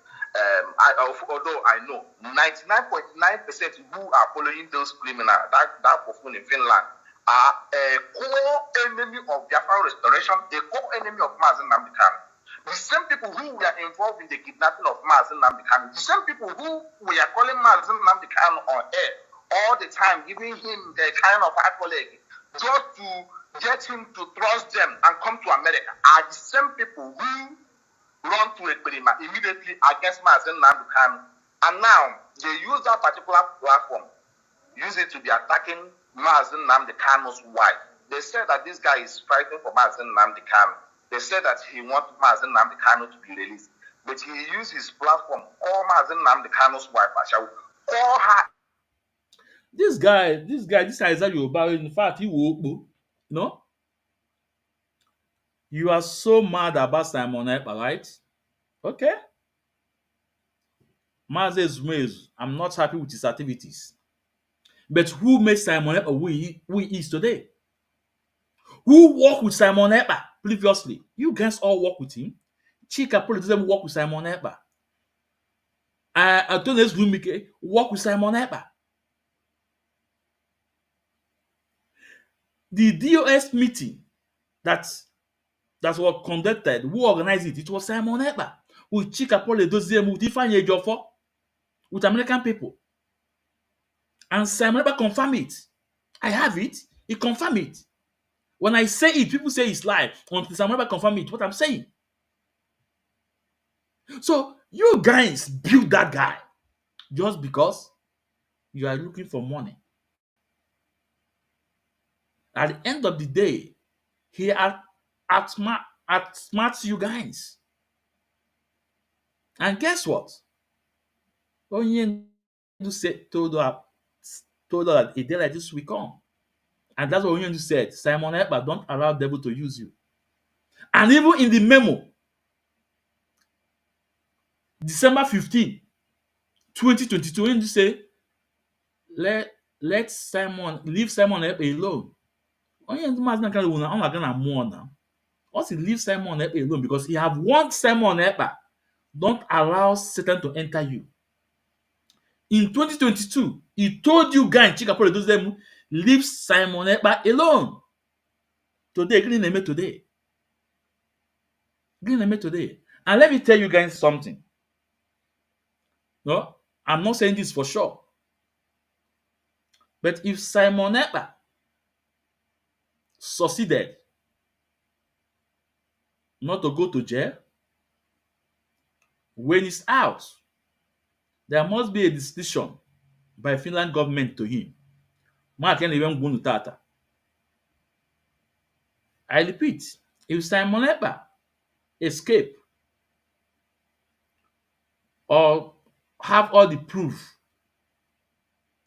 Although I know 99.9% who are following those criminals, that buffoon in Finland, are a core enemy of Biafran restoration, a core enemy of Mazi Nnamdi Kanu. The same people who were involved in the kidnapping of Mazi Nnamdi Kanu, the same people who were calling Mazi Nnamdi Kanu on air all the time, giving him the kind of accolade just to get him to trust them and come to America, are the same people who run to Ekperima immediately against Mazen Nambukan. And now they use that particular platform, use it to be attacking Mazen Namdekano's wife. They said that this guy is fighting for Mazen Namdekano. They said that he wants Mazen Namdekano to be released. But he used his platform, call Mazen Namdekano's wife, I shall call her. This guy, this Isaiah Yoruba, in fact, he will, you know, you are so mad about Simon Ekpa, right? Okay. Mazes Mez, I'm not happy with his activities. But who made Simon Ekpa who he is today? Who worked with Simon Ekpa previously? You guys all work with him. Chika probably doesn't work with Simon Ekpa. Antonis Lumike work with Simon Ekpa. The DOS meeting that was conducted, who organized it? It was Simon Ekpa with Chika Pole Doziem with Ifeanyi Ejiofor, with American people. And Simon Ekpa confirmed it. I have it. He confirmed it. When I say it, people say it's lie. Until Simon Ekpa confirm it, what I'm saying. So you guys build that guy just because you are looking for money. At the end of the day, he outsmarts you guys. And guess what? Onyendu told her that a day like this will come. And that's what Onyendu said. Simon Ekpa, don't allow the devil to use you. And even in the memo, December 15, 2022, Onyendu say, leave Simon Ekpa alone. Onyendu mas na kind of gonna more now. Also leave Simon Ekpa alone because he have warned Simon Ekpa. Don't allow Satan to enter you. In 2022, he told you guys, Chikapole does them leave Simon Ekpa alone. Today, Green Neme today. Green Neme today. And let me tell you guys something. No, I'm not saying this for sure. But if Simon Ekpa succeeded not to go to jail, when he's out, there must be a decision by Finland government to him. Mark can even go to Tata. I repeat, if Simon Ekpa escape or have all the proof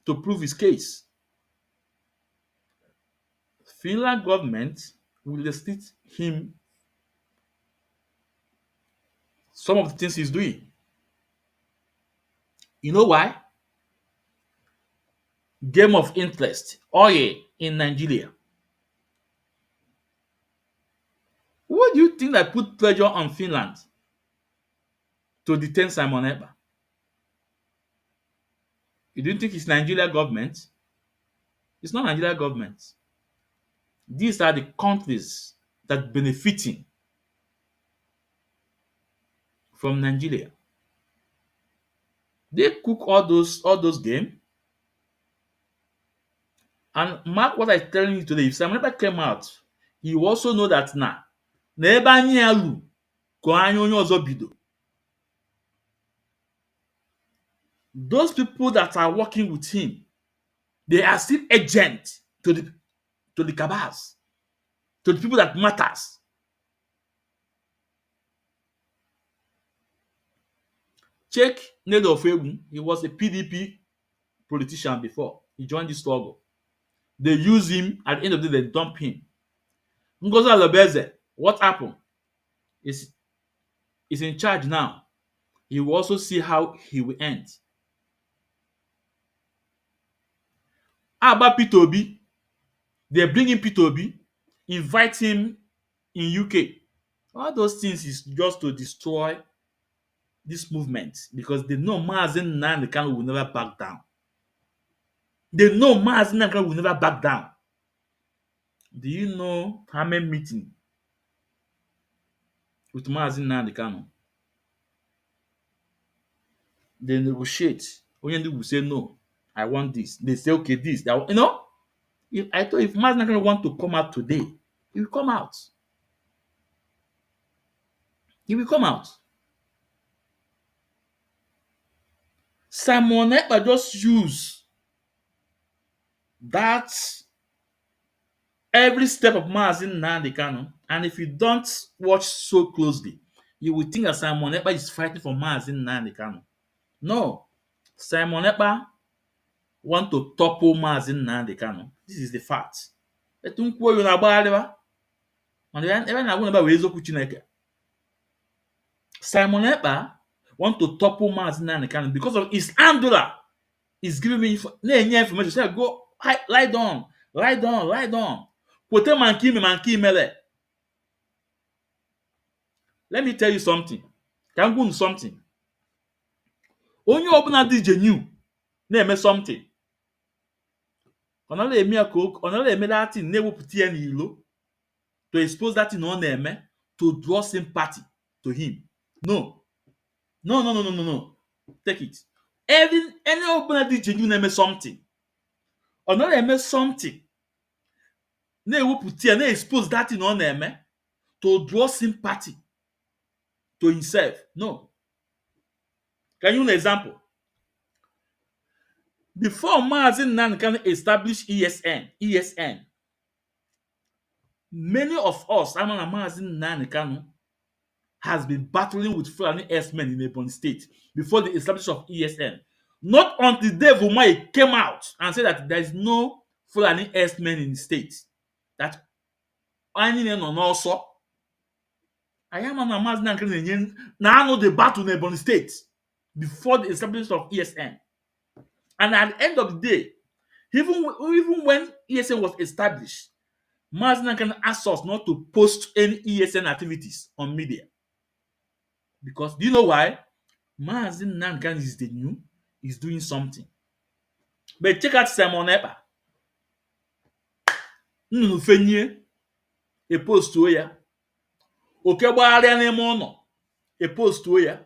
to prove his case, Finland government will restrict him some of the things he's doing. You know why? Game of interest, oil in Nigeria. What do you think that put pressure on Finland to detain Simon Ekpa? You don't think it's Nigeria government? It's not Nigeria government. These are the countries that benefiting from Nigeria. They cook all those games. And mark what I'm telling you today. If Simon Ekpa came out, he will also know that na ebe anyị ya ru ka anya onye ọzọ bido. Those people that are working with him, they are still agents to the cabals, to the people that matters. Check Nedo Ofewu. He was a PDP politician before. He joined the struggle. They use him. At the end of the day, they dump him. Ngozi Alobeze, what happened? Is in charge now. He will also see how he will end. How about Peter Obi? They bring in Peter Obi, invite him in UK. All those things is just to destroy this movement because they know Mazen Nnamdi Kanu will never back down. They know Mazen Nnamdi Kanu will never back down. Do you know how many meetings with Mazen Nnamdi Kanu? They negotiate. Onyendu will say no. I want this. They say okay, this. That, you know, if Mazen Nnamdi Kanu want to come out today, he will come out. He will come out. Simon Ekpa just use that every step of Mazi Nnamdi Kanu, and if you don't watch so closely, you will think that Simon Ekpa is fighting for Mazi Nnamdi Kanu. No, Simon Ekpa want to topple Mazi Nnamdi Kanu. This is the fact. Etu nkwuo yo na-agbagharịwa mana ebe na-agwụ n'ebe wee eziokwu Chineke. Simon Ekpa want to topple Mazi Nnamdi Kanu because of his handler is giving me na-enye information. Say, go lie down, lie down, lie down. Kwete ma nke ime ma nke imele. Let me tell you something. Ka m gwa unu something. Onye ọbụla dị genuine na-eme something. Ọ naghị eme ya ka ọ naghị eme that thing na-ewepụta ya n'ilo to expose that thing ọ na-eme to draw sympathy to him. No. No, no, no, no, no, no. Take it. Any ọbụla dị genuine na-eme something. Ọ naghị eme something na-ewepụta ya na-expose that thing ọ na-eme to draw sympathy to himself. No. Can you give an example? Before Mazi Nnamdi Kanu establish ESN, many of us, I mean Mazi Nnamdi Kanu, has been battling with Fulani herdsmen in Ebonyi State before the establishment of ESN. Not until Dave Umahi came out and said that there is no Fulani herdsmen in the state. That any name on also. I am on Mazi Nnamdi Kanu now know the battle in Ebonyi State before the establishment of ESN. And at the end of the day, even when ESN was established, Mazi Nnamdi Kanu asked us not to post any ESN activities on media. Because do you know why? Mazi Nnamdi Kanu is the new, is doing something. But check out Simon Ekpa. Nnụnụ fenye epostuo ya. Oke gbagharịa n'ime ụlọ epostuo ya.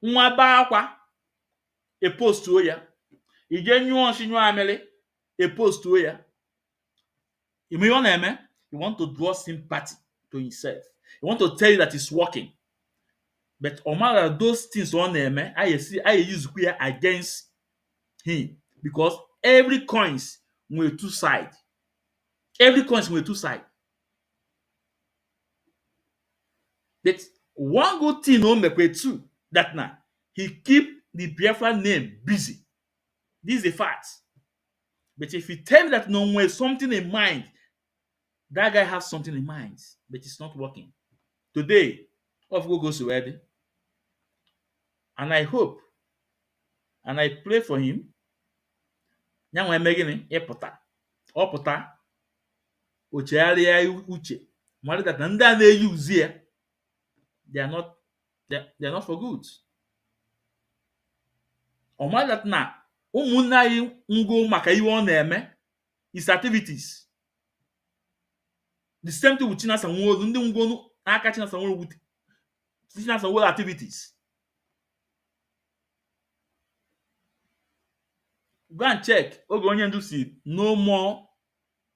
Nwa baa akwa epostuo ya. Ije nyụọ nsị nyụọ amịrị epostuo ya. Ime ihe ọ na-eme? He want to draw sympathy to himself. He want to tell you that it's working. But Omara, those things on them, I use queer against him because every coins were two sides. Every coins were two sides. But one good thing on the too that now he keep the Biafra name busy. This is a fact. But if you tell me that no one has something in mind, that guy has something in mind, but it's not working. Today, of go goes to wedding. And I hope and I pray for him. Ya nwe eme gịnị ịpụta ọpụta ochegharịa uche mara that na ndị a na-eyi uzi ya they are not for good. Ọ mara that na ụmụnne anyị ngo maka ihe ọ na-eme his activities. The same thing with Chinasa Nwoolu, ndị ngo aka Chinasa Nwoolu with Chinasa Nwoolu activities. Go and check. Oge onye ndu si no more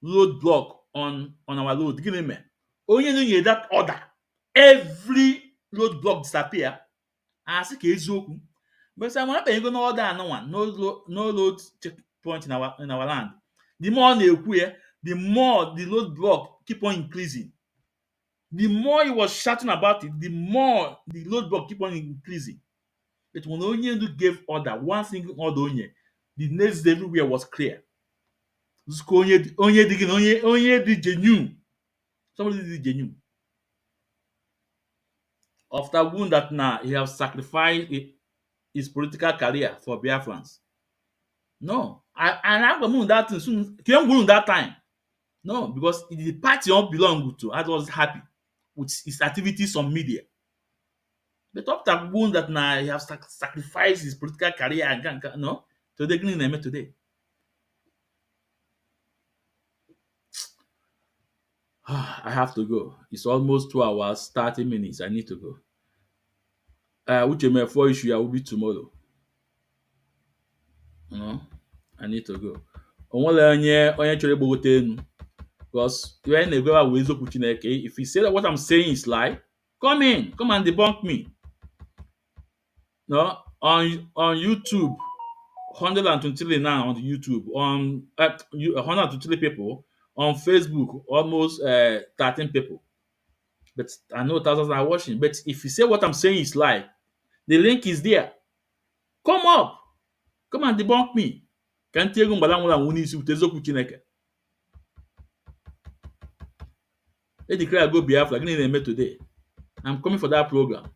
roadblock on our road. Gịnị mee? Onye ndu nyere that order. Every roadblock disappear. Asị ka eziokwu. But Simon Ekpa go no order another no road checkpoint in our land. The more na-ekwu ya, the more the roadblock keep on increasing. The more he was shouting about it, the more the roadblock keep on increasing. But when onye ndu gave order, one single order onye, the next day everywhere was clear. Onye di genuine. Somebody did genuine. After wound that now he has sacrificed his political career for Biafrans. No. And I'm going that thing soon. Came wound that time. No, because the party I belong to, I was happy with his activities on media. But after wound that now he has sacrificed his political career and no. Today, today. I have to go. It's almost 2 hours, 30 minutes. I need to go. Which may for issue I will be tomorrow. No, I need to go. Onye chọrọ igbogote enu. Because when they go with Chineke, if you say that what I'm saying is lie, come and debunk me. No, on YouTube, 123 now on YouTube, on 123 people, on Facebook, almost 13 people. But I know thousands are watching. But if you say what I'm saying is lie, the link is there. Come up. Come and debunk me. Can't tell you Chineke. They declare go Biafra. Today. I'm coming for that program.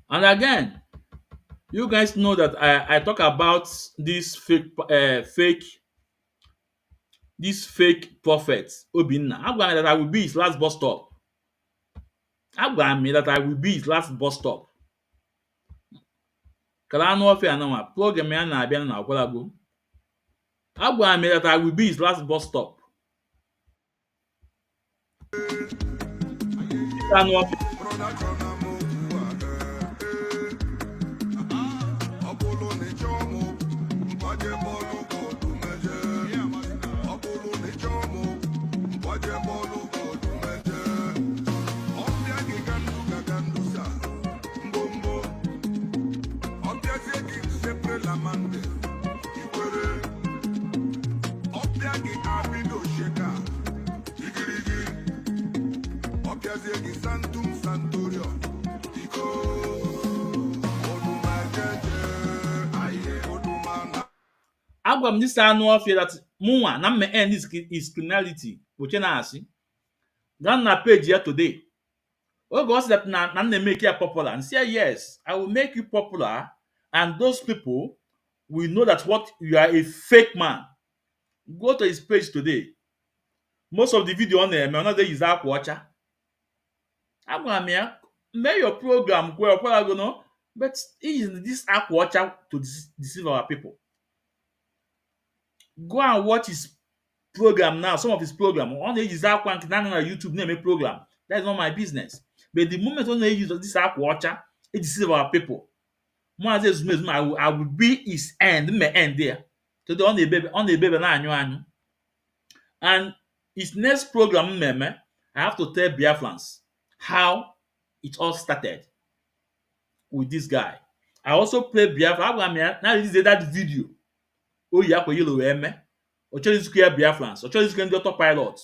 And again, you guys know that I talk about this fake prophets. Obinna. I'm going that I will be his last bus stop. I'm going that I will be his last bus stop. Kala anụ ọfịa anụnwa program ya na-abịa na akwalago. Agwara m that I will be his last bus stop. Anụ ọfịa. Agwa m this anụ ọfịa that mụnwa na mme end is criminality kpoche na-asị gaa na page ya today. Oge ọ sị that na make ya popular and say yes, I will make you popular and those people will know that what you are a fake man. Go to his page today. Most of the video on there, another is akwa ọcha. Agwara m ya, make your program well, but he is this akwa ọcha to deceive our people. Go and watch his program now. Some of his program on the use akwa nke na YouTube name program. That is not my business. But the moment when they use this akwa ọcha, it deceive our people. I will be his end, me end there. So the on the baby na anyu. And his next program, I have to tell Biafrans how it all started with this guy. I also play Biafra. Now this is that video. Oh yeah, for yellow eme. Ochori square Biafrans. Ochori square the autopilot.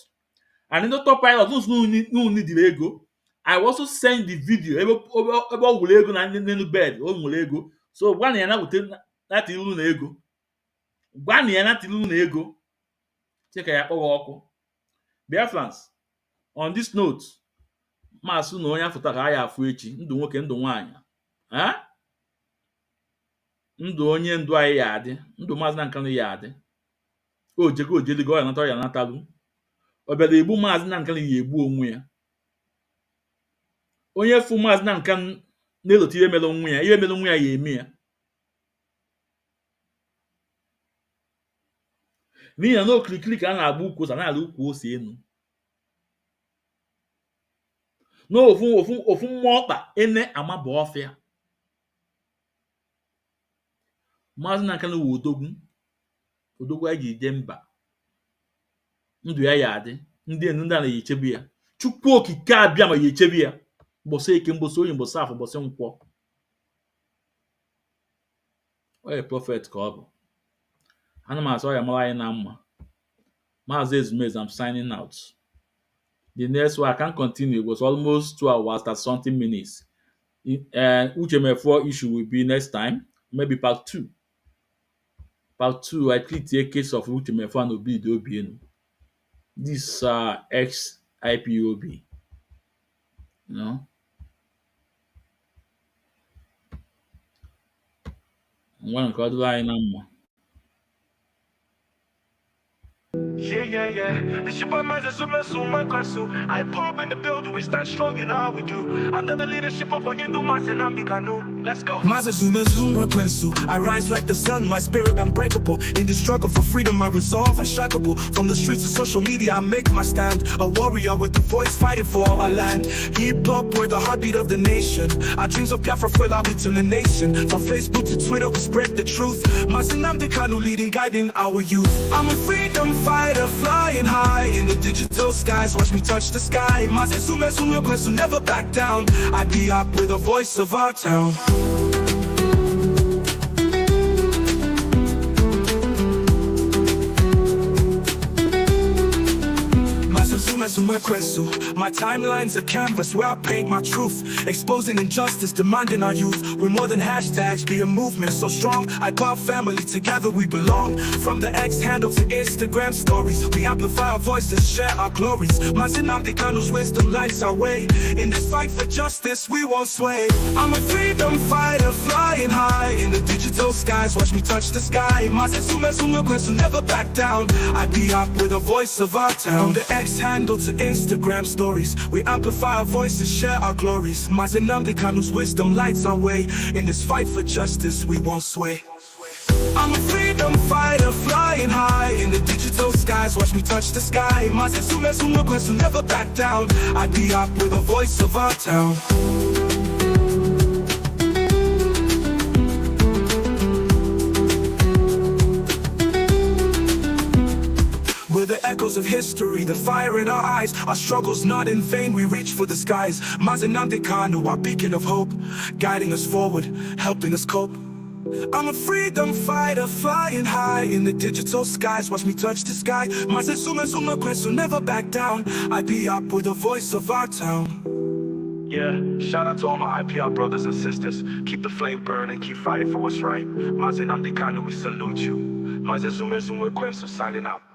And in the autopilot, those no need the ego. I also send the video about ego na the bed. Oh ego. So one year now will that ilu ego. 1 year na ilu ego. Take a ọkụ. Biafrans, on this note, maasụ na onye afụta ka ya afụ echi, ndụ nwoke ndụ nwaanyị. Ndụ onye ndụ anyị ya adị, ndụ maazị na nkanụ ya adị. O jego ojeligo ya nata ya natalụ. Ọbịara egbu maazị na nkanụ ya egbu onwe ya. Onye fụ maazị na nkanụ na-elote ihe mere onwe ya, ihe mere onwe ya ya eme ya. N'ihi na n'okirikiri ka a na-agba ukwu ose, a na-ala ukwu ose enu. N'ofu mmụọ ọkpa ene amaba ọfịa. Maazị na nkanụ wụ odogwu a ji ije mba. Ndụ ya ya adị, ndị enu ndị a na-echebi ya. Chukwu okike abịa ma ya echebi ya. Mgbọsị eke, mgbọsị oyi, mgbọsị afọ, mgbọsị nkwọ. Onye prophet ka ọ bụ. Ana m asọ ya mara anyị na mma. Maazị Ezumeze, I'm signing out. The next one I can continue. It was almost 2 hours and something minutes. Uchemefo issue will be next time, maybe part 2. Part 2, I treat a case of Uchemefo and Obi. This ex-IPOB. You know? I'm going to call the line number. Yeah. This your boy, man, just my castle. I pop in the building, we start strong in how we do. Under the leadership of a Hindu Master, let's go. I rise like the sun, my spirit unbreakable. In the struggle for freedom, my resolve unshakable. From the streets of social media, I make my stand. A warrior with the voice fighting for our land. Hip hop, we're the heartbeat of the nation. Our dreams of Biafra full out to the nation. From Facebook to Twitter, we spread the truth. Masinamdi Kanu leading, guiding our youth. I'm a freedom fighter, flying high in the digital skies. Watch me touch the sky. Masinsume, never back down. I be up with the voice of our town. My timeline's a canvas where I paint my truth, exposing injustice, demanding our youth. We're more than hashtags, be a movement so strong. I call family, together we belong. From the X handle to Instagram stories, we amplify our voices, share our glories. Mazinamdi Kanu's wisdom lights our way. In this fight for justice, we won't sway. I'm a freedom fighter, flying high in the digital skies. Watch me touch the sky. Will never back down. I be up with the voice of our town. From the X handle to Instagram stories, we amplify our voices, share our glories. Mazinamdi Kanu's wisdom lights our way. In this fight for justice, we won't sway. I'm a freedom fighter, flying high in the digital skies. Watch me touch the sky. Will never back down. I be up with the voice of our town. We're the echoes of history, the fire in our eyes. Our struggles not in vain, we reach for the skies. Mazinamdi Kanu, our beacon of hope, guiding us forward, helping us cope. I'm a freedom fighter, flying high in the digital skies. Watch me touch the sky. Will never back down. I be up with the voice of our town. Yeah, shout out to all my IPR brothers and sisters. Keep the flame burning, keep fighting for what's right. Mazinamdi Kanu, we salute you. Signing out.